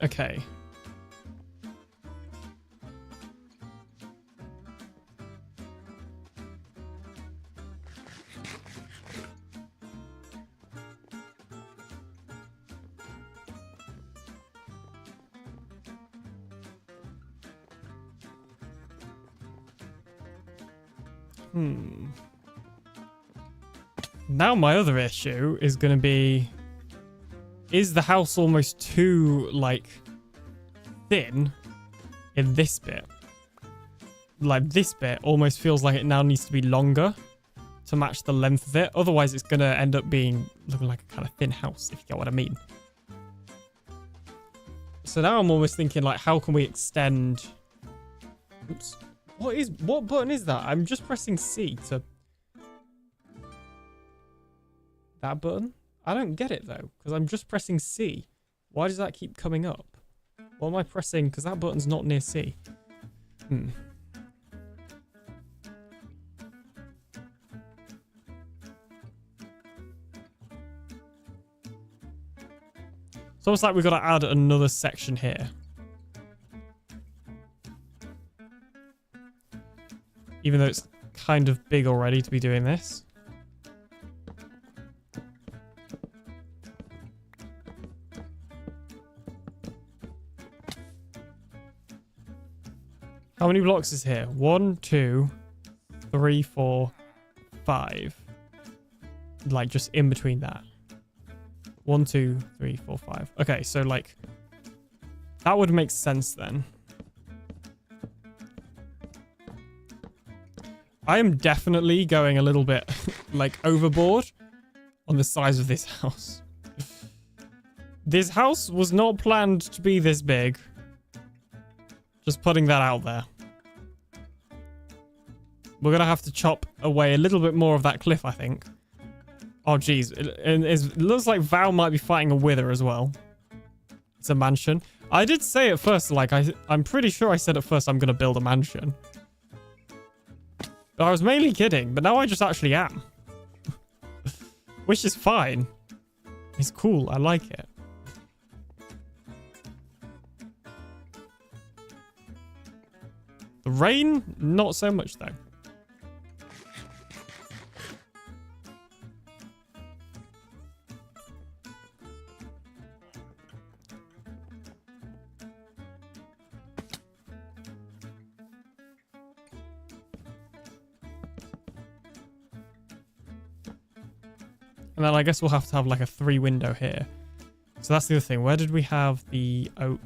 Okay. Now my other issue is going to be, is the house almost too, like, thin in this bit? Like, this bit almost feels like it now needs to be longer to match the length of it. Otherwise, it's going to end up being looking like a kind of thin house, if you get what I mean. So now I'm almost thinking, like, how can we extend... Oops. What button is that? I'm just pressing C to... That button? I don't get it though, because I'm just pressing C. Why does that keep coming up? What am I pressing? Because that button's not near C. It's almost like we've got to add another section here. Even though it's kind of big already to be doing this. How many blocks is here? 1, 2, 3, 4, 5. Like just in between that. 1, 2, 3, 4, 5. Okay, so like that would make sense then. I am definitely going a little bit like overboard on the size of this house. This house was not planned to be this big. Just putting that out there. We're going to have to chop away a little bit more of that cliff, I think. Oh, geez. It looks like Val might be fighting a wither as well. It's a mansion. I did say at first, like, I'm pretty sure I said at first I'm going to build a mansion. But I was mainly kidding, but now I just actually am. Which is fine. It's cool. I like it. The rain, not so much though. And then I guess we'll have to have like a 3 window here. So that's the other thing. Where did we have the oak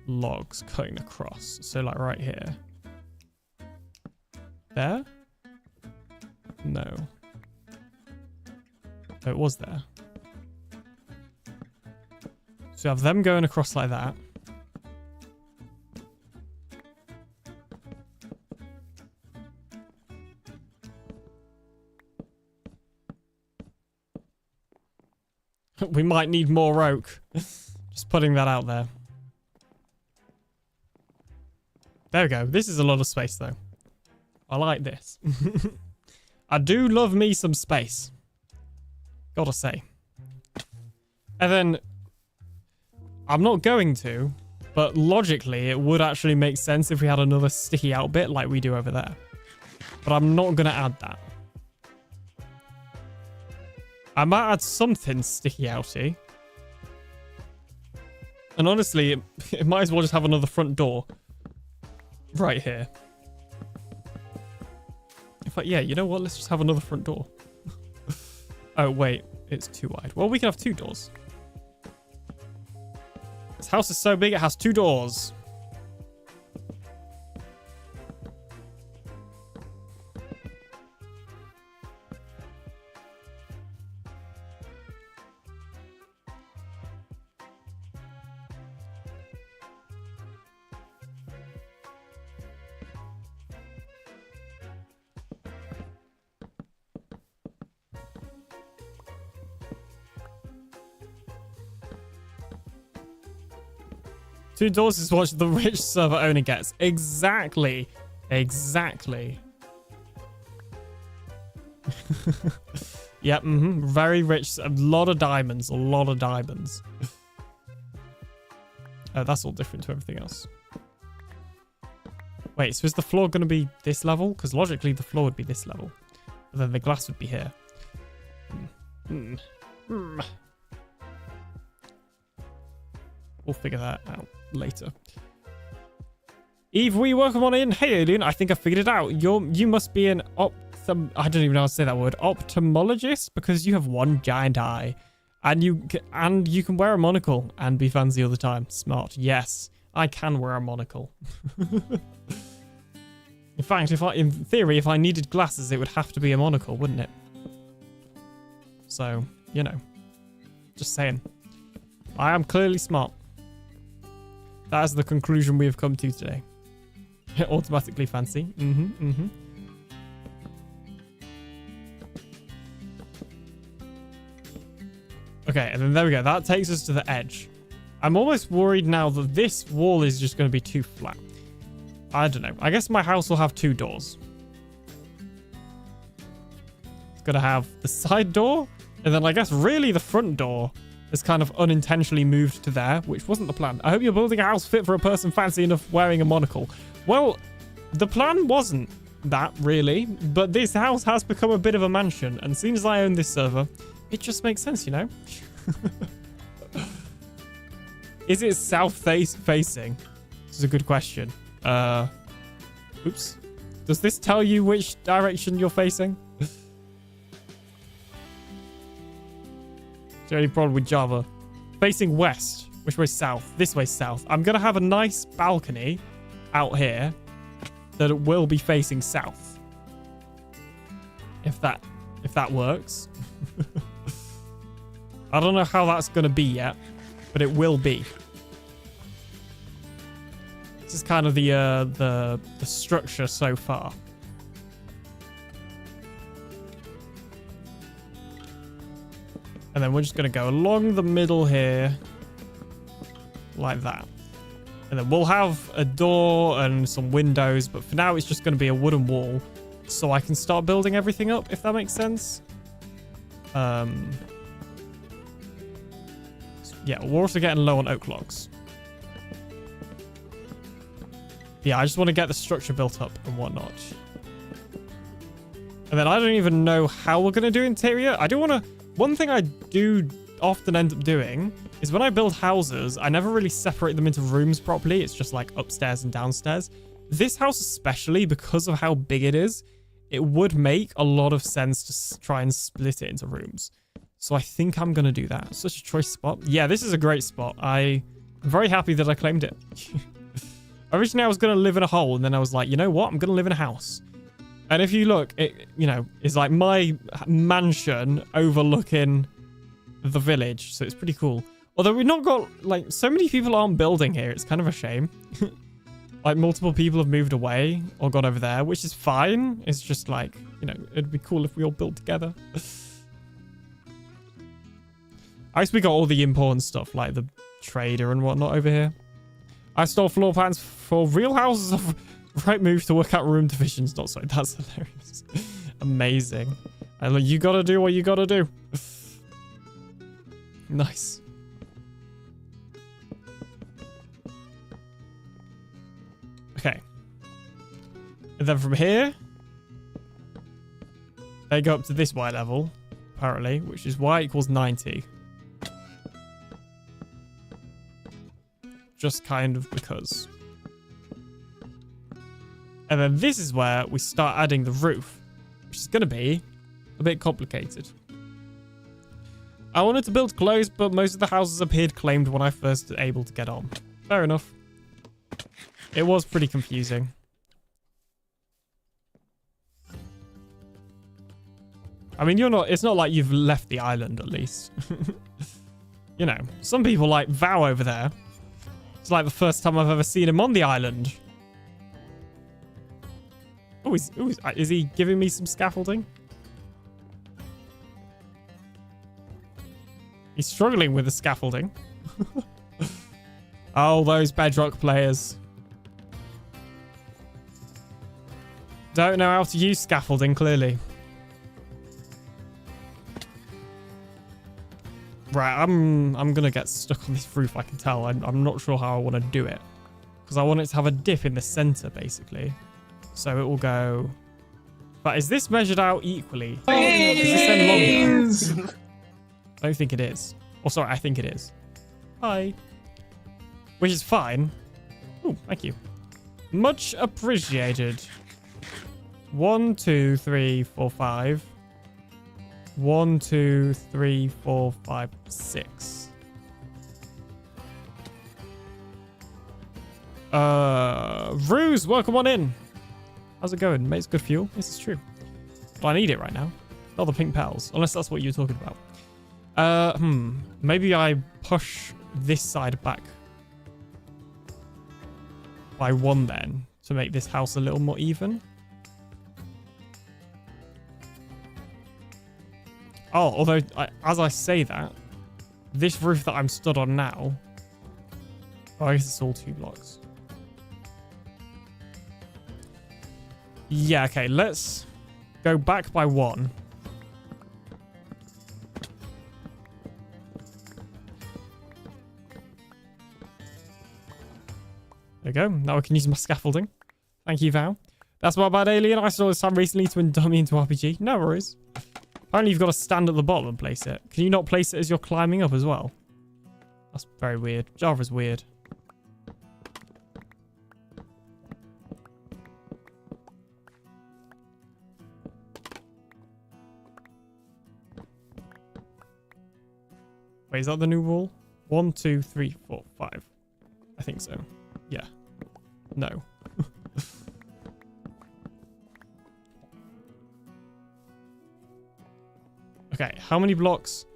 logs cutting across? So like right here. There? No. Oh, it was there. So you have them going across like that. We might need more oak. Just putting that out there. There we go. This is a lot of space, though. I like this. I do love me some space. Gotta say. And then... I'm not going to, but logically, it would actually make sense if we had another sticky out bit like we do over there. But I'm not going to add that. I might add something sticky outy. And honestly, it might as well just have another front door. Right here. In fact, yeah, you know what? Let's just have another front door. Oh, wait. It's too wide. Well, we can have 2 doors. This house is so big, it has 2 doors. Two doors is what the rich server owner gets. Exactly. Exactly. Yep, very rich. A lot of diamonds. A lot of diamonds. Oh, that's all different to everything else. Wait, so is the floor going to be this level? Because logically, the floor would be this level. But then the glass would be here. We'll figure that out later. Eve, we welcome on in. Hey, Alien, I think I figured it out. You must be an I don't even know how to say that word. Ophthalmologist, because you have one giant eye. And you can wear a monocle and be fancy all the time. Smart. Yes, I can wear a monocle. In fact, in theory, if I needed glasses, it would have to be a monocle, wouldn't it? So, you know. Just saying. I am clearly smart. That is the conclusion we have come to today. Automatically fancy. Okay, and then there we go. That takes us to the edge. I'm almost worried now that this wall is just going to be too flat. I don't know. I guess my house will have 2 doors. It's going to have the side door, and then I guess really the front door is kind of unintentionally moved to there, which wasn't the plan. I hope you're building a house fit for a person fancy enough wearing a monocle. Well, the plan wasn't that, really, but this house has become a bit of a mansion, and as soon as I own this server, it just makes sense, you know? Is it south-facing? This is a good question. Oops. Does this tell you which direction you're facing? Is there any problem with Java? Facing west. Which way south? This way south. I'm going to have a nice balcony out here that it will be facing south. If that works. I don't know how that's going to be yet, but it will be. This is kind of the structure so far. And then we're just going to go along the middle here. Like that. And then we'll have a door and some windows. But for now, it's just going to be a wooden wall. So I can start building everything up, if that makes sense. Yeah, we're also getting low on oak logs. Yeah, I just want to get the structure built up and whatnot. And then I don't even know how we're going to do interior. I do want to... One thing I do often end up doing is when I build houses, I never really separate them into rooms properly. It's just like upstairs and downstairs. This house especially, because of how big it is, it would make a lot of sense to try and split it into rooms. So I think I'm going to do that. Such a choice spot. Yeah, this is a great spot. I'm very happy that I claimed it. Originally, I was going to live in a hole, and then I was like, you know what? I'm going to live in a house. And if you look, it, you know, it's like my mansion overlooking the village. So it's pretty cool. Although we've not got, like, so many people aren't building here. It's kind of a shame. Like, multiple people have moved away or gone over there, which is fine. It's just like, you know, it'd be cool if we all built together. I guess we got all the important stuff, like the trader and whatnot over here. I stole floor plans for real houses of right move to work out room divisions. Not so. That's hilarious. Amazing. And you gotta do what you gotta do. Nice. Okay. And then from here, they go up to this Y level, apparently, which is Y equals 90. Just kind of because. And then this is where we start adding the roof, which is going to be a bit complicated. I wanted to build close, but most of the houses appeared claimed when I first was able to get on. Fair enough. It was pretty confusing. I mean, it's not like you've left the island, at least. You know, some people like Vow over there. It's like the first time I've ever seen him on the island. Oh, is he giving me some scaffolding? He's struggling with the scaffolding. Oh, those Bedrock players. Don't know how to use scaffolding, clearly. Right, I'm gonna get stuck on this roof, I can tell. I'm not sure how I want to do it. Because I want it to have a dip in the center, basically. So it will go... But is this measured out equally? Is this then longer? I don't think it is. Oh, sorry, I think it is. Hi. Which is fine. Oh, thank you. Much appreciated. 1, 2, 3, 4, 5. 1, 2, 3, 4, 5, 6. Ruse, welcome on in. How's it going? Makes good fuel. This is true. But I need it right now. Not the pink pals, unless that's what you're talking about. Maybe I push this side back by 1 then to make this house a little more even. Oh, although as I say that, this roof that I'm stood on now, I guess it's all 2 blocks. Yeah, okay, let's go back by 1. There we go. Now I can use my scaffolding. Thank you, Val. That's my bad, Alien. I saw this time recently to induct me into RPG. No worries. Apparently you've got to stand at the bottom and place it. Can you not place it as you're climbing up as well? That's very weird. Java's weird. Wait, is that the new rule? 1, 2, 3, 4, 5. I think so. Yeah. No. Okay, how many blocks?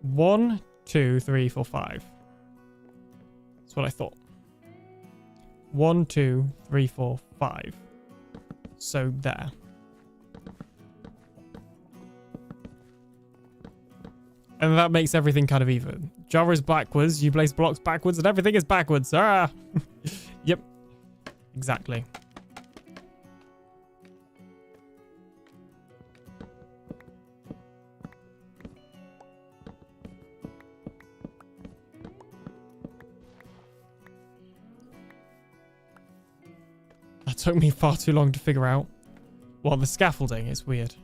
1, 2, 3, 4, 5. That's what I thought. 1, 2, 3, 4, 5. So there. And that makes everything kind of even. Java is backwards, you place blocks backwards, and everything is backwards. Ah! Yep. Exactly. That took me far too long to figure out. Well, the scaffolding is weird.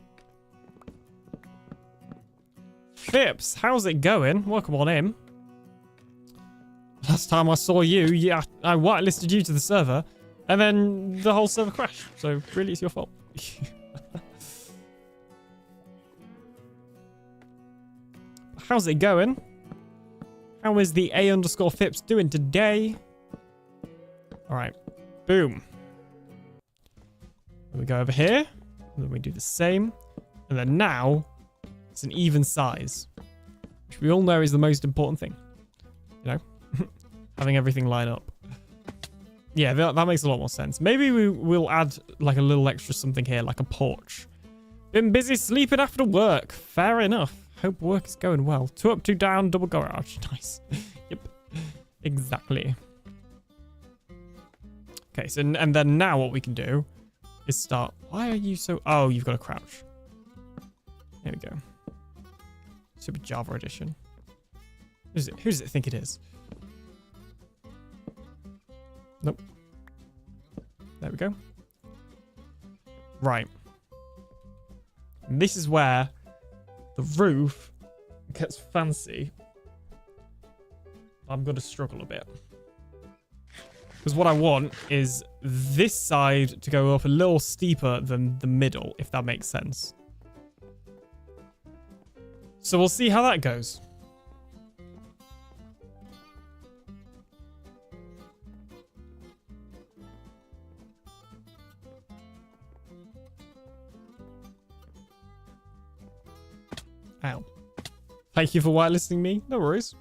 Phipps, how's it going? Welcome on in. Last time I saw you, yeah, I whitelisted you to the server, and then the whole server crashed. So really, it's your fault. How's it going? How is the A_Phipps doing today? All right, boom. We go over here. And then we do the same. And then now, it's an even size. Which we all know is the most important thing. You know? Having everything line up. Yeah, that makes a lot more sense. Maybe we'll add like a little extra something here, like a porch. Been busy sleeping after work. Fair enough. Hope work is going well. 2 up, 2 down, double garage. Nice. Yep. Exactly. Okay, so and then now what we can do is start. Why are you so... Oh, you've got to crouch. There we go. Super Java edition. Who does it think it is? Nope. There we go. Right. And this is where the roof gets fancy. I'm going to struggle a bit. Because what I want is this side to go up a little steeper than the middle, if that makes sense. So we'll see how that goes. Ow. Thank you for whitelisting me. No worries.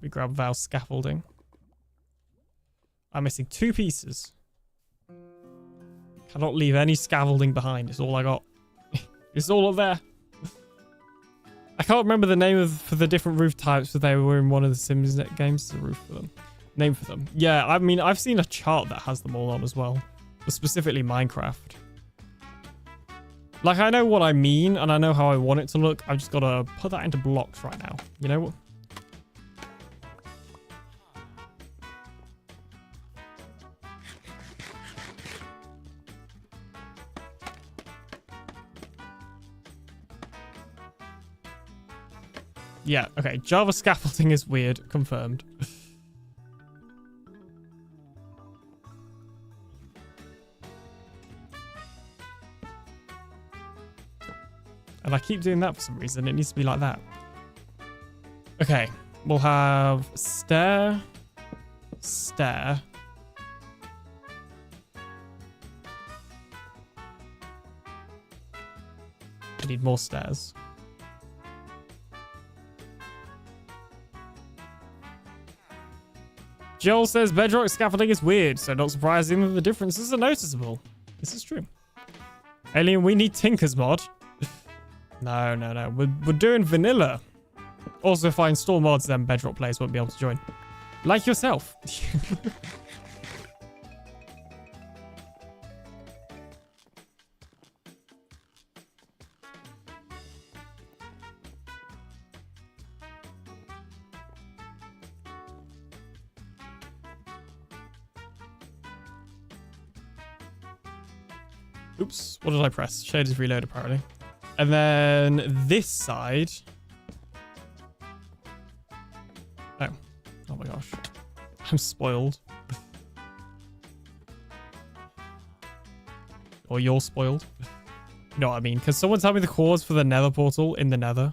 We grab Val's scaffolding. I'm missing 2 pieces. Cannot leave any scaffolding behind. It's all I got. It's all up there. I can't remember the name for the different roof types, but they were in one of the Sims games. The roof for them. Name for them. Yeah, I mean, I've seen a chart that has them all on as well. But specifically Minecraft. Like, I know what I mean, and I know how I want it to look. I've just got to put that into blocks right now. You know what? Yeah, okay. Java scaffolding is weird. Confirmed. And I keep doing that for some reason. It needs to be like that. Okay. We'll have stair. Stair. We need more stairs. Joel says Bedrock scaffolding is weird, so not surprising that the differences are noticeable. This is true. Alien, we need Tinker's mod. No. We're doing vanilla. Also, if I install mods, then Bedrock players won't be able to join. Like yourself. Oops, what did I press? Shaders reload apparently. And then this side. Oh my gosh. I'm spoiled. Or you're spoiled. You know what I mean? Can someone tell me the codes for the Nether portal in the Nether?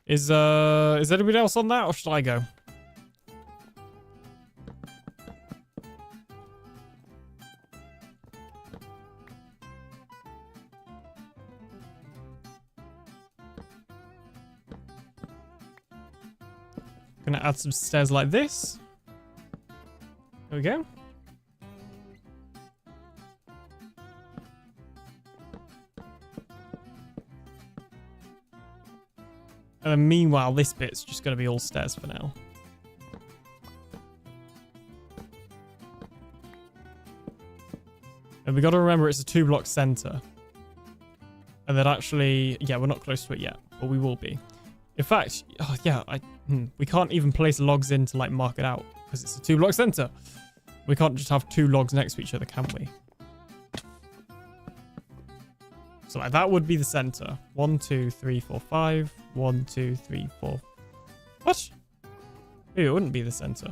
Is anybody else on that, or should I go? Gonna add some stairs like this. There we go. And then meanwhile, this bit's just gonna be all stairs for now. And we gotta remember it's a 2-block center. And that actually, yeah, we're not close to it yet, but we will be. In fact, oh yeah, we can't even place logs in to like mark it out because it's a 2-block center. We can't just have 2 logs next to each other, can we? So like that would be the center. 1, 2, 3, 4, 5. 1, 2, 3, 4. What? Ew, it wouldn't be the center.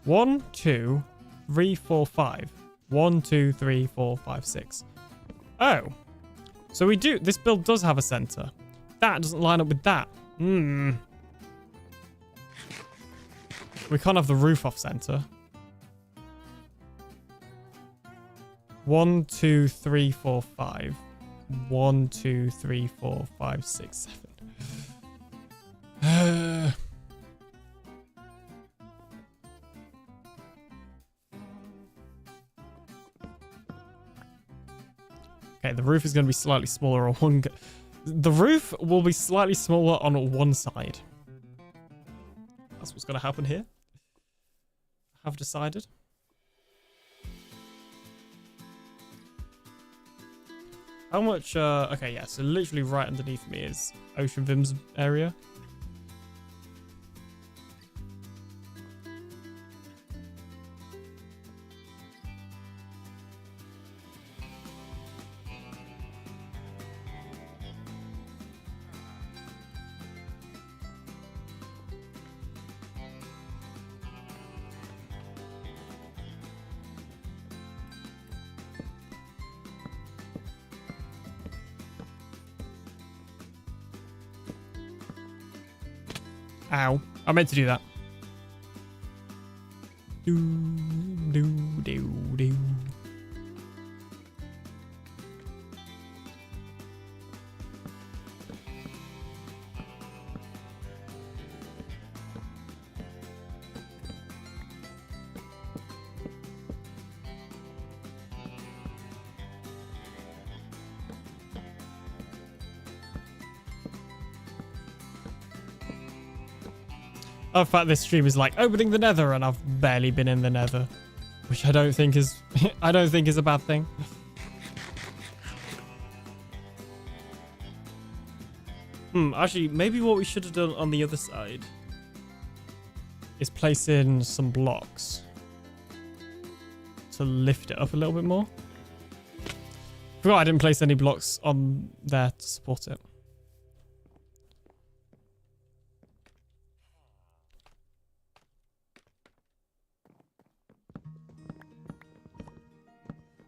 1, 2, 3, 4, 5. 1, 2, 3, 4, 5, 6. Oh. So we do. This build does have a center. That doesn't line up with that. We can't have the roof off center. 1, 2, 3, 4, 5. 1, 2, 3, 4, 5, 6, 7. Okay, the roof is going to be slightly smaller on one. The roof will be slightly smaller on one side. That's what's going to happen here. I have decided. How much? Okay, yeah. So literally right underneath me is Ocean Vim's area. Ow. I meant to do that. Do, do, do, do. The fact this stream is like opening the Nether, and I've barely been in the Nether, which I don't think is I don't think is a bad thing. Actually, maybe what we should have done on the other side is place in some blocks to lift it up a little bit more. Forgot I didn't place any blocks on there to support it.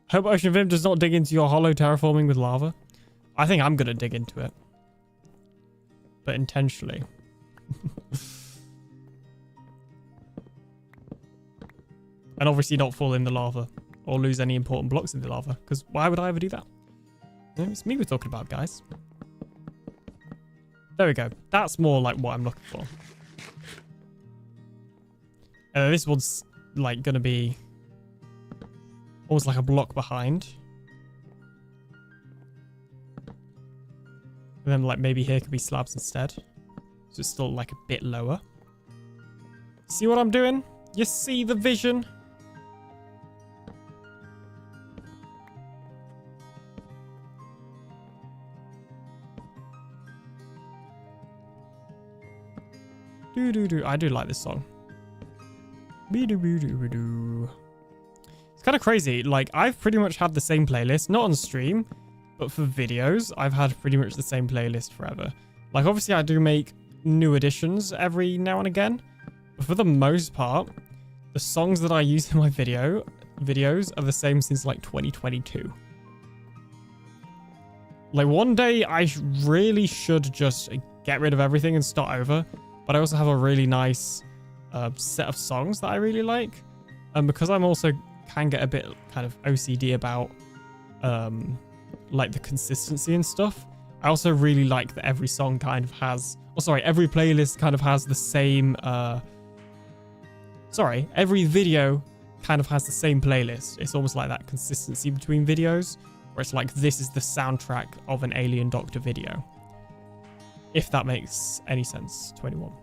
Hope Ocean Vim does not dig into your hollow terraforming with lava. I think I'm going to dig into it. But intentionally. And obviously not fall in the lava. Or lose any important blocks in the lava. Because why would I ever do that? It's me we're talking about, guys. There we go. That's more like what I'm looking for. This one's like going to be almost like a block behind. And then like maybe here could be slabs instead. So it's still like a bit lower. See what I'm doing? You see the vision? Do do do. I do like this song. Be do be do be do. It's kind of crazy. Like, I've pretty much had the same playlist, not on stream, but for videos, I've had pretty much the same playlist forever. Like, obviously, I do make new additions every now and again, but for the most part, the songs that I use in my videos are the same since like 2022. Like, one day I really should just get rid of everything and start over, but I also have a really nice set of songs that I really like, and because I'm also can get a bit kind of OCD about like the consistency and stuff. I also really like that every song kind of has, every playlist kind of has the same every video kind of has the same playlist. It's almost like that consistency between videos where it's like this is the soundtrack of an AlienDoctor video. If that makes any sense. 21.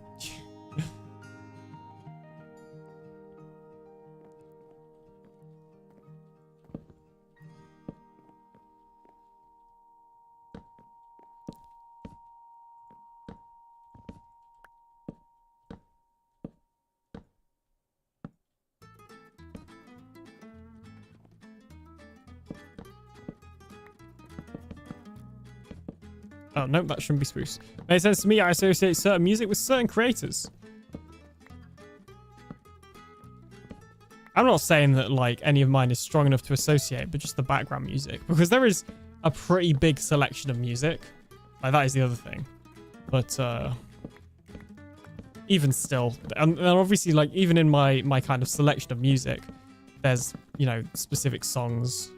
Oh, no, that shouldn't be spruce. Makes sense to me. I associate certain music with certain creators. I'm not saying that, like, any of mine is strong enough to associate, but just the background music. Because there is a pretty big selection of music. Like, that is the other thing. But, even still, and obviously, like, even in my kind of selection of music, there's, you know, specific songs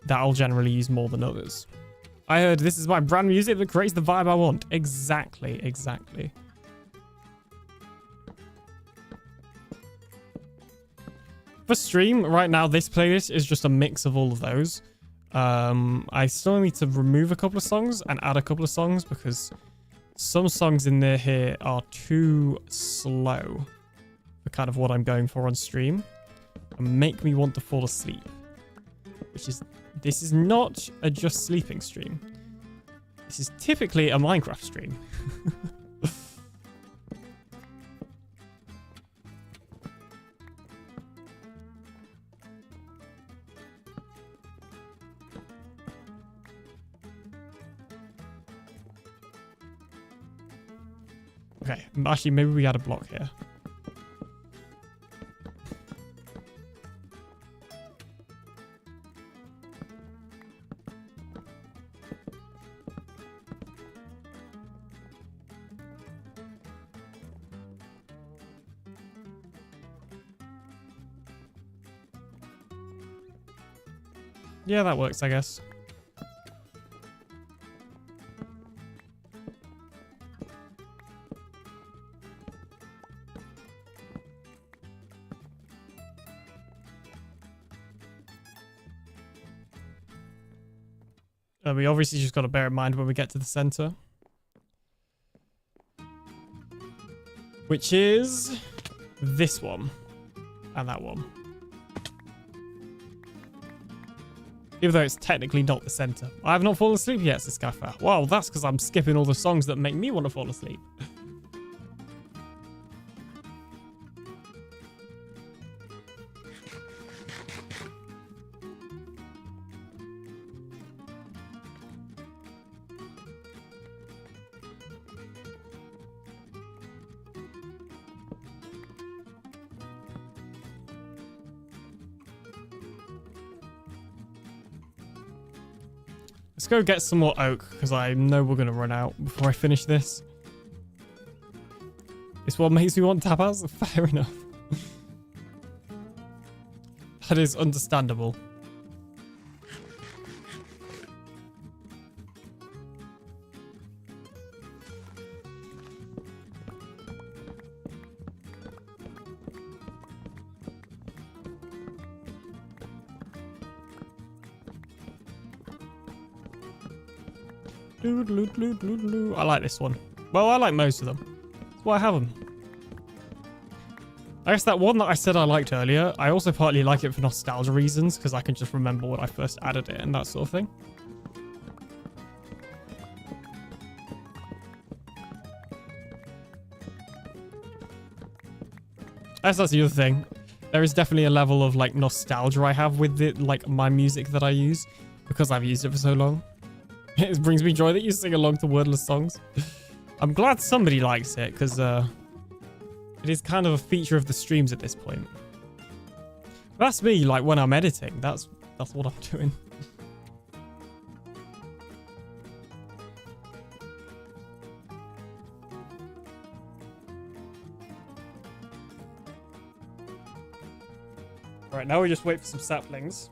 that I'll generally use more than others. I heard this is my brand music that creates the vibe I want. Exactly, exactly. For stream, right now, this playlist is just a mix of all of those. I still need to remove a couple of songs and add a couple of songs because some songs in there here are too slow for kind of what I'm going for on stream and make me want to fall asleep, which is, this is not a just sleeping stream. This is typically a Minecraft stream. Okay, actually, maybe we add a block here. Yeah, that works, I guess. We obviously just got to bear in mind when we get to the center, which is this one and that one. Even though it's technically not the center. I have not fallen asleep yet, says Skyfire. Well, that's because I'm skipping all the songs that make me want to fall asleep. Let's go get some more oak, because I know we're going to run out before I finish this. It's what makes me want tap outs? Fair enough. That is understandable. I like this one. Well, I like most of them. That's why I have them. I guess that one that I said I liked earlier, I also partly like it for nostalgia reasons, because I can just remember when I first added it and that sort of thing. I guess that's the other thing. There is definitely a level of like nostalgia I have with it, like my music that I use, because I've used it for so long. It brings me joy that you sing along to wordless songs. I'm glad somebody likes it, because it is kind of a feature of the streams at this point. That's me, like, when I'm editing. That's what I'm doing. Right, now we just wait for some saplings.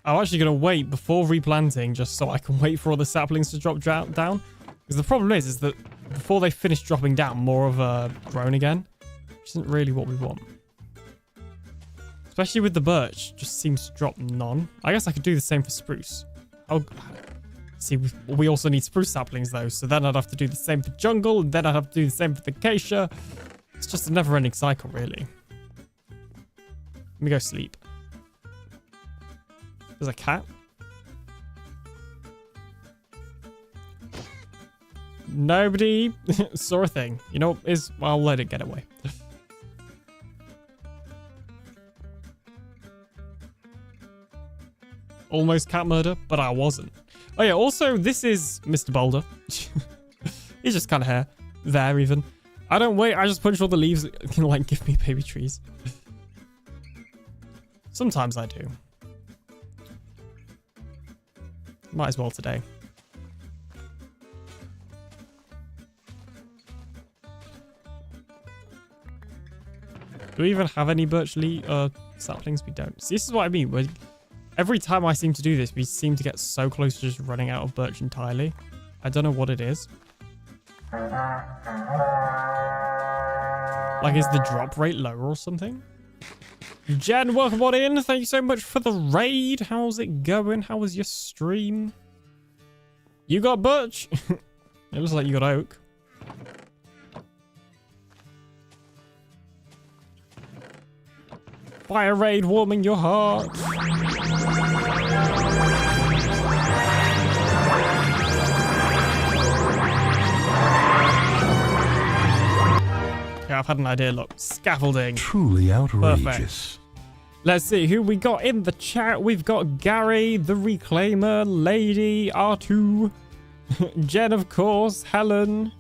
I'm actually going to wait before replanting just so I can wait for all the saplings to drop down. Because the problem is that before they finish dropping down, more of grown again. Which isn't really what we want. Especially with the birch, just seems to drop none. I guess I could do the same for spruce. Oh, see, we also need spruce saplings though. So then I'd have to do the same for jungle. And then I'd have to do the same for the acacia. It's just a never-ending cycle, really. Let me go sleep. There's a cat. Nobody saw a thing. You know, I'll let it get away. Almost cat murder, but I wasn't. Oh yeah, also, this is Mr. Boulder. He's just kind of hair. There, even. I don't wait, I just punch all the leaves that can, like, give me baby trees. Sometimes I do. Might as well today. Do we even have any birch saplings? We don't. See, this is what I mean. Every time I seem to do this, we seem to get so close to just running out of birch entirely. I don't know what it is. Like, is the drop rate lower or something? Jen, welcome on in. Thank you so much for the raid. How's it going? How was your stream? You got birch? It looks like you got oak. Fire raid warming your heart. Okay, I've had an idea. Look, scaffolding. Truly outrageous. Perfect. Let's see who we got in the chat. We've got Gary, the Reclaimer, Lady, R2, Jen, of course, Helen.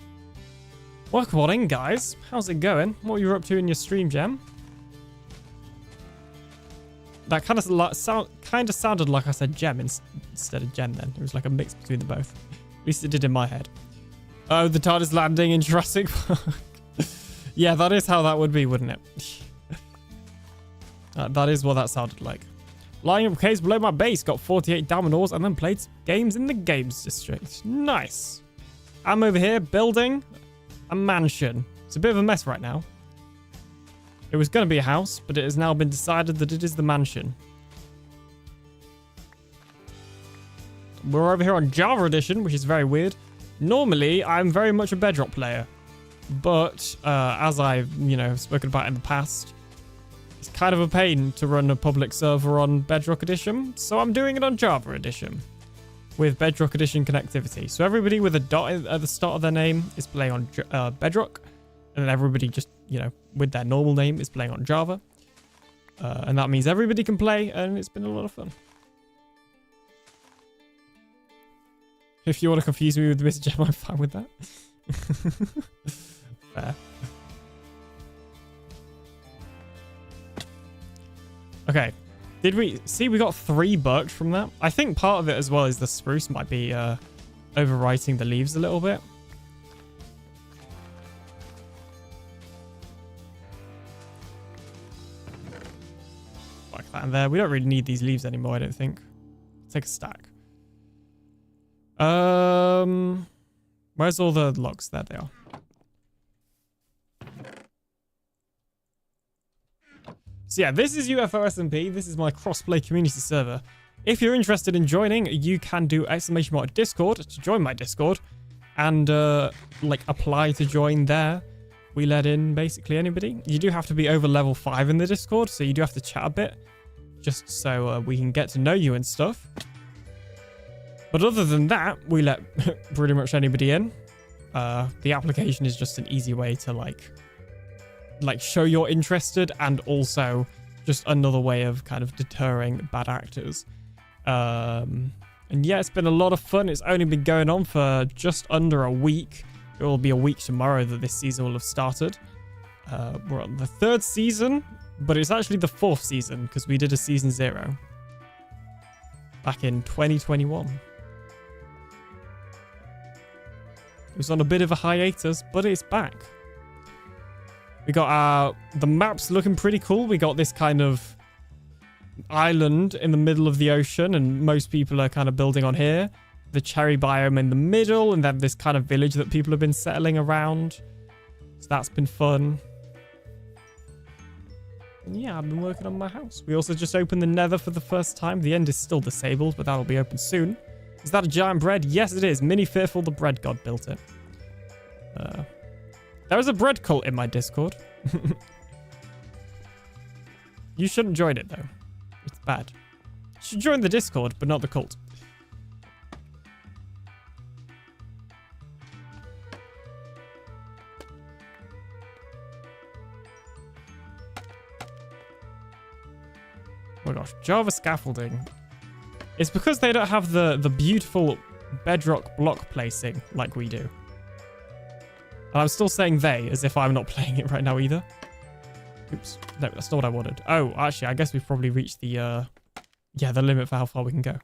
Welcome on in, guys. How's it going? What are you up to in your stream, Jen? That kind of sounded like I said Gem instead of Jen then. It was like a mix between the both. At least it did in my head. Oh, the TARDIS landing in Jurassic Park. Yeah, that is how that would be, wouldn't it? That is what that sounded like. Lying up caves below my base, got 48 diamond ores, and then played games in the games district. Nice. I'm over here building a mansion. It's a bit of a mess right now. It was going to be a house, but it has now been decided that it is the mansion. We're over here on Java Edition, which is very weird. Normally, I'm very much a Bedrock player. But, as I've, spoken about in the past, it's kind of a pain to run a public server on Bedrock Edition. So I'm doing it on Java Edition with Bedrock Edition connectivity. So everybody with a dot at the start of their name is playing on Bedrock. And then everybody just, with their normal name is playing on Java. And that means everybody can play, and it's been a lot of fun. If you want to confuse me with Mr. Gem, I'm fine with that. Fair. Okay. Did we see we got 3 birch from that? I think part of it as well is the spruce might be overwriting the leaves a little bit. Like that in there. We don't really need these leaves anymore, I don't think. Take a stack. Where's all the logs? There they are. So yeah, this is UFO SMP. This is my crossplay community server. If you're interested in joining, you can do !Discord to join my Discord and apply to join there. We let in basically anybody. You do have to be over level 5 in the Discord, so you do have to chat a bit just so we can get to know you and stuff. But other than that, we let pretty much anybody in. The application is just an easy way to like show you're interested, and also just another way of kind of deterring bad actors. And yeah, it's been a lot of fun. It's only been going on for just under a week. It will be a week tomorrow that this season will have started. We're on the 3rd season, but it's actually the 4th season because we did a season 0 back in 2021. It was on a bit of a hiatus, but it's back. We got the maps looking pretty cool. We got this kind of island in the middle of the ocean, and most people are kind of building on here. The cherry biome in the middle, and then this kind of village that people have been settling around. So that's been fun. And yeah, I've been working on my house. We also just opened the Nether for the first time. The end is still disabled, but that'll be open soon. Is that a giant bread? Yes, it is. Mini Fearful, the bread god, built it. There is a bread cult in my Discord. You shouldn't join it, though. It's bad. You should join the Discord, but not the cult. Oh my gosh, Java scaffolding. It's because they don't have the beautiful Bedrock block placing like we do. And I'm still saying they, as if I'm not playing it right now either. Oops. No, that's not what I wanted. Oh, actually, I guess we've probably reached the, the limit for how far we can go.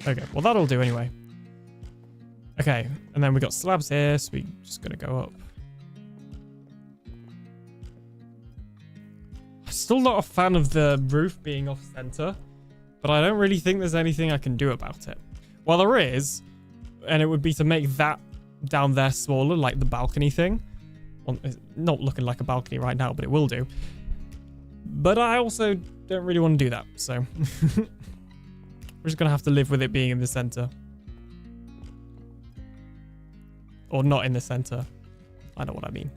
Okay, well, that'll do anyway. Okay, and then we got slabs here, so we're just going to go up. I'm still not a fan of the roof being off center, but I don't really think there's anything I can do about it. Well, there is, and it would be to make that down there smaller, like the balcony thing. Well, it's not looking like a balcony right now, but it will do. But I also don't really want to do that, so we're just going to have to live with it being in the center. Or not in the center. I know what I mean.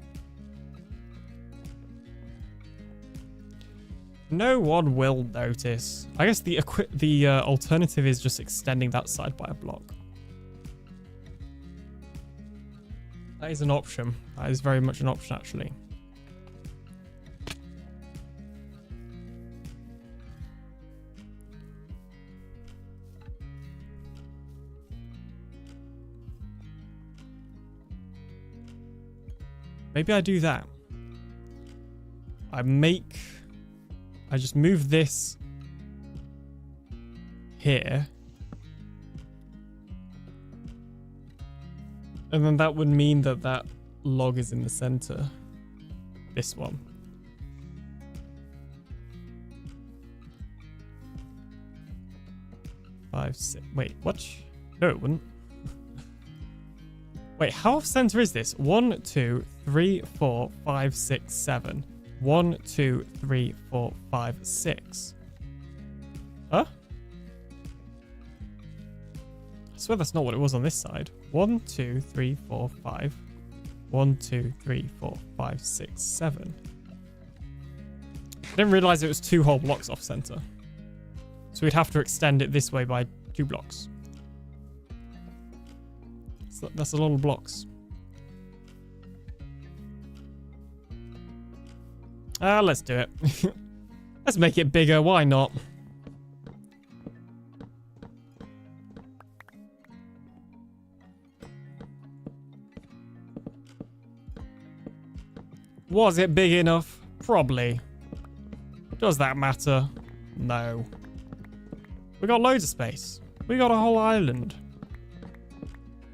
No one will notice. I guess the alternative is just extending that side by a block. That is an option. That is very much an option, actually. Maybe I do that. I just move this here. And then that would mean that that log is in the center. This one. Five, six. Wait, what? No, it wouldn't. Wait, how off center is this? 1, 2, 3, 4, 5, 6, 7. 1, 2, 3, 4, 5, 6. Huh? I swear that's not what it was on this side. 1, 2, 3, 4, 5. 1, 2, 3, 4, 5, 6, 7. I didn't realize it was 2 whole blocks off center. So we'd have to extend it this way by 2 blocks. So that's a lot of blocks. Let's do it. Let's make it bigger. Why not? Was it big enough? Probably. Does that matter? No. We got loads of space. We got a whole island.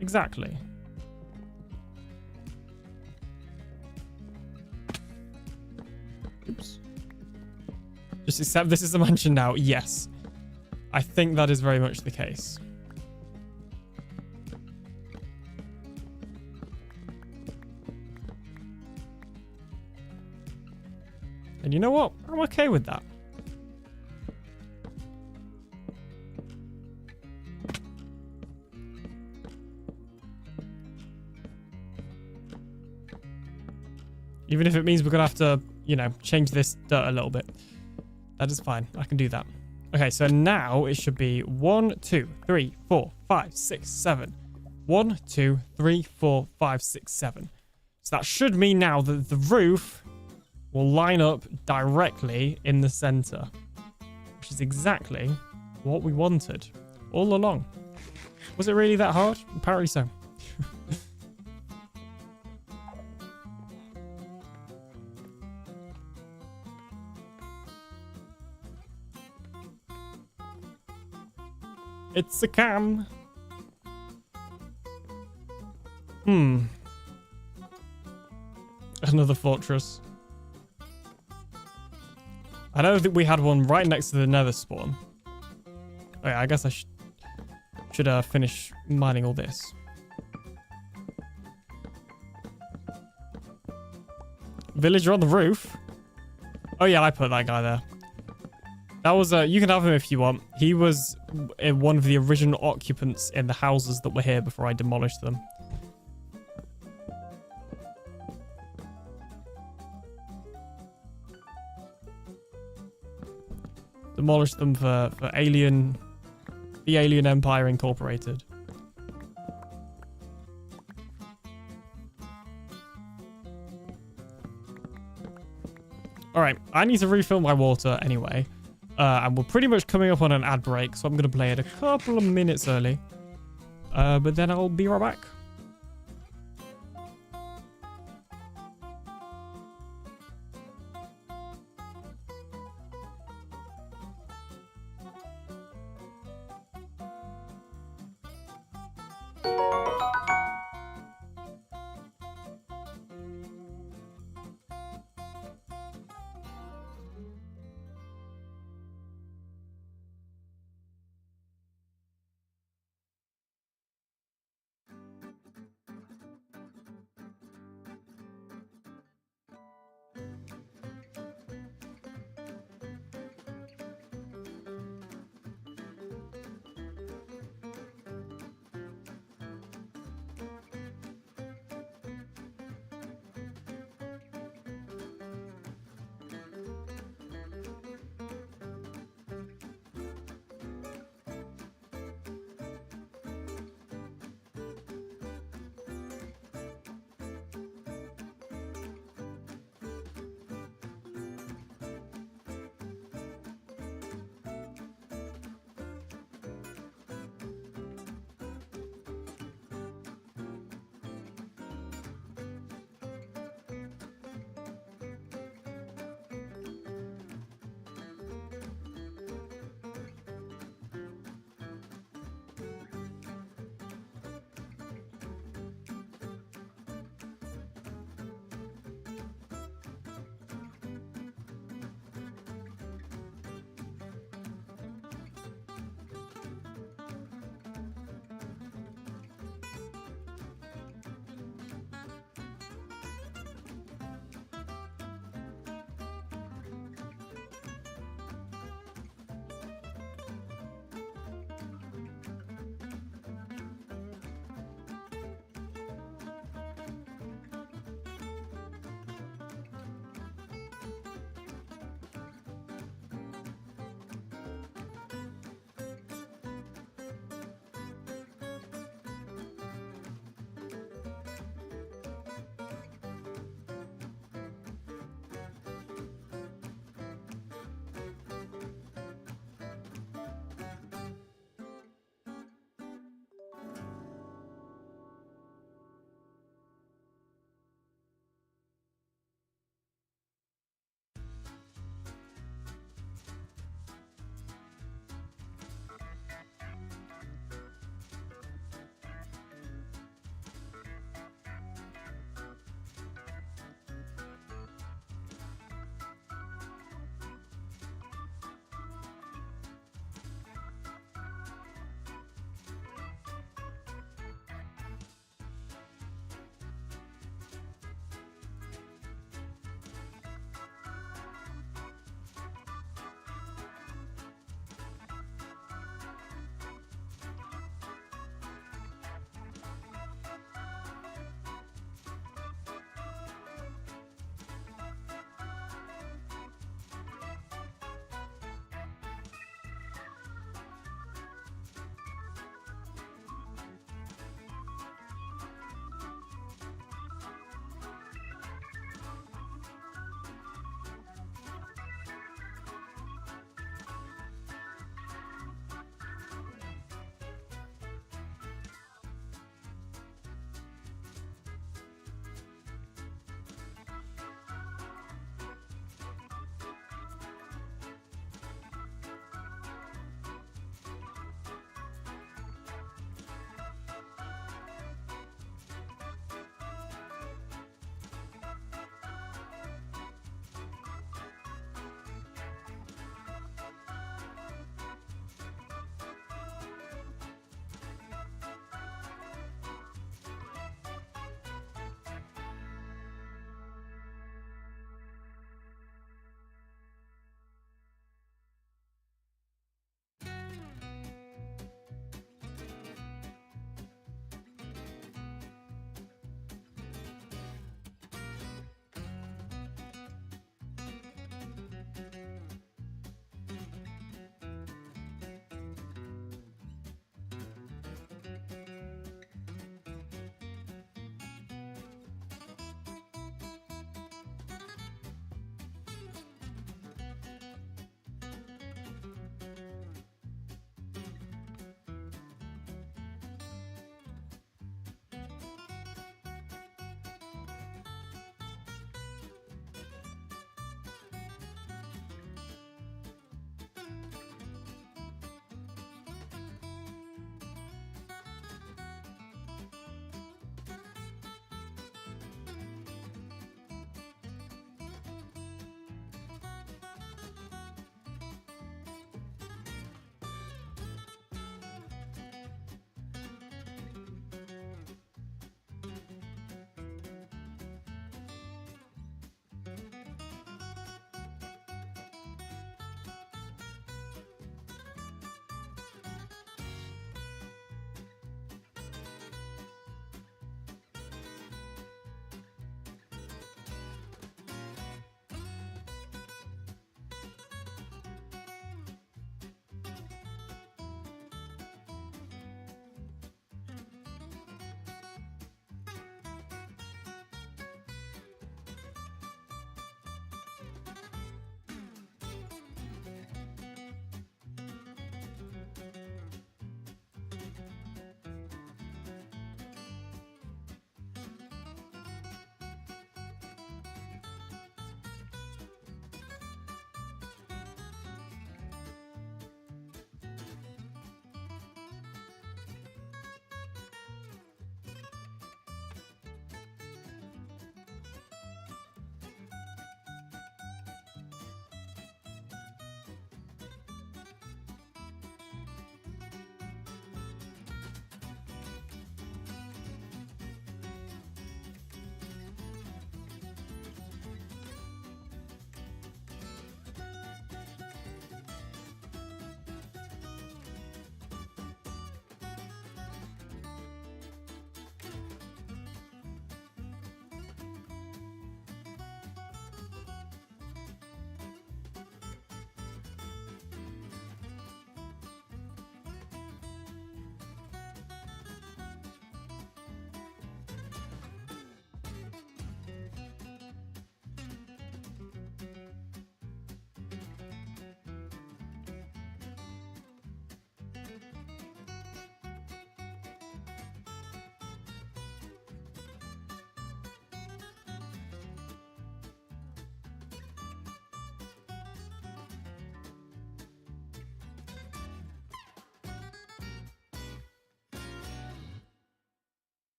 Exactly. Oops. Just accept this is a mansion now. Yes. I think that is very much the case. And you know what? I'm okay with that. Even if it means we're going to have to, you know, change this dirt a little bit. That is fine. I can do that. Okay, so now it should be 1, 2, 3, 4, 5, 6, 7. 1, 2, 3, 4, 5, 6, 7. So that should mean now that the roof will line up directly in the center. Which is exactly what we wanted all along. Was it really that hard? Apparently so. It's a cam. Another fortress. I know that we had one right next to the nether spawn. Oh yeah, I guess I should finish mining all this. Villager on the roof. Oh yeah, I put that guy there. That was you can have him if you want. He was one of the original occupants in the houses that were here before I demolished them. Demolished them for the Alien Empire Incorporated. All right, I need to refill my water anyway. And we're pretty much coming up on an ad break, so I'm going to play it a couple of minutes early. But then I'll be right back.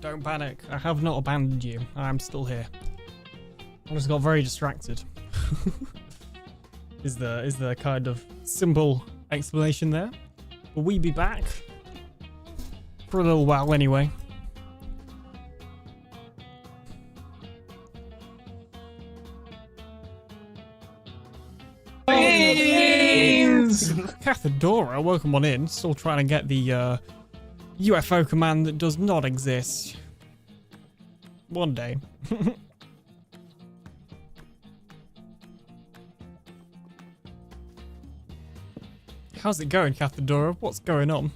Don't panic. I have not abandoned you. I'm still here. I just got very distracted. is the kind of simple explanation there. Will we be back? For a little while anyway. Cathedora, welcome on in. Still trying to get the UFO command that does not exist. One day. How's it going, Cathedora? What's going on?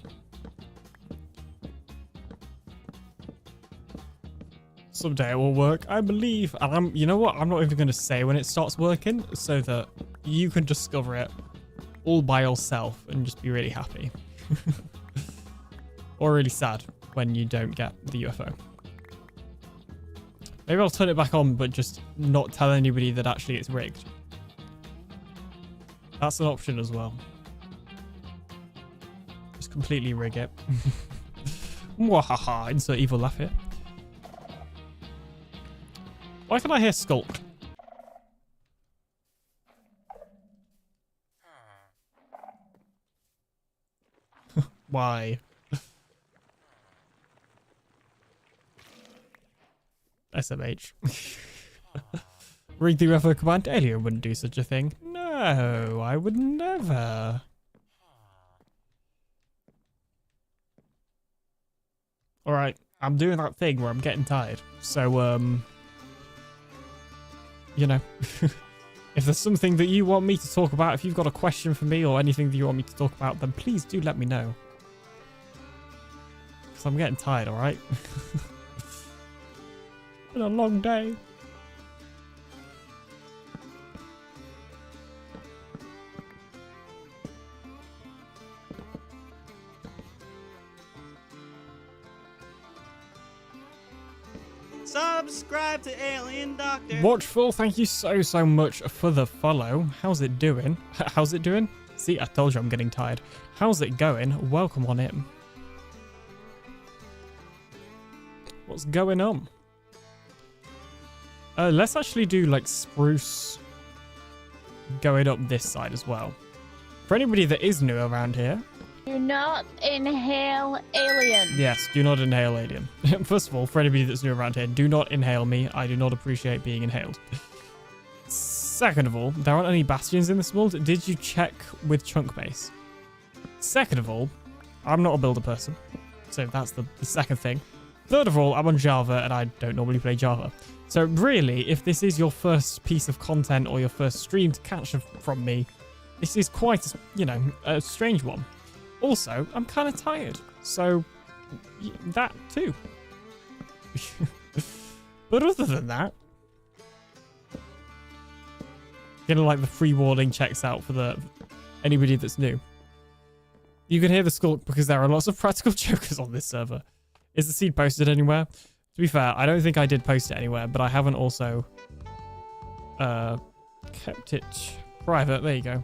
Someday it will work, I believe. And you know what? I'm not even going to say when it starts working so that you can discover it all by yourself and just be really happy. Or really sad when you don't get the UFO. Maybe I'll turn it back on, but just not tell anybody that actually it's rigged. That's an option as well. Just completely rig it. Mwahaha, insert evil laugh here. Why can I hear Skulk? Why? SMH. Read the UFO command. Alien wouldn't do such a thing. No, I would never. Alright, I'm doing that thing where I'm getting tired. So, you know, if there's something that you want me to talk about, if you've got a question for me or anything that you want me to talk about, then please do let me know. Because I'm getting tired, alright? It's been a long day. Subscribe to TheAlienDoctor. Watchful, thank you so much for the follow. How's it doing? How's it doing? See, I told you I'm getting tired. How's it going? Welcome on in. What's going on? Let's actually do like spruce going up this side as well. For anybody that is new around here. Do not inhale alien. Yes, do not inhale alien. First of all, for anybody that's new around here, do not inhale me. I do not appreciate being inhaled. Second of all, there aren't any bastions in this world. Did you check with chunk base? Second of all, I'm not a builder person. So that's the second thing. Third of all, I'm on Java and I don't normally play Java. So really, if this is your first piece of content or your first stream to catch from me, this is quite, you know, a strange one. Also, I'm kind of tired. So, that too. But other than that, you know, like the free warning checks out for anybody that's new. You can hear the skulk because there are lots of practical jokers on this server. Is the seed posted anywhere? To be fair, I don't think I did post it anywhere, but I haven't also kept it private. There you go.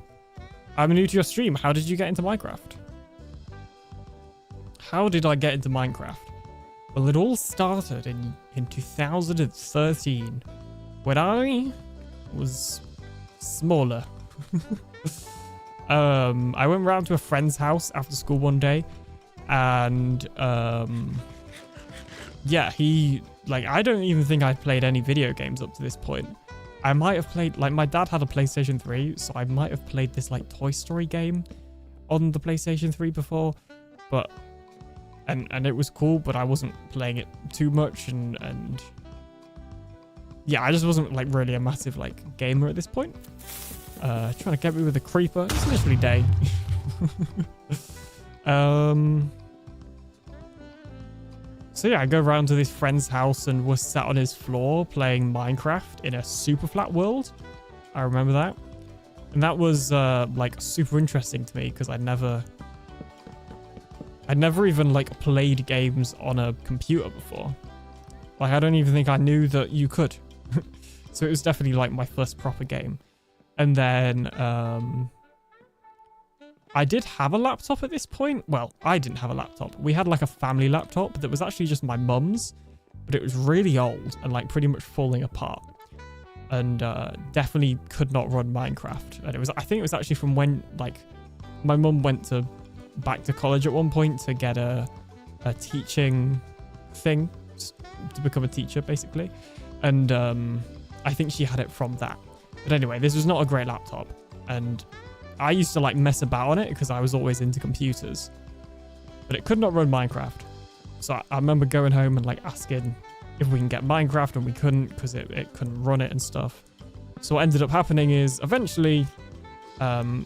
I'm new to your stream. How did you get into Minecraft? How did I get into Minecraft? Well, it all started in 2013 when I was smaller. I went round to a friend's house after school one day and yeah, I don't even think I'd played any video games up to this point. I might have played, like, my dad had a PlayStation 3, so I might have played this, like, Toy Story game on the PlayStation 3 before, but, and it was cool, but I wasn't playing it too much, and yeah, I just wasn't, like, really a massive, like, gamer at this point. Trying to get me with a creeper. It's literally day. So yeah, I go around to this friend's house and was sat on his floor playing Minecraft in a super flat world. I remember that. And that was like super interesting to me because I'd never even like played games on a computer before. Like I don't even think I knew that you could. So it was definitely like my first proper game. And then I did have a laptop at this point. Well, I didn't have a laptop. We had like a family laptop that was actually just my mum's. but it was really old and like pretty much falling apart. And definitely could not run Minecraft. And I think it was actually from when like my mum went back to college at one point to get a teaching thing to become a teacher basically. And I think she had it from that. But anyway, this was not a great laptop. And I used to like mess about on it because I was always into computers. But it could not run Minecraft. So I remember going home and like asking if we can get Minecraft, and we couldn't because it couldn't run it and stuff. So what ended up happening is eventually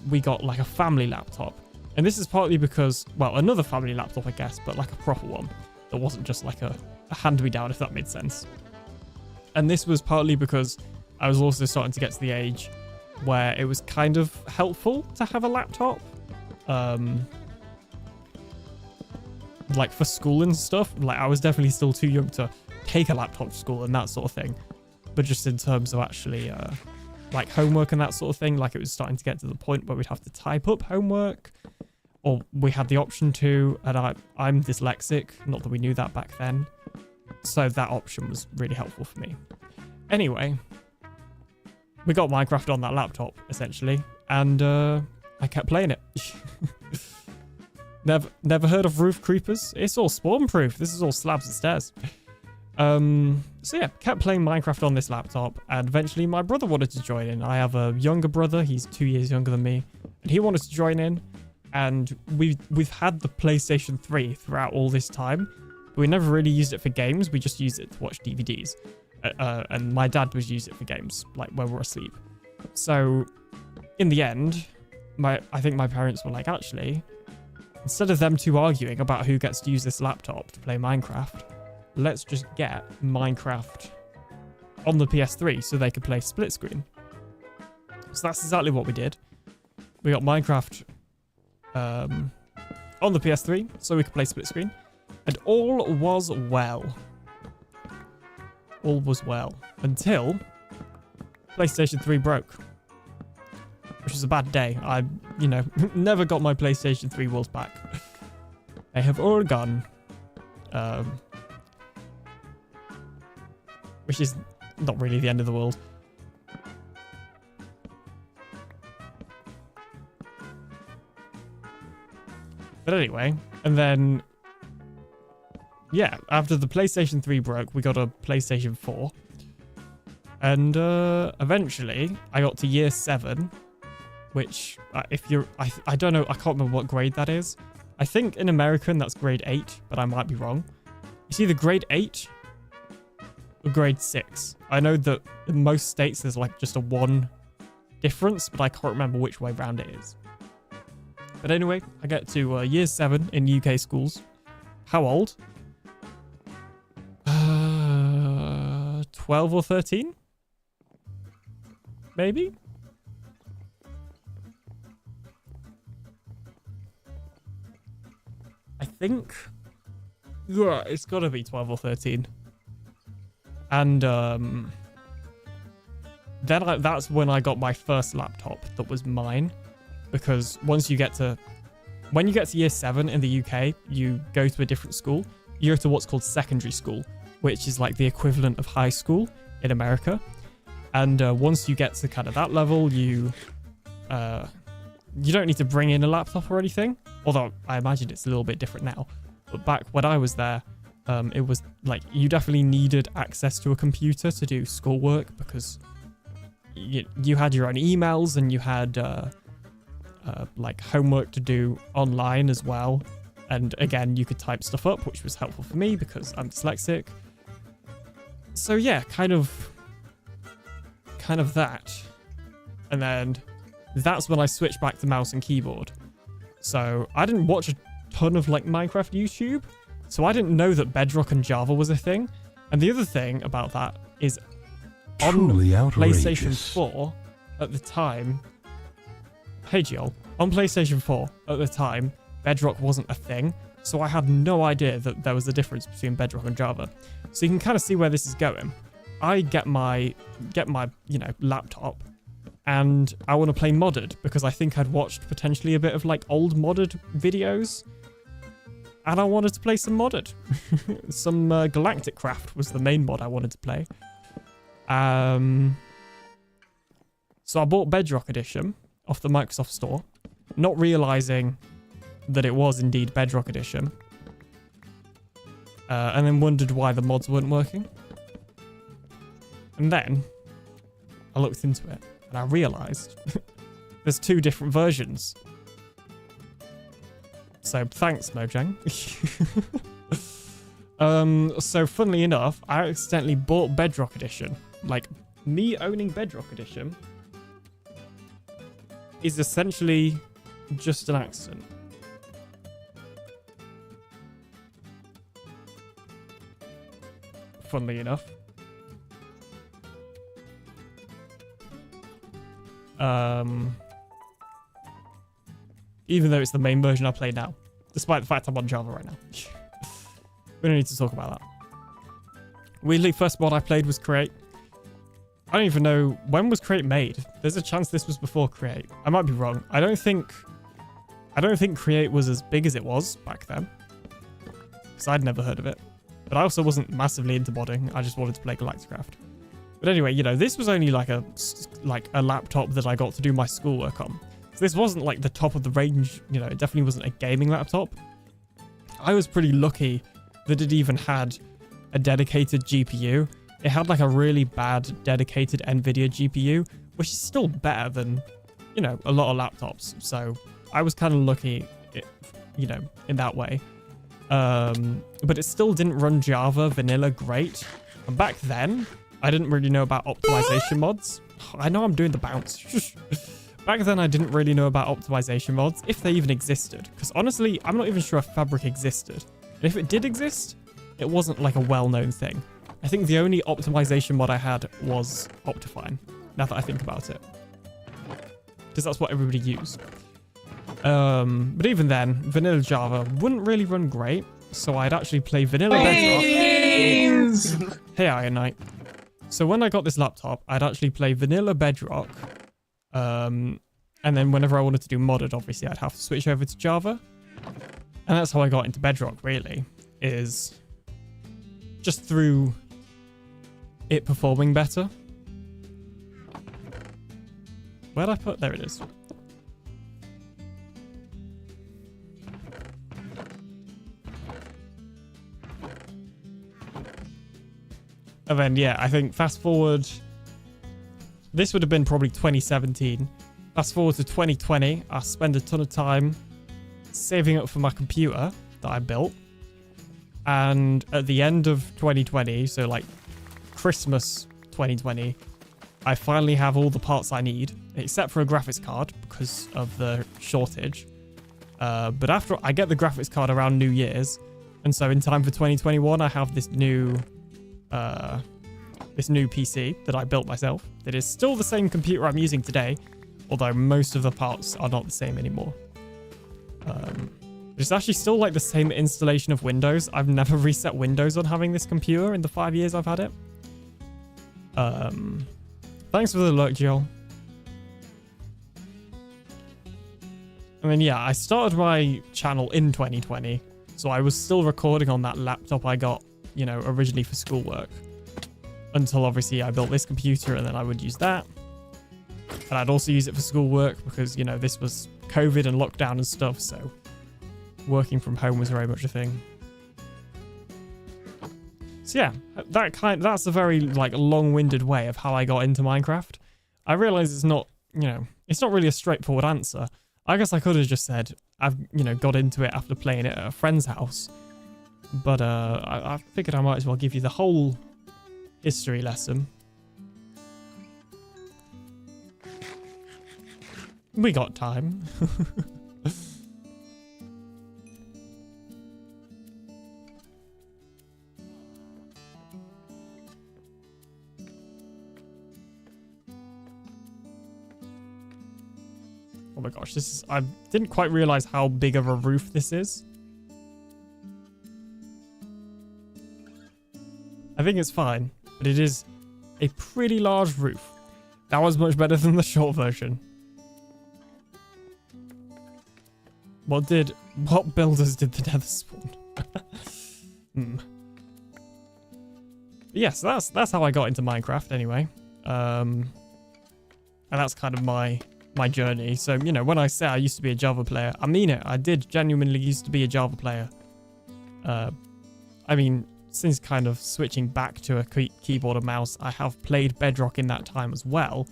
we got like a family laptop. And this is partly because, well, another family laptop, I guess, but like a proper one that wasn't just like a hand-me-down, if that made sense. And this was partly because I was also starting to get to the age where it was kind of helpful to have a laptop. Like for school and stuff. Like I was definitely still too young to take a laptop to school and that sort of thing. But just in terms of actually like homework and that sort of thing, like it was starting to get to the point where we'd have to type up homework, or we had the option to, and I'm dyslexic, not that we knew that back then. So that option was really helpful for me. Anyway, we got Minecraft on that laptop, essentially, and I kept playing it. Never heard of roof creepers? It's all spawn proof. This is all slabs and stairs. So yeah, kept playing Minecraft on this laptop, and eventually my brother wanted to join in. I have a younger brother, he's 2 years younger than me, and he wanted to join in, and we've had the PlayStation 3 throughout all this time, but we never really used it for games. We just used it to watch DVDs, and my dad was using it for games, like when we're asleep. So in the end, I think my parents were like, actually, instead of them two arguing about who gets to use this laptop to play Minecraft, let's just get Minecraft on the PS3 so they could play split screen. So that's exactly what we did. We got Minecraft on the PS3 so we could play split screen, and all was well. All was well until PlayStation 3 broke, which was a bad day. I, never got my PlayStation 3 wheels back. They have all gone. Which is not really the end of the world. But anyway, and then, yeah, after the PlayStation 3 broke, we got a PlayStation 4. And eventually, I got to year 7, which, I don't know, I can't remember what grade that is. I think in American, that's grade 8, but I might be wrong. It's either grade 8 or grade 6. I know that in most states there's like just a 1 difference, but I can't remember which way round it is. But anyway, I get to year 7 in UK schools. How old? 12 or 13? Maybe? I think... yeah, it's gotta be 12 or 13. And then that's when I got my first laptop that was mine, because when you get to year 7 in the UK, you go to a different school. You go to what's called secondary school, which is like the equivalent of high school in America. And once you get to kind of that level, you don't need to bring in a laptop or anything, although I imagine it's a little bit different now. But back when I was there, it was like you definitely needed access to a computer to do schoolwork, because you had your own emails and you had like homework to do online as well. And again, you could type stuff up, which was helpful for me because I'm dyslexic. So yeah, kind of that. And then that's when I switched back to mouse and keyboard. So I didn't watch a ton of like Minecraft YouTube, so I didn't know that Bedrock and Java was a thing. And the other thing about that is on PlayStation 4 at the time, hey Jill, on PlayStation 4 at the time, Bedrock wasn't a thing, so I had no idea that there was a difference between Bedrock and Java. So you can kind of see where this is going. I get my laptop, and I want to play modded because I think I'd watched potentially a bit of like old modded videos. and I wanted to play some modded. Some Galactic Craft was the main mod I wanted to play. So I bought Bedrock Edition off the Microsoft Store, not realizing that it was indeed Bedrock Edition. And then wondered why the mods weren't working. And then I looked into it and I realized there's 2 different versions. So thanks, Mojang. So funnily enough, I accidentally bought Bedrock Edition. Like, me owning Bedrock Edition is essentially just an accident. Funnily enough. Even though it's the main version I play now. Despite the fact I'm on Java right now. We don't need to talk about that. Weirdly, first mod I played was Create. I don't even know, when was Create made? There's a chance this was before Create. I might be wrong. I don't think Create was as big as it was back then. Because I'd never heard of it. But I also wasn't massively into modding. I just wanted to play Galacticraft. But anyway, you know, this was only like a laptop that I got to do my schoolwork on. So this wasn't like the top of the range, you know, it definitely wasn't a gaming laptop. I was pretty lucky that it even had a dedicated GPU. It had like a really bad dedicated NVIDIA GPU, which is still better than, you know, a lot of laptops. So I was kind of lucky, you know, in that way. But it still didn't run Java vanilla great. And back then, I didn't really know about optimization mods. I know I'm doing the bounce. Back then, I didn't really know about optimization mods, if they even existed. Because honestly, I'm not even sure if Fabric existed. And if it did exist, it wasn't like a well-known thing. I think the only optimization mod I had was Optifine, now that I think about it. Because that's what everybody used. But even then, vanilla Java wouldn't really run great, so I'd actually play vanilla Bedrock. Hey, Iron Knight. So when I got this laptop, I'd actually play vanilla Bedrock, and then whenever I wanted to do modded, obviously I'd have to switch over to Java. And that's how I got into Bedrock, really, is just through it performing better. Where'd I put? There it is. And then, yeah, I think fast forward, this would have been probably 2017. Fast forward to 2020, I spent a ton of time saving up for my computer that I built. And at the end of 2020, so like Christmas 2020, I finally have all the parts I need, except for a graphics card because of the shortage. But after I get the graphics card around New Year's, and so in time for 2021, I have this new PC that I built myself. That is still the same computer I'm using today, although most of the parts are not the same anymore. It's actually still like the same installation of Windows. I've never reset Windows on having this computer in the 5 years I've had it. Thanks for the alert, Jill. And then, yeah, I started my channel in 2020. So I was still recording on that laptop I got, you know, originally for schoolwork. Until obviously I built this computer and then I would use that. And I'd also use it for schoolwork because, you know, this was COVID and lockdown and stuff. So working from home was very much a thing. So yeah, that's a very like long-winded way of how I got into Minecraft. I realize it's not, you know, it's not really a straightforward answer. I guess I could have just said I've, you know, got into it after playing it at a friend's house. But I figured I might as well give you the whole history lesson. We got time. Oh my gosh, this is... I didn't quite realize how big of a roof this is. I think it's fine, but it is a pretty large roof. That was much better than the short version. What builders did the Nether spawn? Yes, that's how I got into Minecraft anyway. And that's kind of my journey. So, you know, when I say I used to be a Java player, I mean it. I did genuinely used to be a Java player. I mean, since kind of switching back to a keyboard and mouse, I have played Bedrock in that time as well.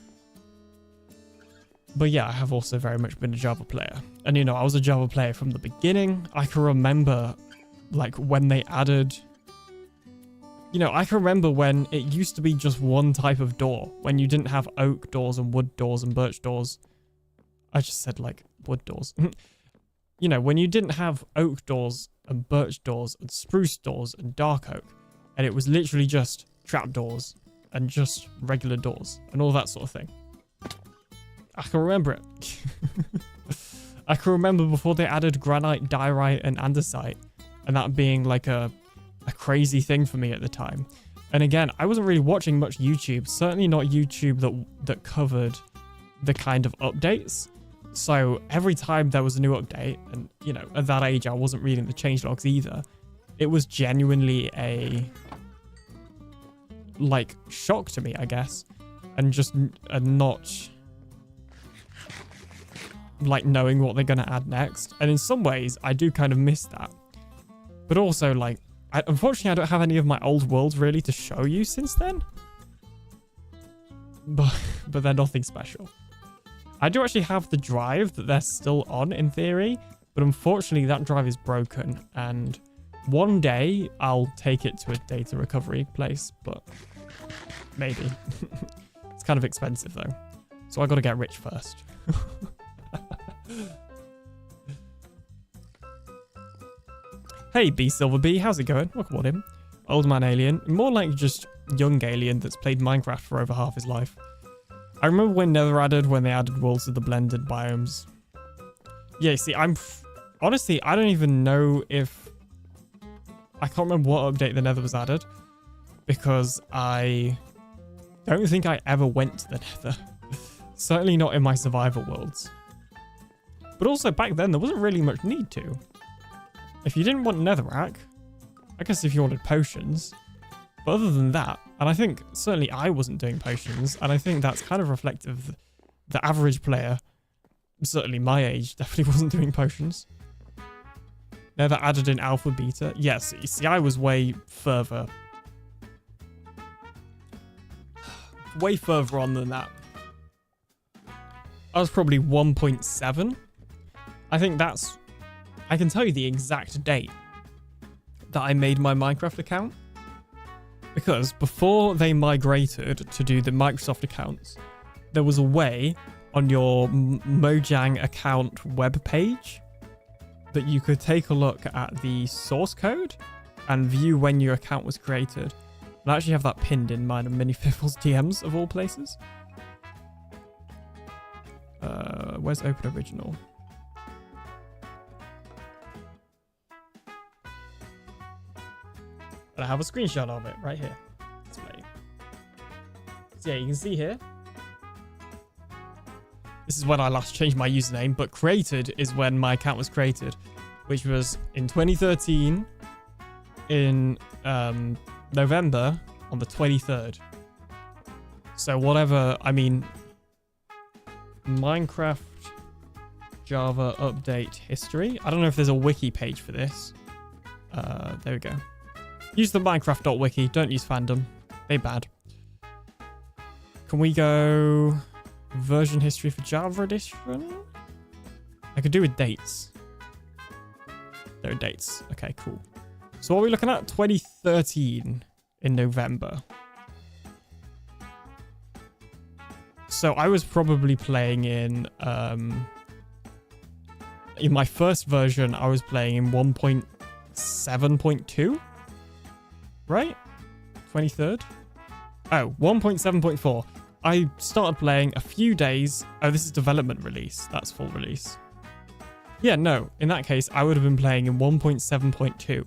But yeah, I have also very much been a Java player. And, you know, I was a Java player from the beginning. I can remember, like, when they added... You know, I can remember when it used to be just one type of door. When you didn't have oak doors and wood doors and birch doors. I just said, like, wood doors. You know, when you didn't have oak doors and birch doors and spruce doors and dark oak. And it was literally just trapdoors and just regular doors and all that sort of thing. I can remember it. I can remember before they added granite, diorite, and andesite. And that being like a crazy thing for me at the time. And again, I wasn't really watching much YouTube. Certainly not YouTube that covered the kind of updates. So every time there was a new update, and you know, at that age I wasn't reading the changelogs either. It was genuinely a like shock to me, I guess. And just not like knowing what they're gonna add next. And in some ways I do kind of miss that. But also like unfortunately, I don't have any of my old worlds really to show you since then. But they're nothing special. I do actually have the drive that they're still on in theory, but unfortunately that drive is broken. And one day I'll take it to a data recovery place, but maybe. It's kind of expensive though. So I got to get rich first. Hey, B Silver B, how's it going? Welcome on in. Old man alien, more like just young alien that's played Minecraft for over half his life. I remember when Nether added, when they added worlds to the blended biomes. Yeah, see, honestly, I don't even know if... I can't remember what update the Nether was added. Because I don't think I ever went to the Nether. Certainly not in my survival worlds. But also back then, there wasn't really much need to. If you didn't want netherrack, I guess if you wanted potions. But other than that, and I think certainly I wasn't doing potions, and I think that's kind of reflective of the average player, certainly my age, definitely wasn't doing potions. Nether added in alpha beta. Yes, you see, I was way further. Way further on than that. I was probably 1.7. I think that's... I can tell you the exact date that I made my Minecraft account. Because before they migrated to do the Microsoft accounts, there was a way on your Mojang account web page that you could take a look at the source code and view when your account was created. And I actually have that pinned in mine and Minififfle's DMs of all places. Where's Open Original? I have a screenshot of it right here. Display. So yeah, you can see here. This is when I last changed my username, but created is when my account was created, which was in 2013 in November on the 23rd. So whatever, I mean, Minecraft Java update history. I don't know if there's a wiki page for this. There we go. Use the Minecraft.wiki. Don't use fandom. They bad. Can we go version history for Java edition? I could do with dates. There are dates. Okay, cool. So what are we looking at? 2013 in November. So I was probably playing in my first version, I was playing in 1.7.2. Right? 23rd? Oh, 1.7.4. I started playing a few days. Oh, this is development release. That's full release. Yeah, no. In that case, I would have been playing in 1.7.2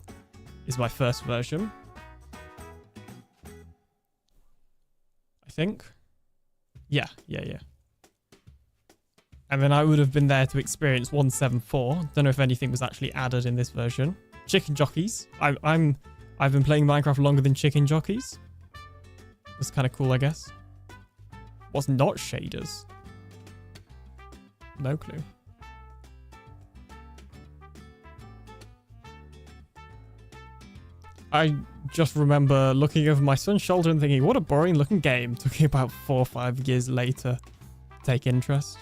is my first version. I think. Yeah. And then I would have been there to experience 1.7.4. Don't know if anything was actually added in this version. chicken jockeys. I've been playing Minecraft longer than chicken jockeys. That's kind of cool, I guess. What's not shaders? No clue. I just remember looking over my son's shoulder and thinking, what a boring looking game. Took me about 4 or 5 years later to take interest.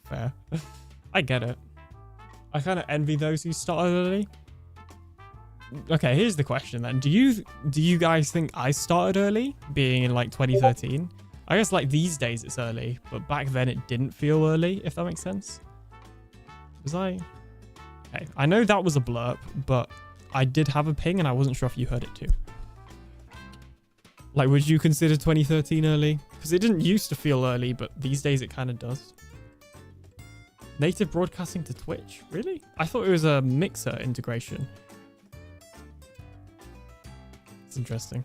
Fair. I get it. I kind of envy those who started early. Okay, here's the question then. Do you guys think I started early, being in like 2013? I guess like these days it's early, but back then it didn't feel early, if that makes sense. Was I? Okay, I know that was a blurb, but I did have a ping and I wasn't sure if you heard it too. Like, would you consider 2013 early? Because it didn't used to feel early, but these days it kind of does. Native broadcasting to Twitch? Really? I thought it was a Mixer integration. It's interesting.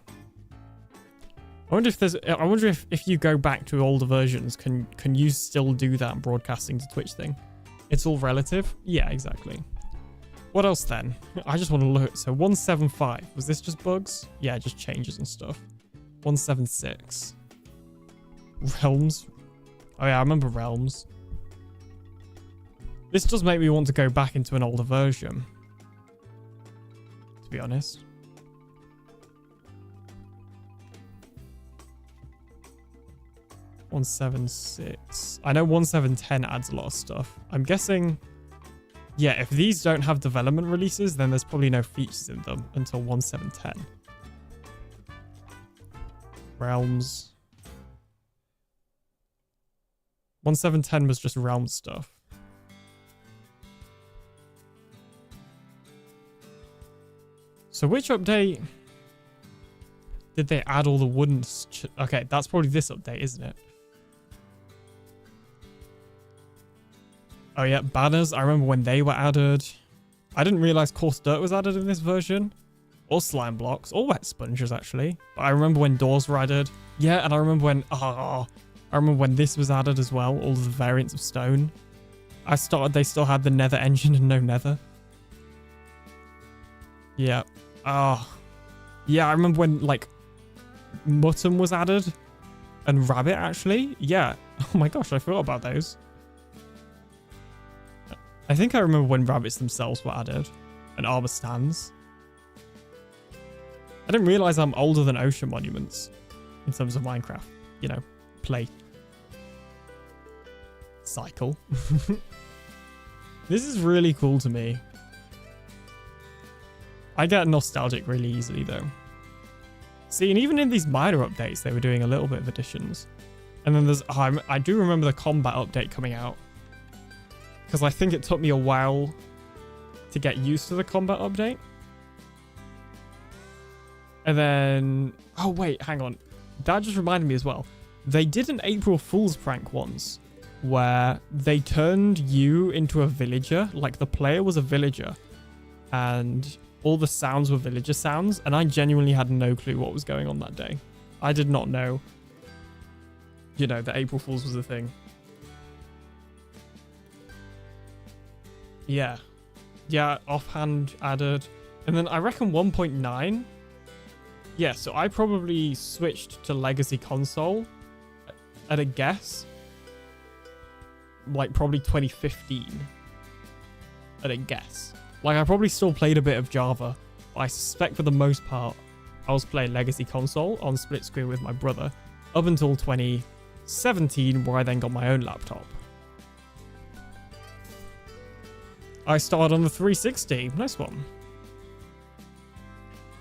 I wonder if you go back to older versions, can you still do that broadcasting to Twitch thing? It's all relative. Yeah, exactly. What else then? I just want to look. So 175, was this just bugs? Yeah, just changes and stuff. 176. Realms. Oh yeah, I remember Realms. This does make me want to go back into an older version, to be honest. .176. I know 1710 adds a lot of stuff. I'm guessing, yeah, if these don't have development releases, then there's probably no features in them until 1710. Realms. 1710 was just realm stuff. So which update did they add all the wooden... Okay, that's probably this update, isn't it? Oh yeah, banners. I remember when they were added. I didn't realize coarse dirt was added in this version. Or slime blocks. Or wet sponges, actually. But I remember when doors were added. Yeah, and I remember when... I remember when this was added as well. All of the variants of stone. They still had the nether engine and no nether. Yeah. Yeah, I remember when, like, mutton was added. And rabbit, actually. Yeah. Oh my gosh, I forgot about those. I think I remember when rabbits themselves were added. And armor stands. I didn't realize I'm older than ocean monuments. In terms of Minecraft. You know, play. Cycle. This is really cool to me. I get nostalgic really easily though. See, and even in these minor updates, they were doing a little bit of additions. And then there's, I do remember the combat update coming out. Because I think it took me a while to get used to the combat update. And then, oh wait, hang on. That just reminded me as well. They did an April Fool's prank once where they turned you into a villager. Like the player was a villager and all the sounds were villager sounds. And I genuinely had no clue what was going on that day. I did not know, you know, that April Fool's was a thing. Yeah. Yeah, offhand added. And then I reckon 1.9. Yeah, so I probably switched to Legacy Console at a guess. Like probably 2015. At a guess. Like I probably still played a bit of Java. But I suspect for the most part, I was playing Legacy Console on split screen with my brother. Up until 2017, where I then got my own laptop. I started on the 360. Nice one.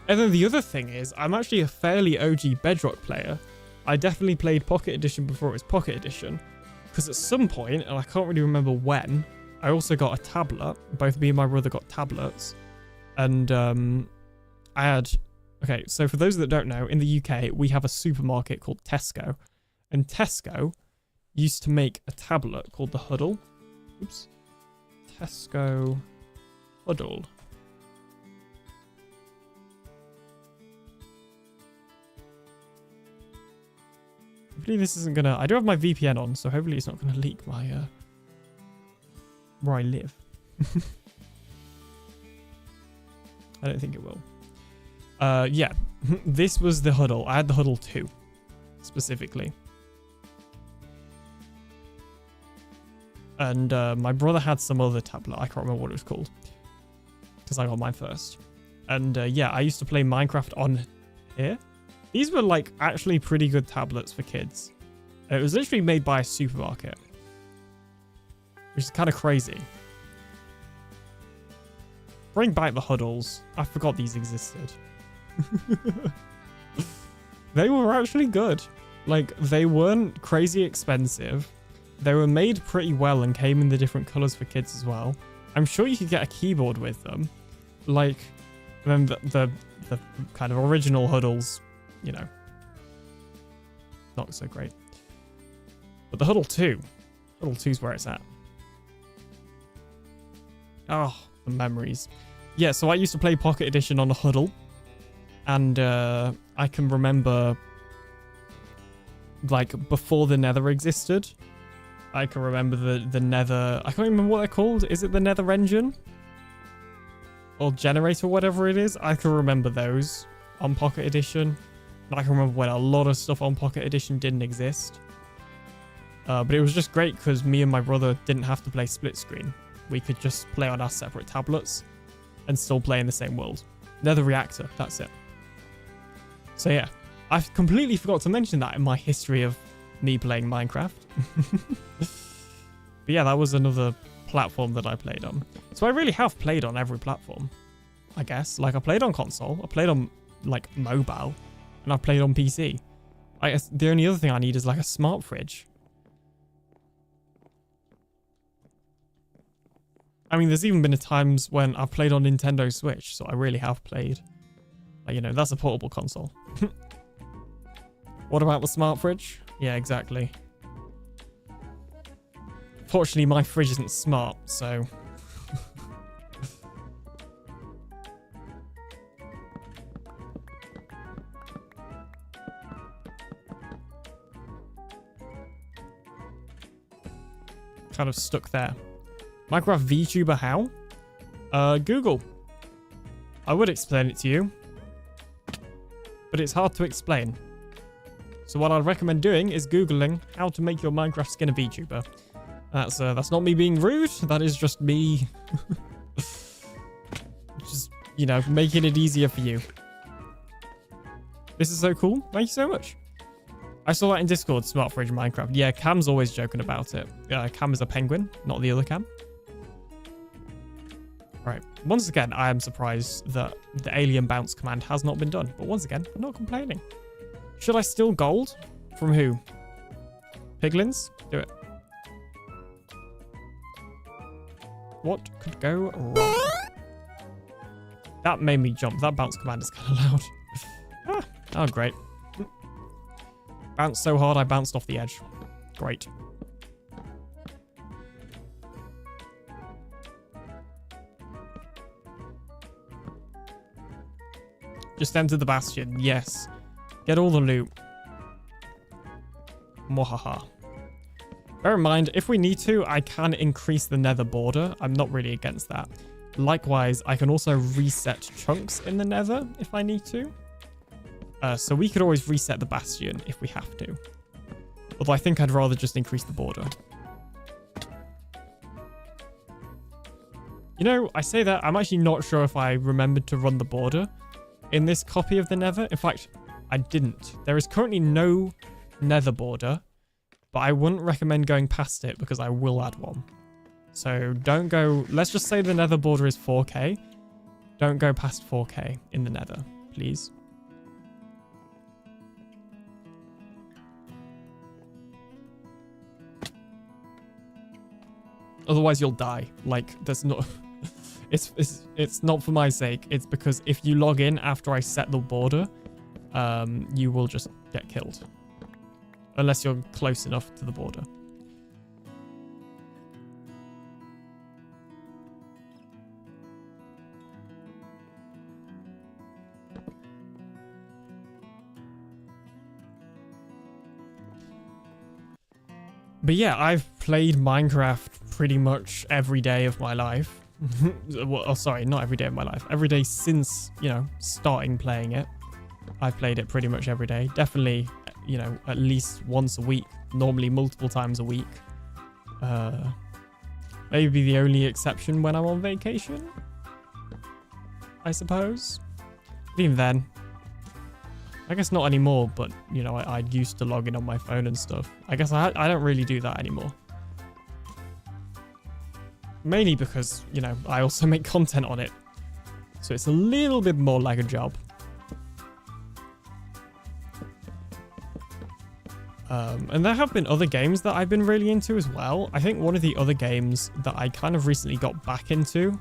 And then the other thing is, I'm actually a fairly OG Bedrock player. I definitely played Pocket Edition before it was Pocket Edition. Because at some point, and I can't really remember when, I also got a tablet. Both me and my brother got tablets. And I had... Okay, so for those that don't know, in the UK, we have a supermarket called Tesco. And Tesco used to make a tablet called the Huddle. Oops. Tesco Huddle. Hopefully this isn't gonna... I do have my VPN on, so hopefully it's not gonna leak my... where I live. I don't think it will. Yeah, this was the Huddle. I had the Huddle 2, specifically. And my brother had some other tablet. I can't remember what it was called, because I got mine first. And yeah, I used to play Minecraft on here. These were like actually pretty good tablets for kids. It was literally made by a supermarket, which is kind of crazy. Bring back the Huddles. I forgot these existed. They were actually good. Like, they weren't crazy expensive. They were made pretty well and came in the different colors for kids as well. I'm sure you could get a keyboard with them. Like, then the kind of original Huddles, you know, not so great. But the Huddle 2, Huddle 2's where it's at. Oh, the memories. Yeah, so I used to play Pocket Edition on a Huddle. And I can remember, like, before the Nether existed, I can remember the Nether... I can't remember what they're called. Is it the Nether engine? Or generator, whatever it is? I can remember those on Pocket Edition. And I can remember when a lot of stuff on Pocket Edition didn't exist. But it was just great because me and my brother didn't have to play split screen. We could just play on our separate tablets and still play in the same world. Nether reactor, that's it. So yeah, I completely forgot to mention that in my history of me playing Minecraft. But yeah, that was another platform that I played on. So I really have played on every platform, I guess. Like, I played on console, I played on, like, mobile, and I've played on PC. I guess the only other thing I need is, like, a smart fridge. I mean, there's even been times when I've played on Nintendo Switch, so I really have played. Like, you know, that's a portable console. What about the smart fridge? Yeah, exactly. Fortunately, my fridge isn't smart, so... kind of stuck there. Minecraft VTuber how? Google. I would explain it to you, but it's hard to explain. So what I'd recommend doing is Googling how to make your Minecraft skin a VTuber. That's not me being rude. That is just me, just, you know, making it easier for you. This is so cool. Thank you so much. I saw that in Discord, Smart Fridge Minecraft. Yeah, Cam's always joking about it. Cam is a penguin, not the other Cam. Right, once again, I am surprised that the alien bounce command has not been done. But once again, I'm not complaining. Should I steal gold? From who? Piglins? Do it. What could go wrong? That made me jump. That bounce command is kind of loud. Oh, great. Bounced so hard, I bounced off the edge. Great. Just enter the bastion. Yes. Get all the loot. Mwahaha. Bear in mind, if we need to, I can increase the nether border. I'm not really against that. Likewise, I can also reset chunks in the nether if I need to. So we could always reset the bastion if we have to. Although I think I'd rather just increase the border. You know, I say that, I'm actually not sure if I remembered to run the border in this copy of the nether. In fact, I didn't. There is currently no nether border, but I wouldn't recommend going past it because I will add one. So don't go, let's just say the nether border is 4K. Don't go past 4K in the nether, please. Otherwise you'll die. Like, there's not... It's not for my sake. It's because if you log in after I set the border, you will just get killed. Unless you're close enough to the border. But yeah, I've played Minecraft pretty much every day of my life. Well, oh, sorry, not every day of my life. Every day since, you know, starting playing it. I've played it pretty much every day. Definitely, you know, at least once a week. Normally multiple times a week. Maybe the only exception when I'm on vacation, I suppose. But even then, I guess not anymore, but, you know, I used to log in on my phone and stuff. I guess I don't really do that anymore. Mainly because, you know, I also make content on it. So it's a little bit more like a job. And there have been other games that I've been really into as well. I think one of the other games that I kind of recently got back into,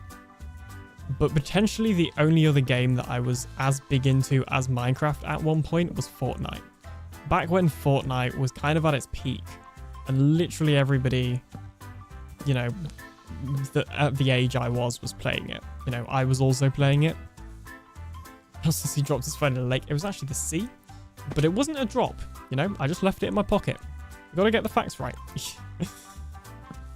but potentially the only other game that I was as big into as Minecraft at one point, was Fortnite. Back when Fortnite was kind of at its peak and literally everybody, you know, at the age I was playing it. You know, I was also playing it. Also, he dropped his phone in a lake. It was actually the sea, but it wasn't a drop. You know, I just left it in my pocket. You gotta get the facts right.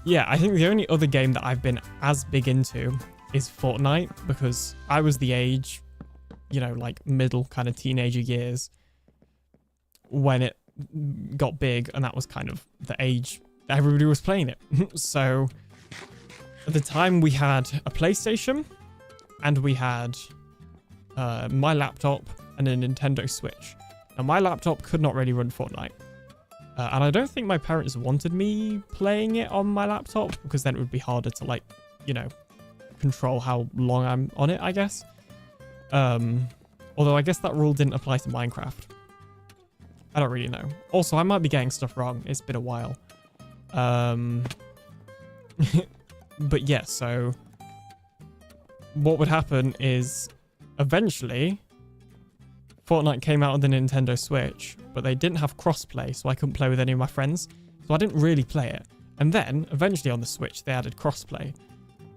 Yeah, I think the only other game that I've been as big into is Fortnite, because I was the age, you know, like middle kind of teenager years when it got big, and that was kind of the age that everybody was playing it. So at the time we had a PlayStation and we had my laptop and a Nintendo Switch. Now, my laptop could not really run Fortnite. And I don't think my parents wanted me playing it on my laptop, because then it would be harder to, like, you know, control how long I'm on it, I guess. Although I guess that rule didn't apply to Minecraft. I don't really know. Also, I might be getting stuff wrong. It's been a while. But yeah, so what would happen is eventually Fortnite came out on the Nintendo Switch, but they didn't have crossplay, so I couldn't play with any of my friends. So I didn't really play it. And then, eventually on the Switch, they added crossplay.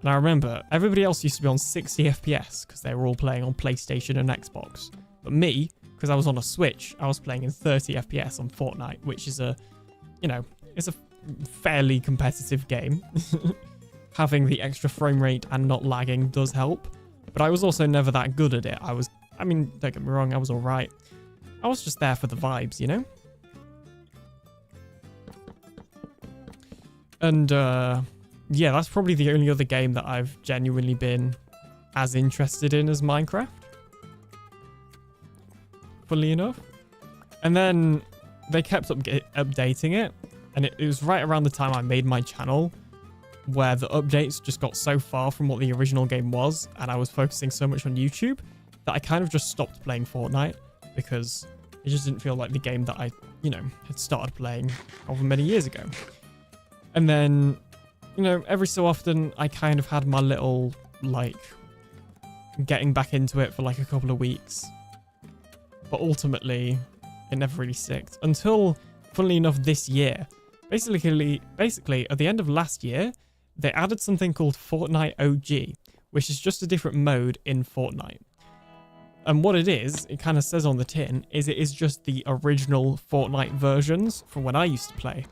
And I remember, everybody else used to be on 60 FPS, because they were all playing on PlayStation and Xbox. But me, because I was on a Switch, I was playing in 30 FPS on Fortnite, which is a, you know, it's a fairly competitive game. Having the extra frame rate and not lagging does help. But I was also never that good at it. I mean, don't get me wrong, I was alright. I was just there for the vibes, you know? And, yeah, that's probably the only other game that I've genuinely been as interested in as Minecraft. Funnily enough. And then they kept updating it. And it was right around the time I made my channel where the updates just got so far from what the original game was, and I was focusing so much on YouTube that I kind of just stopped playing Fortnite, because it just didn't feel like the game that I, you know, had started playing over many years ago. And then, you know, every so often I kind of had my little, like, getting back into it for like a couple of weeks. But ultimately, it never really sticked. Until, funnily enough, this year. Basically, at the end of last year, they added something called Fortnite OG, which is just a different mode in Fortnite. And what it is, it kind of says on the tin, is it is just the original Fortnite versions from when I used to play.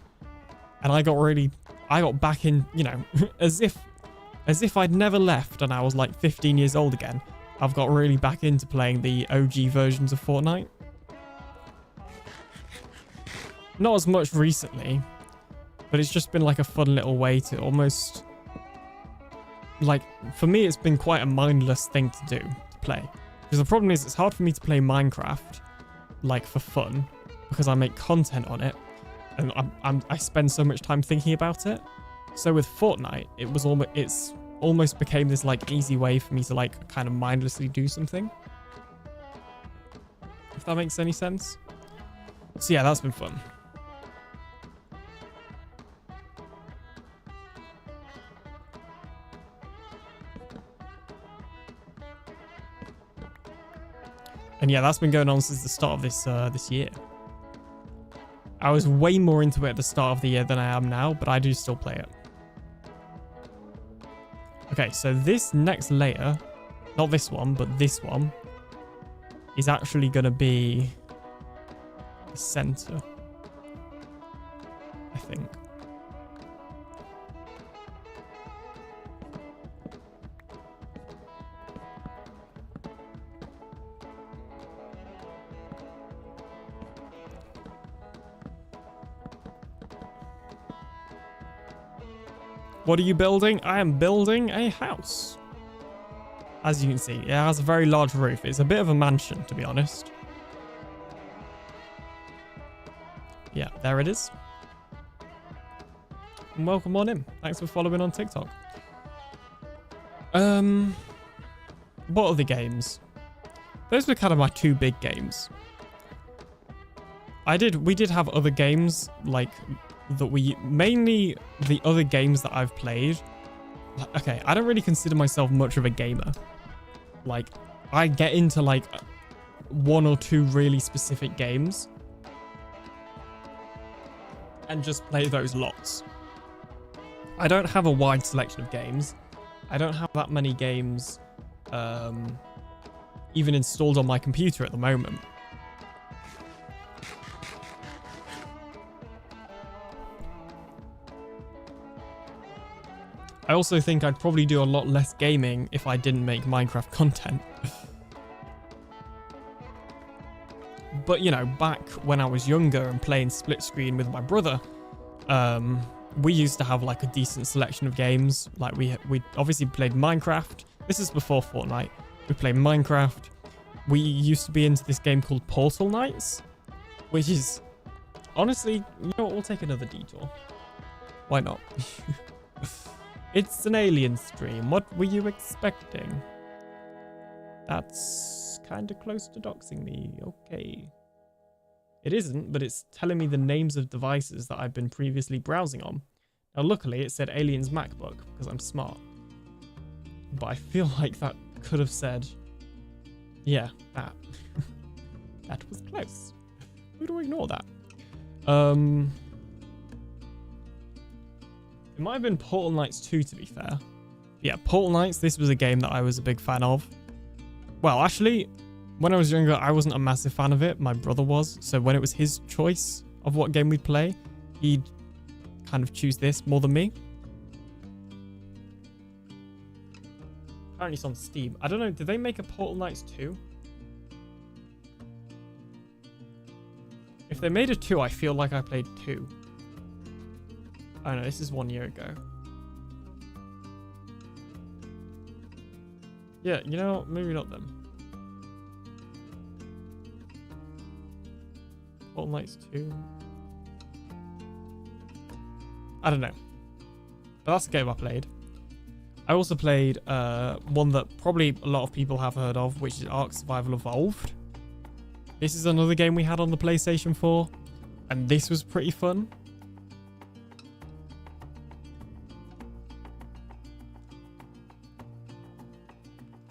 And I got back in, you know, as if I'd never left and I was like 15 years old again. I've got really back into playing the OG versions of Fortnite. Not as much recently, but it's just been like a fun little way to almost, like, for me, it's been quite a mindless thing to do, to play. Because the problem is, it's hard for me to play Minecraft, like, for fun, because I make content on it, and I spend so much time thinking about it. So with Fortnite, it's almost became this, like, easy way for me to, like, kind of mindlessly do something. If that makes any sense. So yeah, that's been fun. And yeah, that's been going on since the start of this year. I was way more into it at the start of the year than I am now, but I do still play it. Okay, so this next layer, not this one, but this one, is actually going to be the center, I think. What are you building? I am building a house. As you can see, it has a very large roof. It's a bit of a mansion, to be honest. Yeah, there it is. And welcome on in. Thanks for following on TikTok. What other games? Those were kind of my two big games. We did have other games like that mainly the other games that I've played. Okay, I don't really consider myself much of a gamer. Like, I get into like one or two really specific games and just play those lots. I don't have a wide selection of games. I don't have that many games even installed on my computer at the moment. I also think I'd probably do a lot less gaming if I didn't make Minecraft content. But, you know, back when I was younger and playing split screen with my brother, we used to have like a decent selection of games. Like we obviously played Minecraft. This is before Fortnite. We played Minecraft. We used to be into this game called Portal Knights, which is honestly, you know what, we'll take another detour. Why not? It's an alien stream. What were you expecting? That's kind of close to doxing me. Okay. It isn't, but it's telling me the names of devices that I've been previously browsing on. Now, luckily, it said Alien's MacBook because I'm smart. But I feel like that could have said, yeah, that. That was close. Who do I ignore that? It might have been Portal Knights 2, to be fair. Yeah, Portal Knights, this was a game that I was a big fan of. Well, actually, when I was younger, I wasn't a massive fan of it. My brother was. So when it was his choice of what game we'd play, he'd kind of choose this more than me. Apparently it's on Steam. I don't know, did they make a Portal Knights 2? If they made a 2, I feel like I played 2. Oh no, this is 1 year ago. Yeah, you know, maybe not them. Portal Knights 2. I don't know. But that's the game I played. I also played one that probably a lot of people have heard of, which is Ark Survival Evolved. This is another game we had on the PlayStation 4, and this was pretty fun.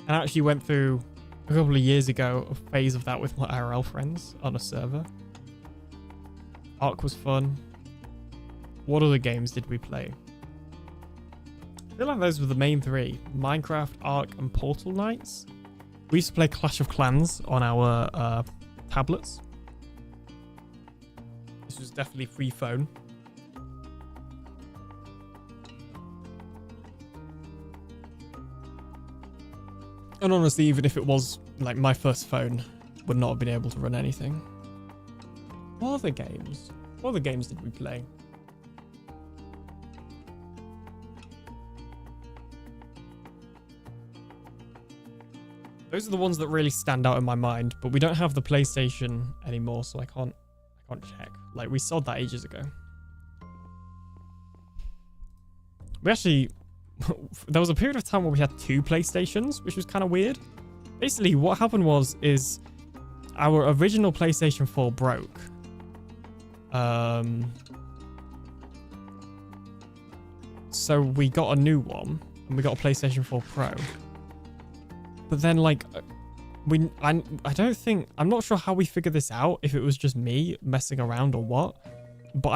I actually went through a couple of years ago a phase of that with my IRL friends on a server. Ark was fun. What other games did we play? I feel like those were the main three. Minecraft, Ark, and Portal Knights. We used to play Clash of Clans on our tablets. This was definitely free phone. And honestly, even if it was like my first phone, would not have been able to run anything. What other games? What other games did we play? Those are the ones that really stand out in my mind, but we don't have the PlayStation anymore, so I can't check. Like, we sold that ages ago. We actually... there was a period of time where we had 2 PlayStations, which was kind of weird. Basically, what happened was our original PlayStation 4 broke. So we got a new one, and we got a PlayStation 4 Pro. But then, like, I'm not sure how we figured this out, if it was just me messing around or what. But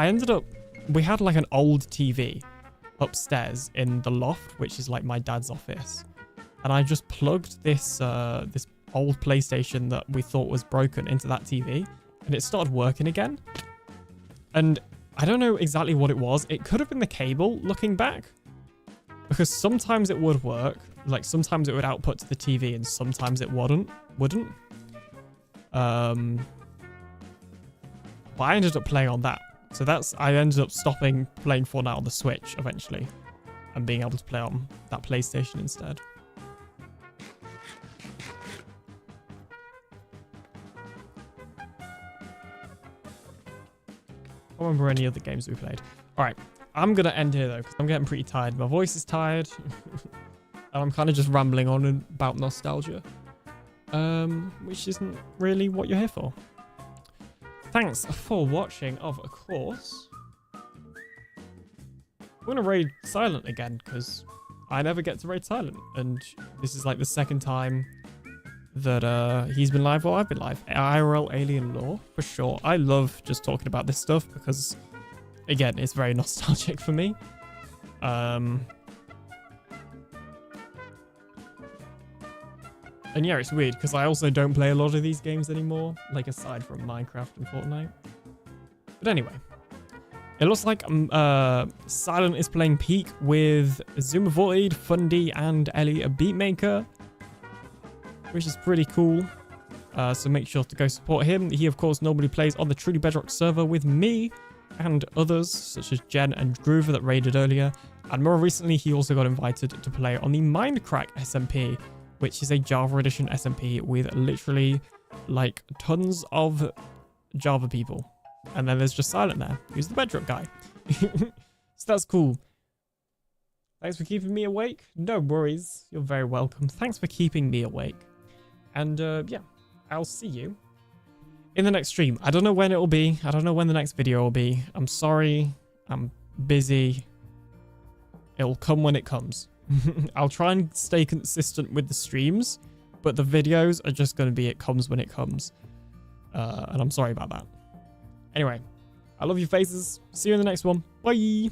we had like an old TV upstairs in the loft, which is like my dad's office, and I just plugged this this old PlayStation that we thought was broken into that TV, and it started working again. And I don't know exactly what it was. It could have been the cable, looking back, because sometimes it would work, like sometimes it would output to the TV and sometimes it wouldn't. But I ended up playing on that. So I ended up stopping playing Fortnite on the Switch eventually. and being able to play on that PlayStation instead. I don't remember any other games we played. All right, I'm going to end here, though, because I'm getting pretty tired. My voice is tired. And I'm kind of just rambling on about nostalgia, which isn't really what you're here for. Thanks for watching, of course. I'm going to raid Silent again, because I never get to raid Silent. And this is like the second time that he's been live or I've been live. IRL Alien Lore, for sure. I love just talking about this stuff because, again, it's very nostalgic for me. And yeah, it's weird because I also don't play a lot of these games anymore, like aside from Minecraft and Fortnite. But anyway, it looks like Silent is playing Peak with Zuma Void, Fundy, and Ellie, a beatmaker, which is pretty cool. So make sure to go support him. He, of course, normally plays on the Truly Bedrock server with me and others, such as Jen and Groover that raided earlier. And more recently, he also got invited to play on the Mindcrack SMP, which is a Java Edition SMP with literally like tons of Java people. And then there's just Silent there, who's the Bedrock guy. So that's cool. Thanks for keeping me awake. No worries. You're very welcome. Thanks for keeping me awake. And yeah, I'll see you in the next stream. I don't know when it will be. I don't know when the next video will be. I'm sorry. I'm busy. It'll come when it comes. I'll try and stay consistent with the streams, but the videos are just going to be it comes when it comes. And I'm sorry about that. Anyway, I love your faces. See you in the next one. Bye.